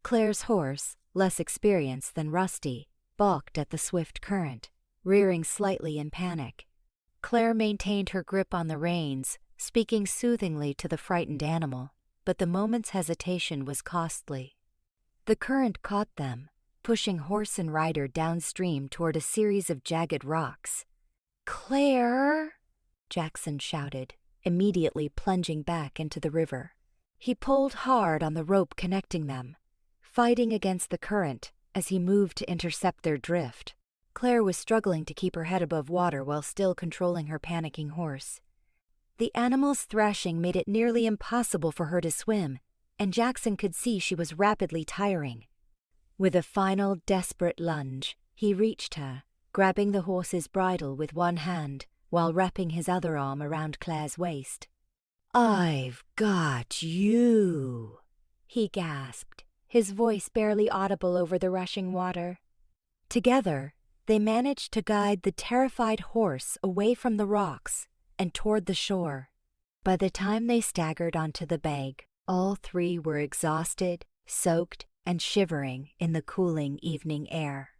S1: Claire's horse, less experienced than Rusty, balked at the swift current, rearing slightly in panic. Claire maintained her grip on the reins, speaking soothingly to the frightened animal, but the moment's hesitation was costly. The current caught them, pushing horse and rider downstream toward a series of jagged rocks. "Claire!" Jackson shouted, immediately plunging back into the river. He pulled hard on the rope connecting them, fighting against the current as he moved to intercept their drift. Claire was struggling to keep her head above water while still controlling her panicking horse. The animal's thrashing made it nearly impossible for her to swim, and Jackson could see she was rapidly tiring. With a final desperate lunge, he reached her, grabbing the horse's bridle with one hand while wrapping his other arm around Claire's waist. "I've got you," he gasped, his voice barely audible over the rushing water. Together, they managed to guide the terrified horse away from the rocks and toward the shore. By the time they staggered onto the bank, all three were exhausted, soaked, and shivering in the cooling evening air.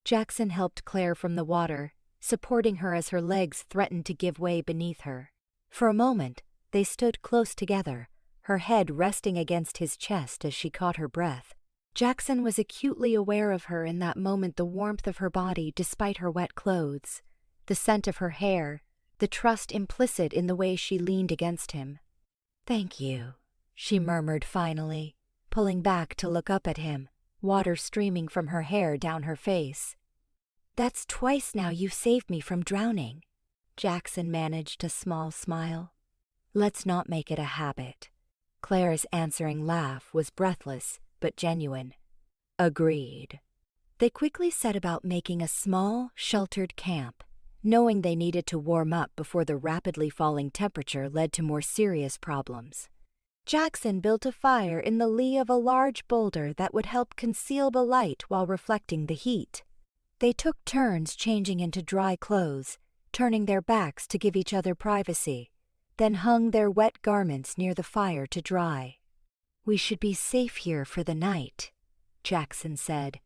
S1: Jackson helped Claire from the water, supporting her as her legs threatened to give way beneath her. For a moment, they stood close together, her head resting against his chest as she caught her breath. Jackson was acutely aware of her in that moment, the warmth of her body despite her wet clothes, the scent of her hair, the trust implicit in the way she leaned against him. "Thank you," she murmured finally, pulling back to look up at him, water streaming from her hair down her face. "That's twice now you've saved me from drowning." Jackson managed a small smile. "Let's not make it a habit." Claire's answering laugh was breathless but genuine. "Agreed." They quickly set about making a small, sheltered camp, knowing they needed to warm up before the rapidly falling temperature led to more serious problems. Jackson built a fire in the lee of a large boulder that would help conceal the light while reflecting the heat. They took turns changing into dry clothes, turning their backs to give each other privacy, then hung their wet garments near the fire to dry. "We should be safe here for the night," Jackson said,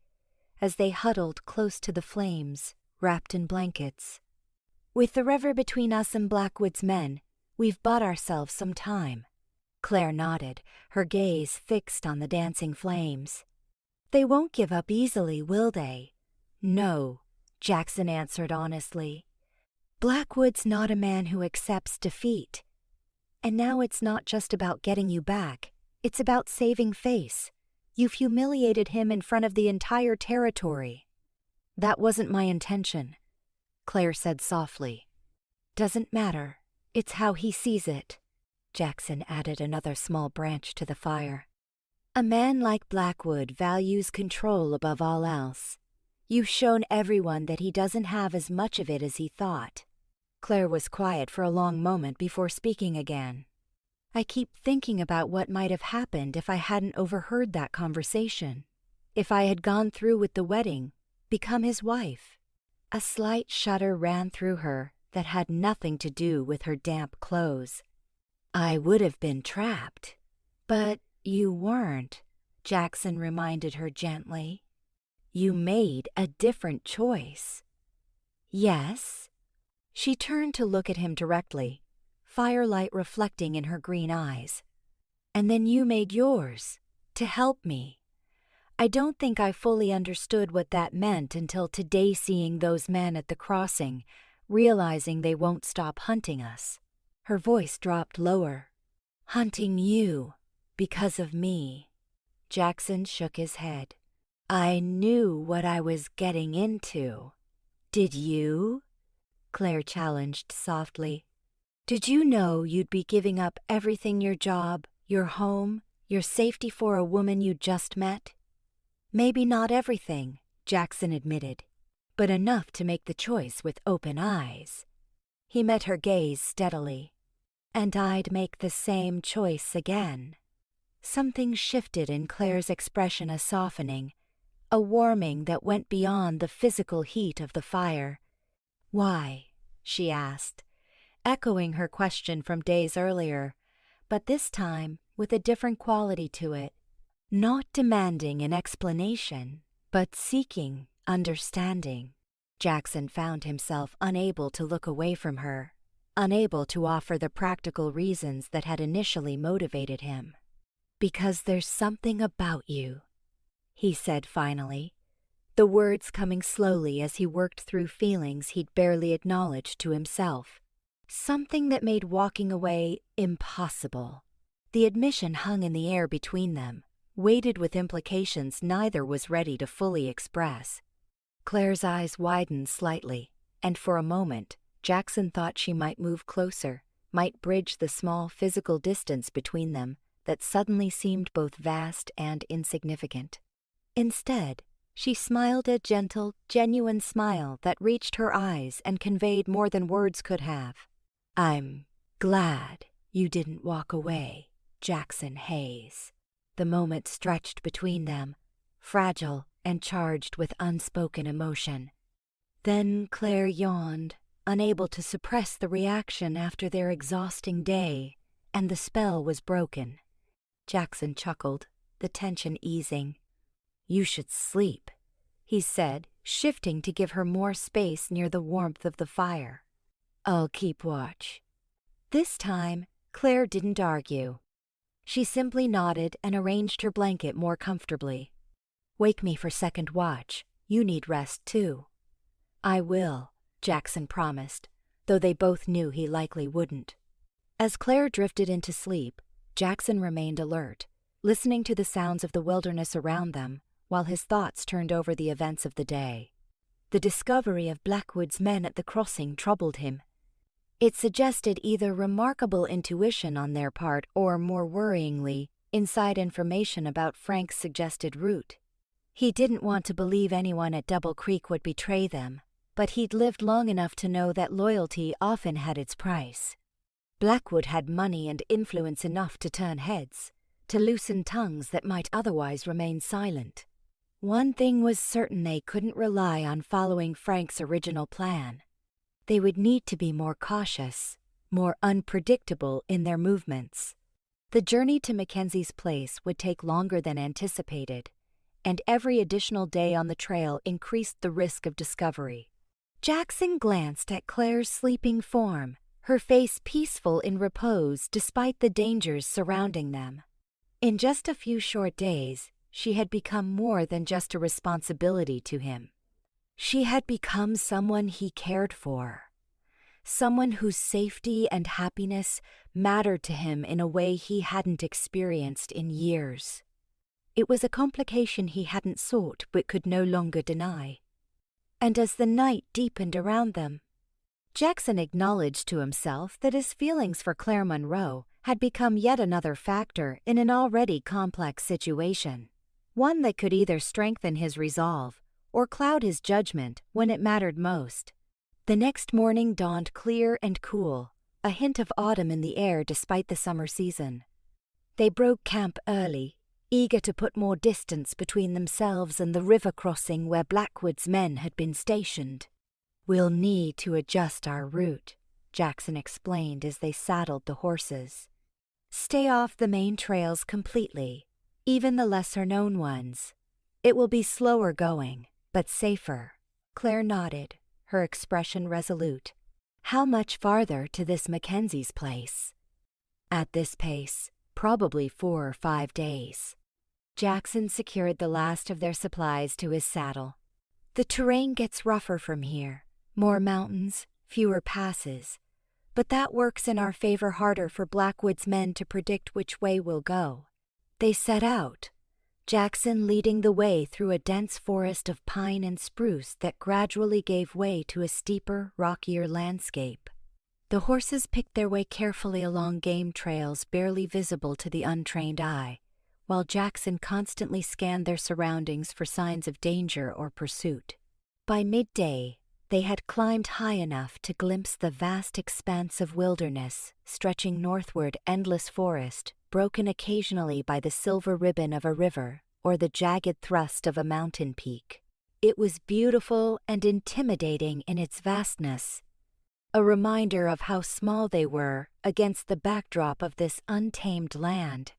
S1: as they huddled close to the flames, wrapped in blankets. "With the river between us and Blackwood's men, we've bought ourselves some time." Claire nodded, her gaze fixed on the dancing flames. "They won't give up easily, will they?" "No," Jackson answered honestly. "Blackwood's not a man who accepts defeat. And now it's not just about getting you back, it's about saving face. You've humiliated him in front of the entire territory." "That wasn't my intention," Claire said softly. "Doesn't matter. It's how he sees it." Jackson added another small branch to the fire. "A man like Blackwood values control above all else. You've shown everyone that he doesn't have as much of it as he thought." Claire was quiet for a long moment before speaking again. "I keep thinking about what might have happened if I hadn't overheard that conversation. If I had gone through with the wedding, become his wife." A slight shudder ran through her that had nothing to do with her damp clothes. "I would have been trapped." "But you weren't," Jackson reminded her gently. "You made a different choice." "Yes?" She turned to look at him directly, firelight reflecting in her green eyes. "And then you made yours, to help me. I don't think I fully understood what that meant until today, seeing those men at the crossing, realizing they won't stop hunting us." Her voice dropped lower. "Hunting you, because of me." Jackson shook his head. "I knew what I was getting into." "Did you?" Claire challenged softly. "Did you know you'd be giving up everything, your job, your home, your safety for a woman you just met?" "Maybe not everything," Jackson admitted, "but enough to make the choice with open eyes." He met her gaze steadily. "And I'd make the same choice again." Something shifted in Claire's expression, a softening, a warming that went beyond the physical heat of the fire. "Why?" she asked, echoing her question from days earlier, but this time with a different quality to it. Not demanding an explanation, but seeking understanding. Jackson found himself unable to look away from her, unable to offer the practical reasons that had initially motivated him. "Because there's something about you," he said finally, the words coming slowly as he worked through feelings he'd barely acknowledged to himself. Something that made walking away impossible. The admission hung in the air between them, weighted with implications neither was ready to fully express. Claire's eyes widened slightly, and for a moment, Jackson thought she might move closer, might bridge the small physical distance between them that suddenly seemed both vast and insignificant. Instead, she smiled a gentle, genuine smile that reached her eyes and conveyed more than words could have. "I'm glad you didn't walk away, Jackson Hayes." The moment stretched between them, fragile and charged with unspoken emotion. Then Claire yawned, unable to suppress the reaction after their exhausting day, and the spell was broken. Jackson chuckled, the tension easing. "You should sleep," he said, shifting to give her more space near the warmth of the fire. "I'll keep watch." This time, Claire didn't argue. She simply nodded and arranged her blanket more comfortably. "Wake me for second watch. You need rest too." "I will," Jackson promised, though they both knew he likely wouldn't. As Claire drifted into sleep, Jackson remained alert, listening to the sounds of the wilderness around them, while his thoughts turned over the events of the day. The discovery of Blackwood's men at the crossing troubled him. It suggested either remarkable intuition on their part or, more worryingly, inside information about Frank's suggested route. He didn't want to believe anyone at Double Creek would betray them, but he'd lived long enough to know that loyalty often had its price. Blackwood had money and influence enough to turn heads, to loosen tongues that might otherwise remain silent. One thing was certain: they couldn't rely on following Frank's original plan. They would need to be more cautious, more unpredictable in their movements. The journey to Mackenzie's place would take longer than anticipated, and every additional day on the trail increased the risk of discovery. Jackson glanced at Claire's sleeping form, her face peaceful in repose despite the dangers surrounding them. In just a few short days, she had become more than just a responsibility to him. She had become someone he cared for, someone whose safety and happiness mattered to him in a way he hadn't experienced in years. It was a complication he hadn't sought but could no longer deny. And as the night deepened around them, Jackson acknowledged to himself that his feelings for Claire Monroe had become yet another factor in an already complex situation, one that could either strengthen his resolve or cloud his judgment when it mattered most. The next morning dawned clear and cool, a hint of autumn in the air despite the summer season. They broke camp early, eager to put more distance between themselves and the river crossing where Blackwood's men had been stationed. "We'll need to adjust our route," Jackson explained as they saddled the horses. "Stay off the main trails completely, even the lesser-known ones. It will be slower going, but safer." Claire nodded, her expression resolute. How much farther to this Mackenzie's place? At this pace, probably 4 or 5 days. Jackson secured the last of their supplies to his saddle. The terrain gets rougher from here, more mountains, fewer passes, but that works in our favor harder for Blackwood's men to predict which way we'll go. They set out, Jackson leading the way through a dense forest of pine and spruce that gradually gave way to a steeper, rockier landscape. The horses picked their way carefully along game trails barely visible to the untrained eye, while Jackson constantly scanned their surroundings for signs of danger or pursuit. By midday, they had climbed high enough to glimpse the vast expanse of wilderness, stretching northward, endless forest, broken occasionally by the silver ribbon of a river or the jagged thrust of a mountain peak. It was beautiful and intimidating in its vastness, a reminder of how small they were against the backdrop of this untamed land.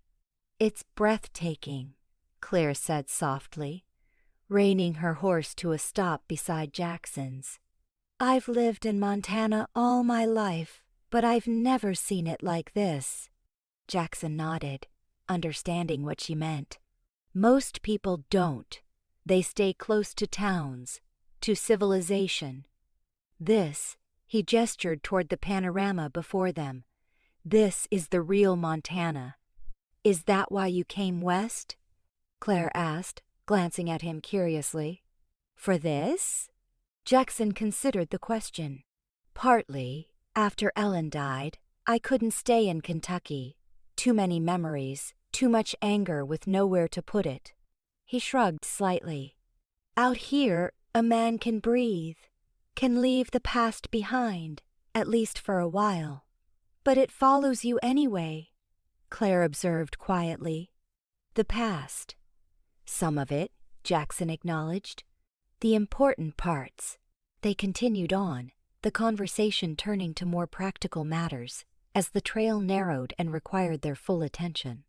S1: "It's breathtaking," Claire said softly, reining her horse to a stop beside Jackson's. "I've lived in Montana all my life, but I've never seen it like this." Jackson nodded, understanding what she meant. Most people don't. They stay close to towns, to civilization. This, he gestured toward the panorama before them. This is the real Montana. "Is that why you came west?" Claire asked, glancing at him curiously. "For this?" Jackson considered the question. "Partly. After Ellen died, I couldn't stay in Kentucky. Too many memories, too much anger with nowhere to put it." He shrugged slightly. "Out here, a man can breathe, can leave the past behind, at least for a while." "But it follows you anyway," Claire observed quietly. "The past. Some of it," Jackson acknowledged. "The important parts." They continued on, the conversation turning to more practical matters, as the trail narrowed and required their full attention.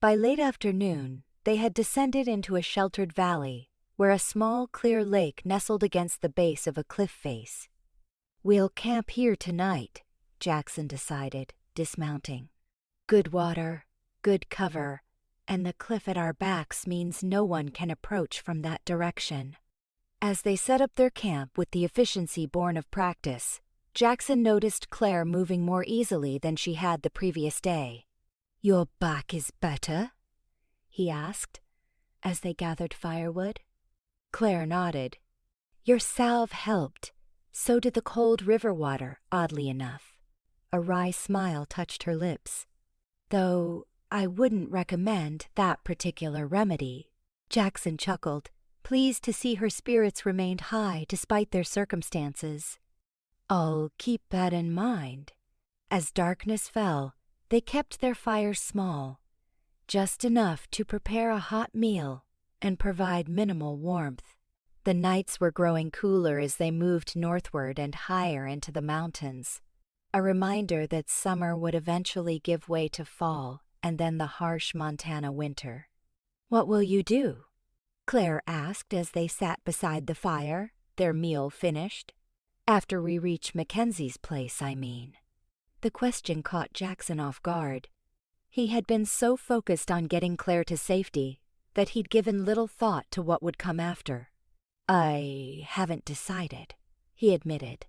S1: By late afternoon, they had descended into a sheltered valley, where a small, clear lake nestled against the base of a cliff face. "We'll camp here tonight," Jackson decided, dismounting. "Good water, good cover, and the cliff at our backs means no one can approach from that direction." As they set up their camp with the efficiency born of practice, Jackson noticed Claire moving more easily than she had the previous day. "Your back is better?" he asked, as they gathered firewood. Claire nodded. "Your salve helped. So did the cold river water, oddly enough." A wry smile touched her lips. "Though I wouldn't recommend that particular remedy." Jackson chuckled, pleased to see her spirits remained high despite their circumstances. "I'll keep that in mind." As darkness fell, they kept their fires small, just enough to prepare a hot meal and provide minimal warmth. The nights were growing cooler as they moved northward and higher into the mountains, a reminder that summer would eventually give way to fall and then the harsh Montana winter. "What will you do?" Claire asked as they sat beside the fire, their meal finished. "After we reach Mackenzie's place, I mean." The question caught Jackson off guard. He had been so focused on getting Claire to safety that he'd given little thought to what would come after. "I haven't decided," he admitted.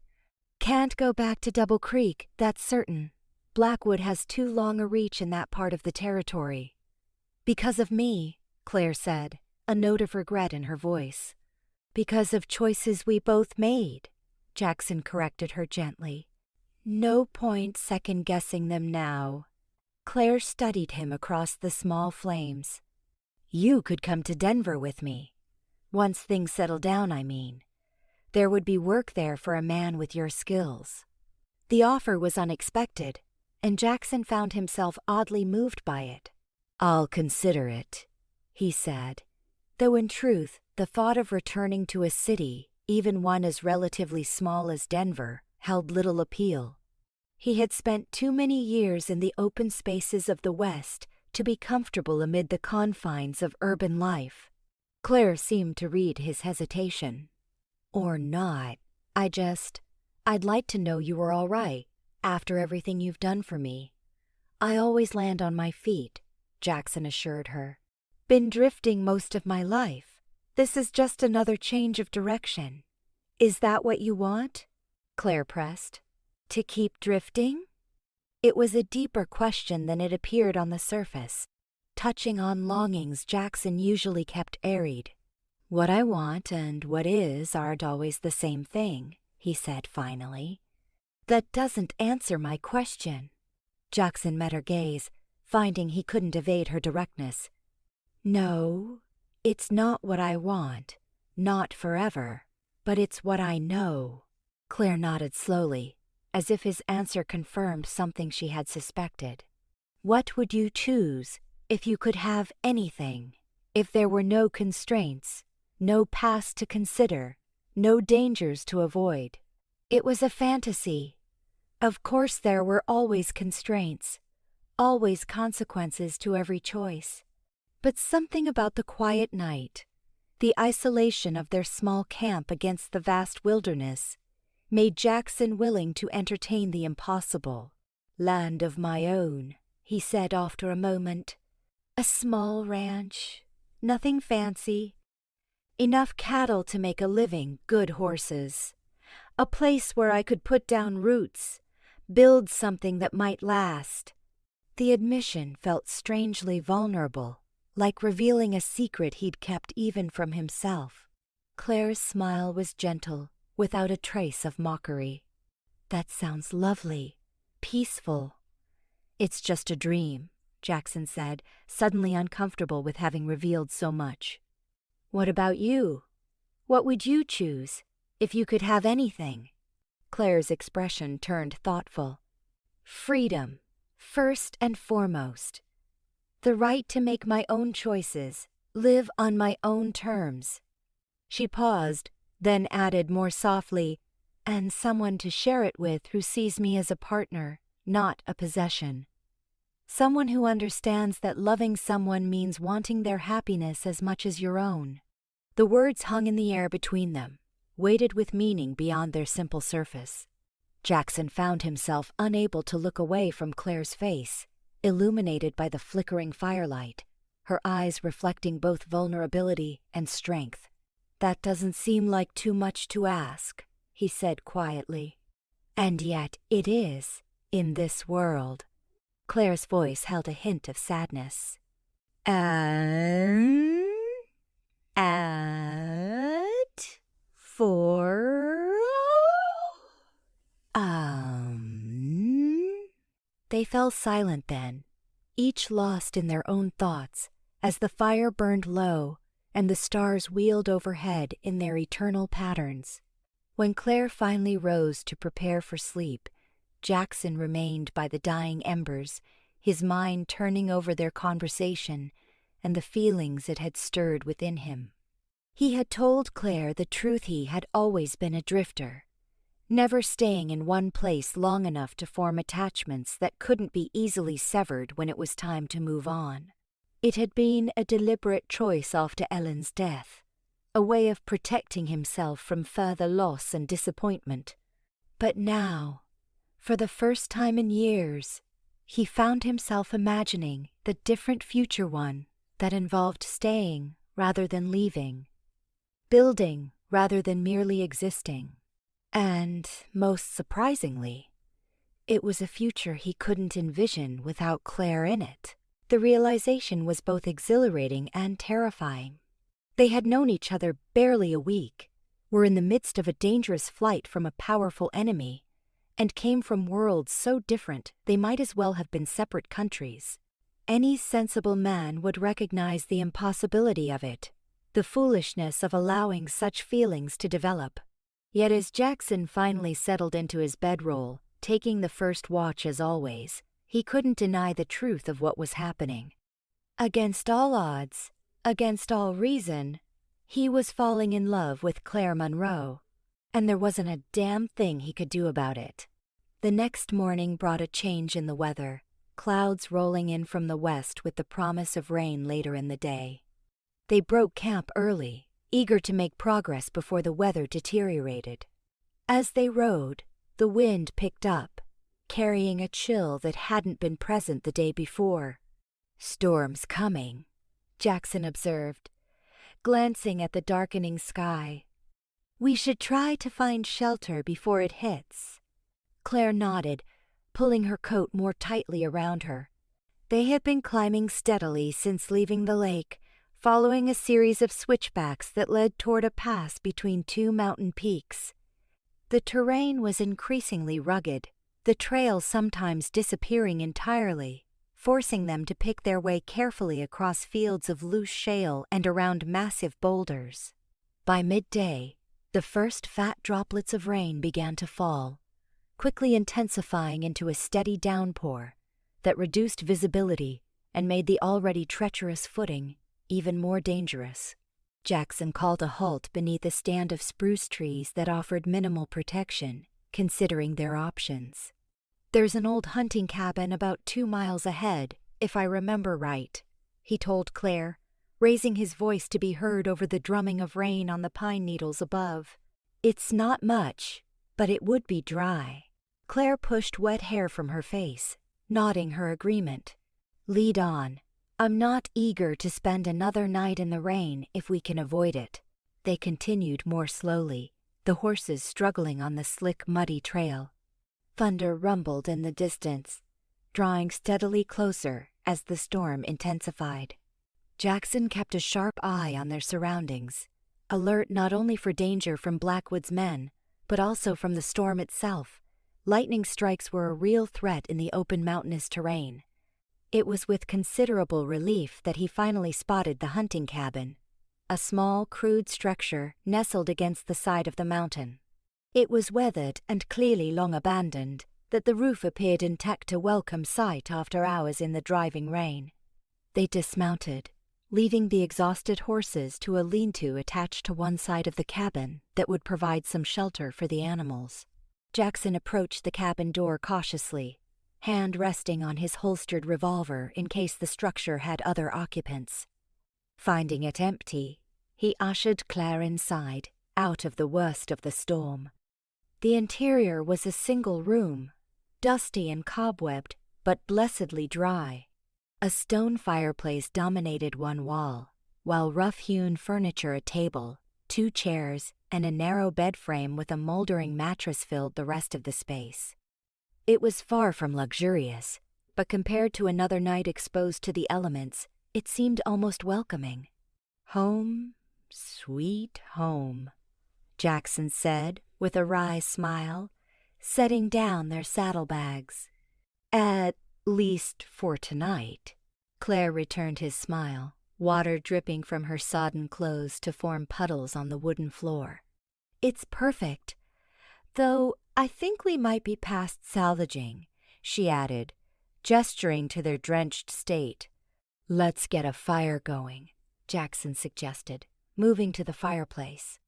S1: "Can't go back to Double Creek, that's certain. Blackwood has too long a reach in that part of the territory." "Because of me," Claire said, a note of regret in her voice. "Because of choices we both made," Jackson corrected her gently. "No point second-guessing them now." Claire studied him across the small flames. "You could come to Denver with me. Once things settle down, I mean. There would be work there for a man with your skills." The offer was unexpected, and Jackson found himself oddly moved by it. "I'll consider it," he said, though in truth the thought of returning to a city, even one as relatively small as Denver, held little appeal. He had spent too many years in the open spaces of the West to be comfortable amid the confines of urban life. Claire seemed to read his hesitation. "Or not. I'd like to know you were all right after everything you've done for me. I always land on my feet, Jackson assured her. Been drifting most of my life. This is just another change of direction. Is that what you want? Claire pressed. To keep drifting? It was a deeper question than it appeared on the surface, touching on longings Jackson usually kept airied. What I want and what is aren't always the same thing, he said finally. That doesn't answer my question. Jackson met her gaze, finding he couldn't evade her directness. No, it's not what I want, not forever, but it's what I know. Claire nodded slowly, as if his answer confirmed something she had suspected. What would you choose if you could have anything? If there were no constraints, no past to consider, no dangers to avoid? It was a fantasy. Of course there were always constraints, always consequences to every choice. But something about the quiet night, the isolation of their small camp against the vast wilderness, made Jackson willing to entertain the impossible. Land of my own, he said after a moment. A small ranch, nothing fancy. Enough cattle to make a living, good horses. A place where I could put down roots, build something that might last. The admission felt strangely vulnerable, like revealing a secret he'd kept even from himself. Claire's smile was gentle, without a trace of mockery. That sounds lovely, peaceful. It's just a dream, Jackson said, suddenly uncomfortable with having revealed so much. What about you? What would you choose, if you could have anything? Claire's expression turned thoughtful. Freedom, first and foremost. The right to make my own choices, live on my own terms. She paused, then added more softly, and someone to share it with who sees me as a partner, not a possession. Someone who understands that loving someone means wanting their happiness as much as your own. The words hung in the air between them, weighted with meaning beyond their simple surface. Jackson found himself unable to look away from Claire's face, illuminated by the flickering firelight, her eyes reflecting both vulnerability and strength. That doesn't seem like too much to ask, he said quietly. And yet it is, in this world. Claire's voice held a hint of sadness. They fell silent then, each lost in their own thoughts, as the fire burned low and the stars wheeled overhead in their eternal patterns. When Claire finally rose to prepare for sleep, Jackson remained by the dying embers, his mind turning over their conversation and the feelings it had stirred within him. He had told Claire the truth: he had always been a drifter, never staying in one place long enough to form attachments that couldn't be easily severed when it was time to move on. It had been a deliberate choice after Ellen's death, a way of protecting himself from further loss and disappointment. But now, for the first time in years, he found himself imagining the different future one that involved staying rather than leaving, building rather than merely existing. And, most surprisingly, it was a future he couldn't envision without Claire in it. The realization was both exhilarating and terrifying. They had known each other barely a week, were in the midst of a dangerous flight from a powerful enemy, and came from worlds so different they might as well have been separate countries. Any sensible man would recognize the impossibility of it, the foolishness of allowing such feelings to develop. Yet as Jackson finally settled into his bedroll, taking the first watch as always, he couldn't deny the truth of what was happening. Against all odds, against all reason, he was falling in love with Claire Monroe, and there wasn't a damn thing he could do about it. The next morning brought a change in the weather, clouds rolling in from the west with the promise of rain later in the day. They broke camp early, eager to make progress before the weather deteriorated. As they rode, The wind picked up, carrying a chill that hadn't been present the day before. "Storm's coming," Jackson observed, glancing at the darkening sky. "We should try to find shelter before it hits." Claire nodded, pulling her coat more tightly around her. They had been climbing steadily since leaving the lake, following a series of switchbacks that led toward a pass between two mountain peaks. The terrain was increasingly rugged, the trail sometimes disappearing entirely, forcing them to pick their way carefully across fields of loose shale and around massive boulders. By midday, the first fat droplets of rain began to fall, quickly intensifying into a steady downpour that reduced visibility and made the already treacherous footing even more dangerous. Jackson called a halt beneath a stand of spruce trees that offered minimal protection, considering their options. "There's an old hunting cabin about 2 miles ahead, if I remember right," he told Claire, raising his voice to be heard over the drumming of rain on the pine needles above. "It's not much, but it would be dry." Claire pushed wet hair from her face, nodding her agreement. "Lead on. I'm not eager to spend another night in the rain if we can avoid it." They continued more slowly, the horses struggling on the slick, muddy trail. Thunder rumbled in the distance, drawing steadily closer as the storm intensified. Jackson kept a sharp eye on their surroundings, alert not only for danger from Blackwood's men, but also from the storm itself. Lightning strikes were a real threat in the open mountainous terrain. It was with considerable relief that he finally spotted the hunting cabin, a small, crude structure nestled against the side of the mountain. It was weathered and clearly long abandoned, that the roof appeared intact, a welcome sight after hours in the driving rain. They dismounted, leaving the exhausted horses to a lean-to attached to one side of the cabin that would provide some shelter for the animals. Jackson approached the cabin door cautiously, hand resting on his holstered revolver in case the structure had other occupants. Finding it empty, he ushered Claire inside, out of the worst of the storm. The interior was a single room, dusty and cobwebbed, but blessedly dry. A stone fireplace dominated one wall, while rough-hewn furniture, a table, 2 chairs, and a narrow bed frame with a moldering mattress filled the rest of the space. It was far from luxurious, but compared to another night exposed to the elements, it seemed almost welcoming. "Home, sweet home," Jackson said with a wry smile, setting down their saddlebags. "At least for tonight." Claire returned his smile, water dripping from her sodden clothes to form puddles on the wooden floor. "It's perfect, though I think we might be past salvaging," she added, gesturing to their drenched state. "Let's get a fire going," Jackson suggested, moving to the fireplace.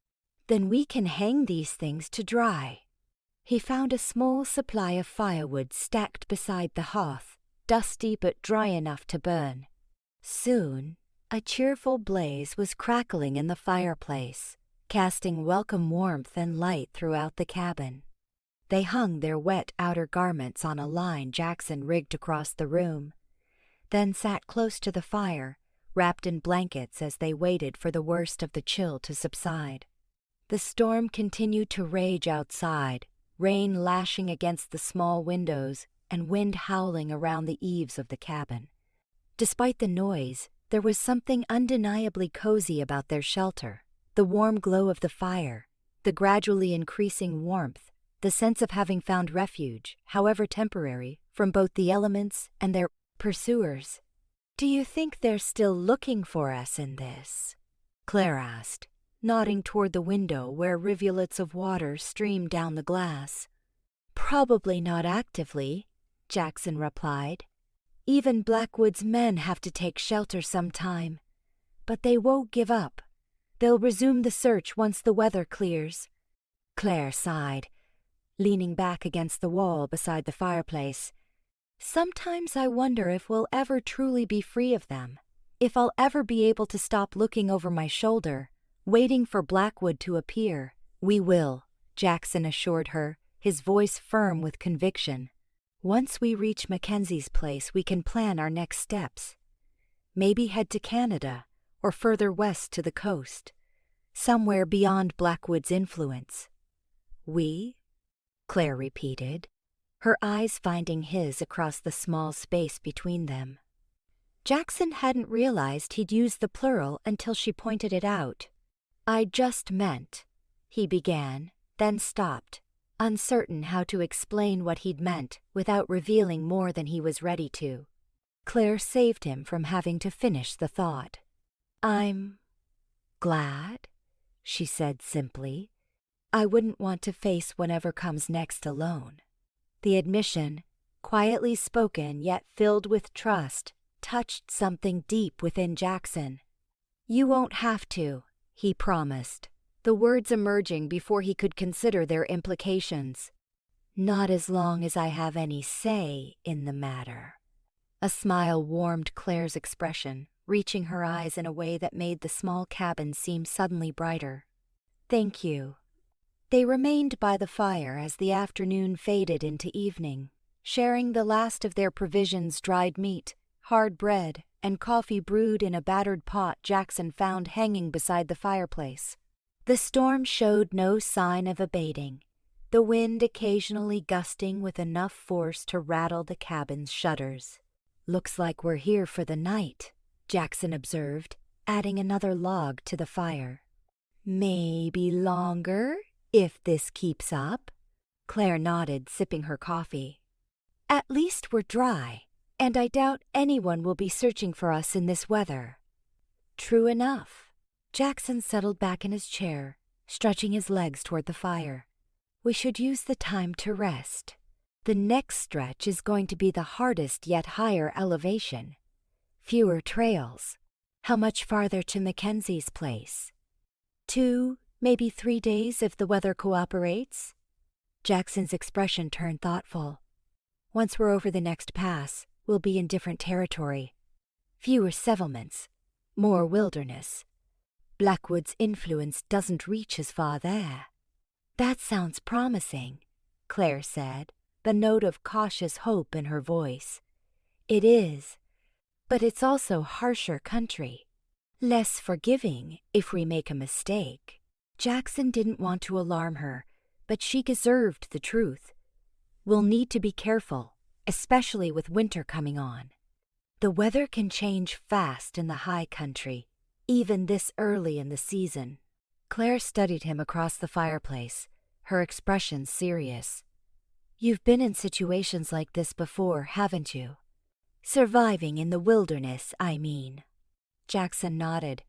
S1: "Then we can hang these things to dry." He found a small supply of firewood stacked beside the hearth, dusty but dry enough to burn. Soon, a cheerful blaze was crackling in the fireplace, casting welcome warmth and light throughout the cabin. They hung their wet outer garments on a line Jackson rigged across the room, then sat close to the fire, wrapped in blankets as they waited for the worst of the chill to subside. The storm continued to rage outside, rain lashing against the small windows and wind howling around the eaves of the cabin. Despite the noise, there was something undeniably cozy about their shelter. The warm glow of the fire, the gradually increasing warmth, the sense of having found refuge, however temporary, from both the elements and their pursuers. "Do you think they're still looking for us in this?" Claire asked, nodding toward the window where rivulets of water streamed down the glass. "Probably not actively," Jackson replied. "Even Blackwood's men have to take shelter sometime. But they won't give up. They'll resume the search once the weather clears." Claire sighed, leaning back against the wall beside the fireplace. "Sometimes I wonder if we'll ever truly be free of them, if I'll ever be able to stop looking over my shoulder, waiting for Blackwood to appear." "We will," Jackson assured her, his voice firm with conviction. "Once we reach Mackenzie's place, we can plan our next steps. Maybe head to Canada, or further west to the coast, somewhere beyond Blackwood's influence." "We?" Claire repeated, her eyes finding his across the small space between them. Jackson hadn't realized he'd used the plural until she pointed it out. "I just meant," he began, then stopped, uncertain how to explain what he'd meant without revealing more than he was ready to. Claire saved him from having to finish the thought. "I'm glad," she said simply. "I wouldn't want to face whatever comes next alone." The admission, quietly spoken yet filled with trust, touched something deep within Jackson. "You won't have to," he promised, the words emerging before he could consider their implications. "Not as long as I have any say in the matter." A smile warmed Claire's expression, reaching her eyes in a way that made the small cabin seem suddenly brighter. "Thank you." They remained by the fire as the afternoon faded into evening, sharing the last of their provisions: dried meat, hard bread, and coffee brewed in a battered pot Jackson found hanging beside the fireplace. The storm showed no sign of abating, the wind occasionally gusting with enough force to rattle the cabin's shutters. "Looks like we're here for the night," Jackson observed, adding another log to the fire. "Maybe longer, if this keeps up." Claire nodded, sipping her coffee. "At least we're dry, and I doubt anyone will be searching for us in this weather." "True enough." Jackson settled back in his chair, stretching his legs toward the fire. "We should use the time to rest. The next stretch is going to be the hardest yet higher elevation. Fewer trails. How much farther to Mackenzie's place?" 2, maybe 3 days if the weather cooperates." Jackson's expression turned thoughtful. "Once we're over the next pass, we'll be in different territory. Fewer settlements, more wilderness. Blackwood's influence doesn't reach as far there." "That sounds promising," Claire said, the note of cautious hope in her voice. "It is, but it's also harsher country. Less forgiving if we make a mistake." Jackson didn't want to alarm her, but she deserved the truth. "We'll need to be careful, especially with winter coming on. The weather can change fast in the high country, even this early in the season." Claire studied him across the fireplace, her expression serious. "You've been in situations like this before, haven't you? Surviving in the wilderness, I mean." Jackson nodded.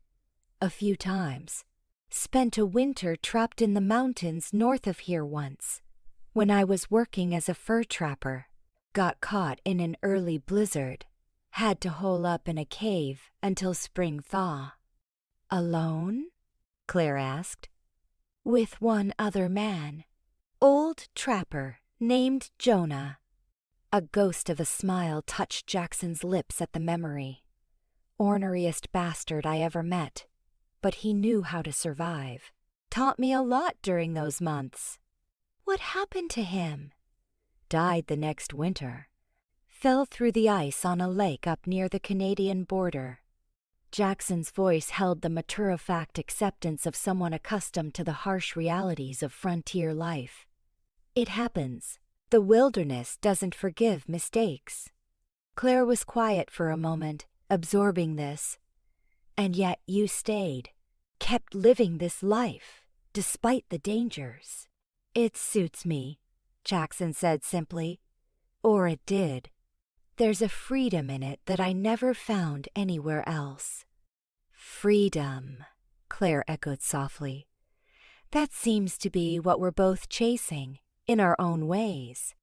S1: "A few times. Spent a winter trapped in the mountains north of here once, when I was working as a fur trapper. Got caught in an early blizzard. Had to hole up in a cave until spring thaw." "Alone?" Claire asked. "With one other man. Old trapper named Jonah." A ghost of a smile touched Jackson's lips at the memory. "Orneriest bastard I ever met. But he knew how to survive. Taught me a lot during those months." "What happened to him?" "Died the next winter. Fell through the ice on a lake up near the Canadian border." Jackson's voice held the matter-of-fact acceptance of someone accustomed to the harsh realities of frontier life. "It happens. The wilderness doesn't forgive mistakes." Claire was quiet for a moment, absorbing this. "And yet you stayed, kept living this life, despite the dangers." "It suits me," Jackson said simply. "Or it did. There's a freedom in it that I never found anywhere else." "Freedom," Claire echoed softly. "That seems to be what we're both chasing, in our own ways."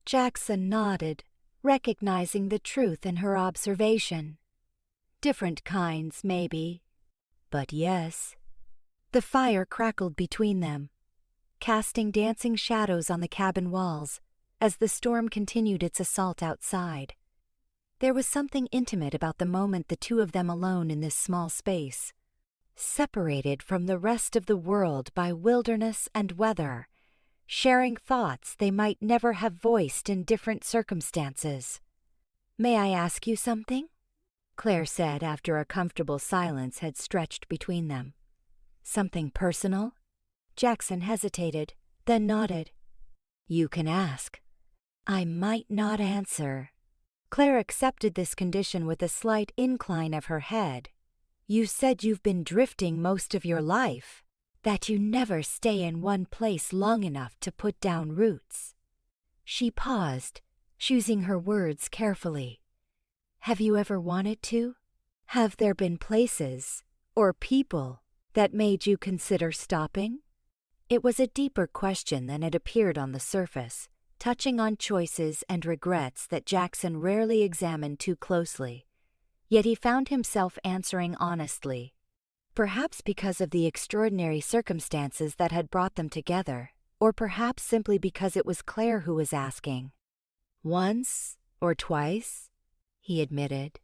S1: Jackson nodded, recognizing the truth in her observation. "Different kinds, maybe. But yes." The fire crackled between them, casting dancing shadows on the cabin walls as the storm continued its assault outside. There was something intimate about the moment the two of them alone in this small space, separated from the rest of the world by wilderness and weather, sharing thoughts they might never have voiced in different circumstances. "May I ask you something?" Claire said after a comfortable silence had stretched between them. "Something personal?" Jackson hesitated, then nodded. "You can ask." "I might not answer." Claire accepted this condition with a slight incline of her head. "You said you've been drifting most of your life, that you never stay in one place long enough to put down roots." She paused, choosing her words carefully. "Have you ever wanted to? Have there been places, or people, that made you consider stopping?" It was a deeper question than it appeared on the surface, touching on choices and regrets that Jackson rarely examined too closely. Yet he found himself answering honestly. Perhaps because of the extraordinary circumstances that had brought them together, or perhaps simply because it was Claire who was asking. "Once or twice," he admitted.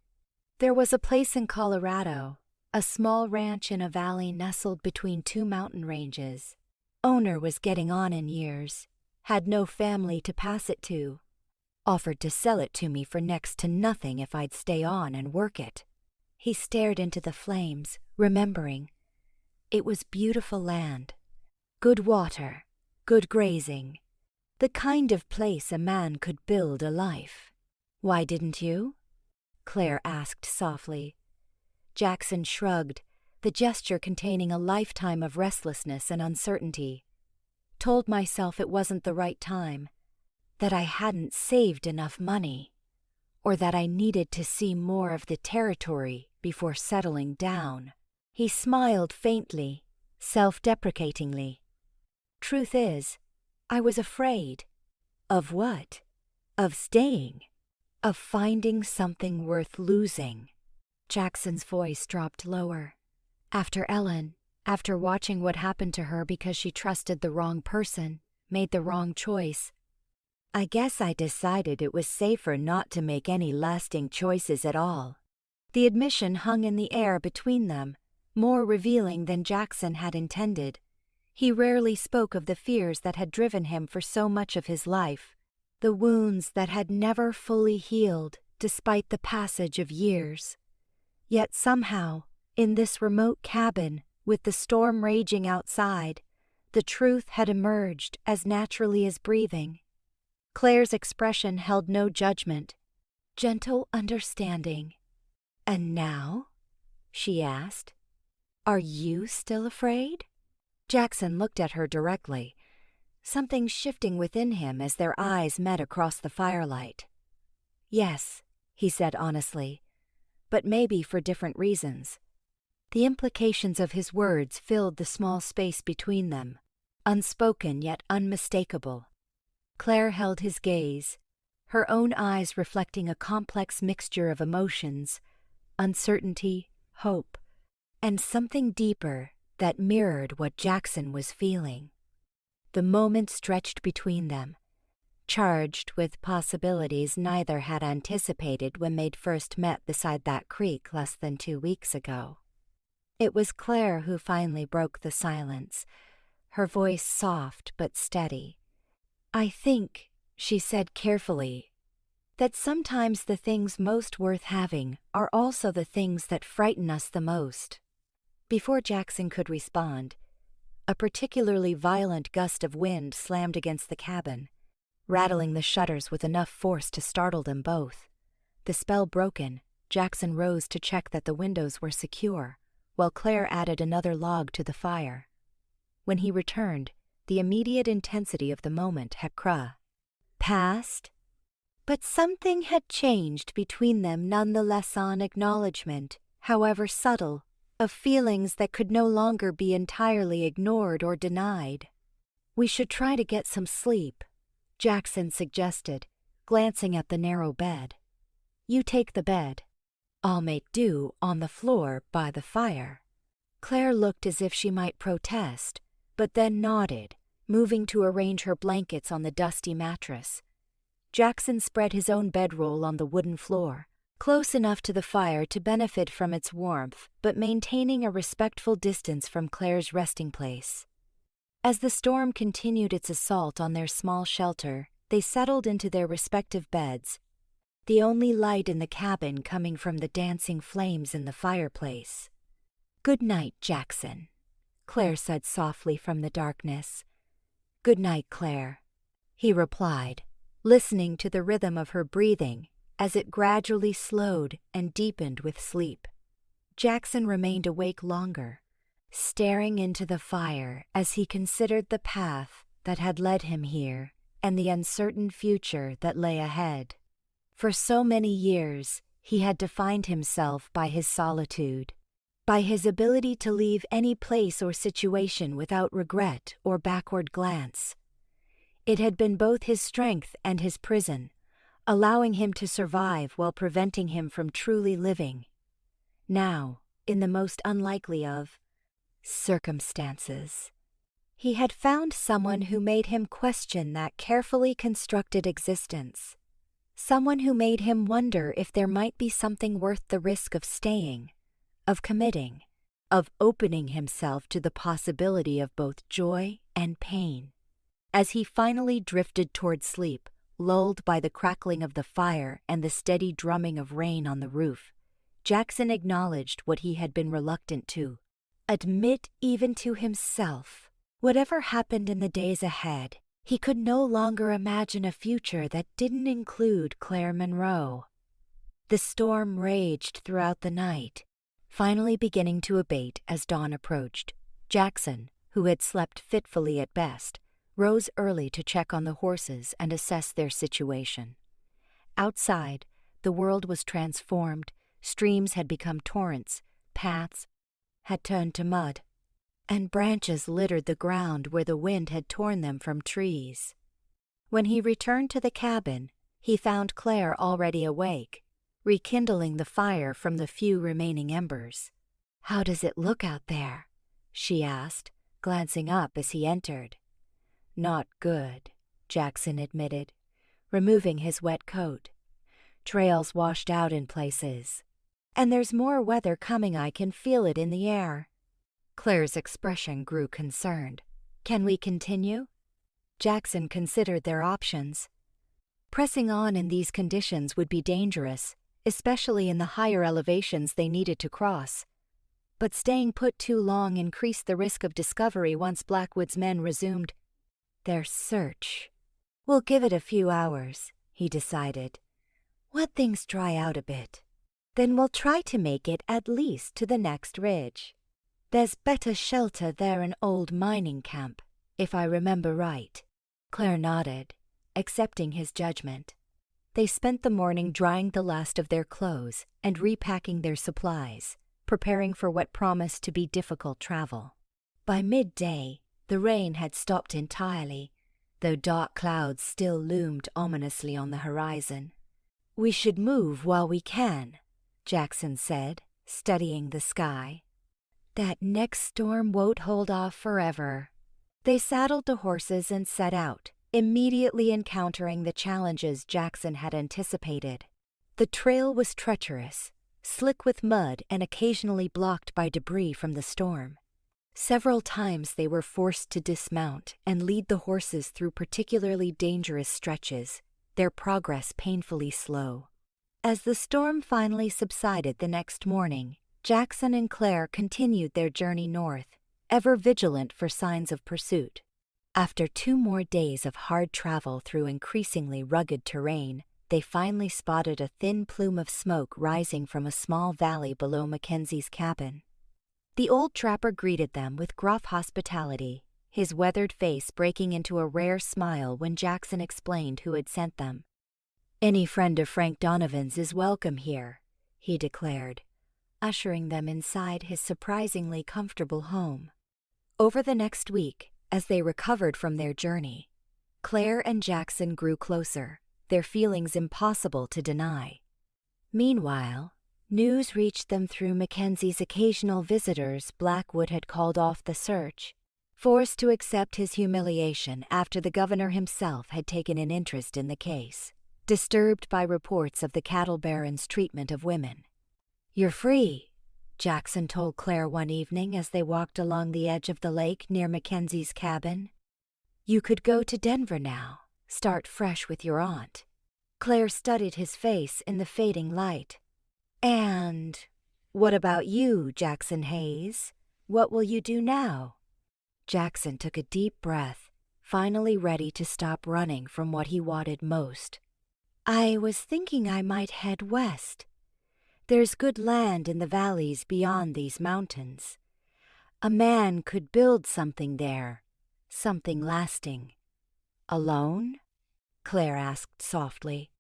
S1: "There was a place in Colorado, a small ranch in a valley nestled between two mountain ranges. Owner was getting on in years, had no family to pass it to. Offered to sell it to me for next to nothing if I'd stay on and work it." He stared into the flames, remembering. It was beautiful land. Good water, good grazing. The kind of place a man could build a life. "Why didn't you?" Claire asked softly. Jackson shrugged, the gesture containing a lifetime of restlessness and uncertainty. "Told myself it wasn't the right time, that I hadn't saved enough money, or that I needed to see more of the territory before settling down." He smiled faintly, self-deprecatingly. "Truth is, I was afraid." "Of what?" "Of staying. Of finding something worth losing." Jackson's voice dropped lower. "After Ellen, after watching what happened to her because she trusted the wrong person, made the wrong choice, I guess I decided it was safer not to make any lasting choices at all." The admission hung in the air between them, more revealing than Jackson had intended. He rarely spoke of the fears that had driven him for so much of his life, the wounds that had never fully healed despite the passage of years. Yet somehow, in this remote cabin, with the storm raging outside, the truth had emerged as naturally as breathing. Claire's expression held no judgment, gentle understanding. "And now?" she asked. "Are you still afraid?" Jackson looked at her directly, something shifting within him as their eyes met across the firelight. "Yes," he said honestly, "but maybe for different reasons." The implications of his words filled the small space between them, unspoken yet unmistakable. Claire held his gaze, her own eyes reflecting a complex mixture of emotions, uncertainty, hope, and something deeper that mirrored what Jackson was feeling. The moment stretched between them, charged with possibilities neither had anticipated when they'd first met beside that creek less than 2 weeks ago. It was Claire who finally broke the silence, her voice soft but steady. "I think," she said carefully, "that sometimes the things most worth having are also the things that frighten us the most." Before Jackson could respond, a particularly violent gust of wind slammed against the cabin, rattling the shutters with enough force to startle them both. The spell broken, Jackson rose to check that the windows were secure, while Claire added another log to the fire. When he returned, the immediate intensity of the moment had passed, but something had changed between them nonetheless on acknowledgement, however subtle, of feelings that could no longer be entirely ignored or denied. "We should try to get some sleep," Jackson suggested, glancing at the narrow bed. "You take the bed. I'll make do on the floor by the fire." Claire looked as if she might protest, but then nodded, moving to arrange her blankets on the dusty mattress. Jackson spread his own bedroll on the wooden floor, close enough to the fire to benefit from its warmth, but maintaining a respectful distance from Claire's resting place. As the storm continued its assault on their small shelter, they settled into their respective beds, the only light in the cabin coming from the dancing flames in the fireplace. "Good night, Jackson," Claire said softly from the darkness. "Good night, Claire," he replied, listening to the rhythm of her breathing as it gradually slowed and deepened with sleep. Jackson remained awake longer, staring into the fire as he considered the path that had led him here and the uncertain future that lay ahead. For so many years, he had defined himself by his solitude, by his ability to leave any place or situation without regret or backward glance. It had been both his strength and his prison, allowing him to survive while preventing him from truly living. Now, in the most unlikely of circumstances, he had found someone who made him question that carefully constructed existence. Someone who made him wonder if there might be something worth the risk of staying, of committing, of opening himself to the possibility of both joy and pain. As he finally drifted toward sleep, lulled by the crackling of the fire and the steady drumming of rain on the roof, Jackson acknowledged what he had been reluctant to admit even to himself. Whatever happened in the days ahead, he could no longer imagine a future that didn't include Claire Monroe. The storm raged throughout the night, finally beginning to abate as dawn approached. Jackson, who had slept fitfully at best, rose early to check on the horses and assess their situation. Outside, the world was transformed. Streams had become torrents, paths had turned to mud, and branches littered the ground where the wind had torn them from trees. When he returned to the cabin, he found Claire already awake, rekindling the fire from the few remaining embers. "How does it look out there?" she asked, glancing up as he entered. "Not good," Jackson admitted, removing his wet coat. "Trails washed out in places. And there's more weather coming. I can feel it in the air." Claire's expression grew concerned. "Can we continue?" Jackson considered their options. Pressing on in these conditions would be dangerous, especially in the higher elevations they needed to cross. But staying put too long increased the risk of discovery once Blackwood's men resumed their search. "We'll give it a few hours," he decided. "Let things dry out a bit. Then we'll try to make it at least to the next ridge. There's better shelter there, an old mining camp, if I remember right." Claire nodded, accepting his judgment. They spent the morning drying the last of their clothes and repacking their supplies, preparing for what promised to be difficult travel. By midday, the rain had stopped entirely, though dark clouds still loomed ominously on the horizon. "We should move while we can," Jackson said, studying the sky. "That next storm won't hold off forever." They saddled the horses and set out, immediately encountering the challenges Jackson had anticipated. The trail was treacherous, slick with mud and occasionally blocked by debris from the storm. Several times they were forced to dismount and lead the horses through particularly dangerous stretches, their progress painfully slow. As the storm finally subsided the next morning, Jackson and Claire continued their journey north, ever vigilant for signs of pursuit. After 2 more days of hard travel through increasingly rugged terrain, they finally spotted a thin plume of smoke rising from a small valley below Mackenzie's cabin. The old trapper greeted them with gruff hospitality, his weathered face breaking into a rare smile when Jackson explained who had sent them. "Any friend of Frank Donovan's is welcome here," he declared, ushering them inside his surprisingly comfortable home. Over the next week, as they recovered from their journey, Claire and Jackson grew closer, their feelings impossible to deny. Meanwhile, news reached them through Mackenzie's occasional visitors. Blackwood had called off the search, forced to accept his humiliation after the governor himself had taken an interest in the case, disturbed by reports of the cattle baron's treatment of women. "You're free," Jackson told Claire one evening as they walked along the edge of the lake near Mackenzie's cabin. "You could go to Denver now, start fresh with your aunt." Claire studied his face in the fading light. "And what about you, Jackson Hayes? What will you do now?" Jackson took a deep breath, finally ready to stop running from what he wanted most. "I was thinking I might head west. There's good land in the valleys beyond these mountains. A man could build something there, something lasting." "Alone?" Claire asked softly.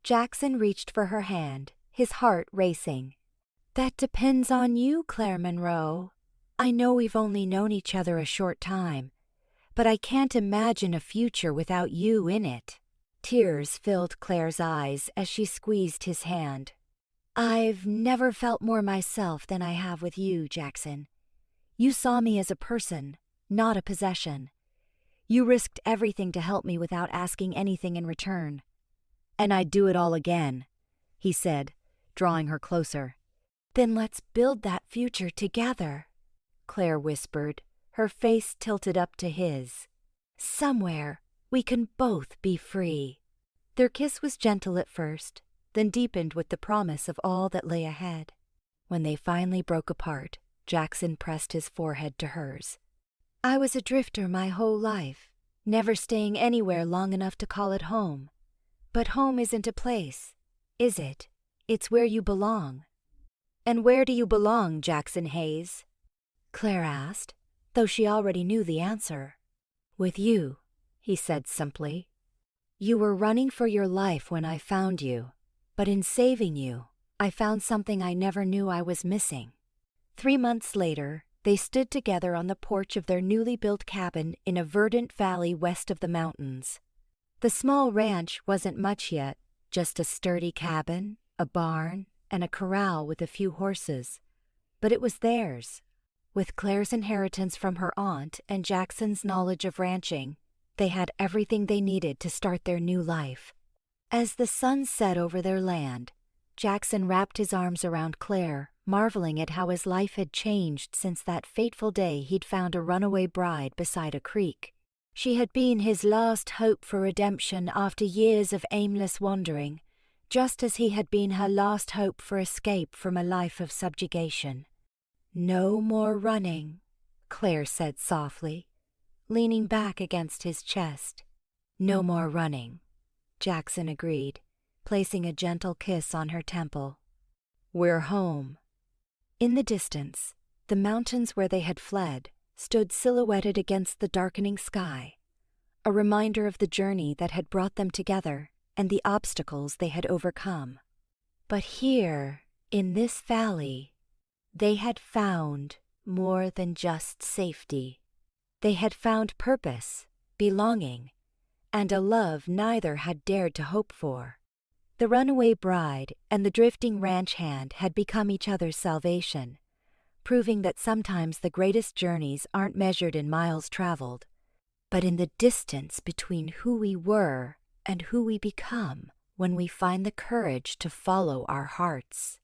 S1: Jackson reached for her hand, his heart racing. "That depends on you, Claire Monroe. I know we've only known each other a short time, but I can't imagine a future without you in it." Tears filled Claire's eyes as she squeezed his hand. "I've never felt more myself than I have with you, Jackson. You saw me as a person, not a possession. You risked everything to help me without asking anything in return." "And I'd do it all again," he said, drawing her closer. "Then let's build that future together," Claire whispered, her face tilted up to his. "Somewhere we can both be free." Their kiss was gentle at first, then deepened with the promise of all that lay ahead. When they finally broke apart, Jackson pressed his forehead to hers. "I was a drifter my whole life, never staying anywhere long enough to call it home. But home isn't a place, is it? It's where you belong." "And where do you belong, Jackson Hayes?" Claire asked, though she already knew the answer. "With you," he said simply. "You were running for your life when I found you, but in saving you, I found something I never knew I was missing." 3 months later, they stood together on the porch of their newly built cabin in a verdant valley west of the mountains. The small ranch wasn't much yet, just a sturdy cabin, a barn, and a corral with a few horses. But it was theirs. With Claire's inheritance from her aunt and Jackson's knowledge of ranching, they had everything they needed to start their new life. As the sun set over their land, Jackson wrapped his arms around Claire, marveling at how his life had changed since that fateful day he'd found a runaway bride beside a creek. She had been his last hope for redemption after years of aimless wandering, just as he had been her last hope for escape from a life of subjugation. "No more running," Claire said softly, leaning back against his chest. "No more running," Jackson agreed, placing a gentle kiss on her temple. "We're home." In the distance, the mountains where they had fled stood silhouetted against the darkening sky, a reminder of the journey that had brought them together and the obstacles they had overcome. But here, in this valley, they had found more than just safety. They had found purpose, belonging, and a love neither had dared to hope for. The runaway bride and the drifting ranch hand had become each other's salvation, proving that sometimes the greatest journeys aren't measured in miles traveled, but in the distance between who we were and who we become when we find the courage to follow our hearts.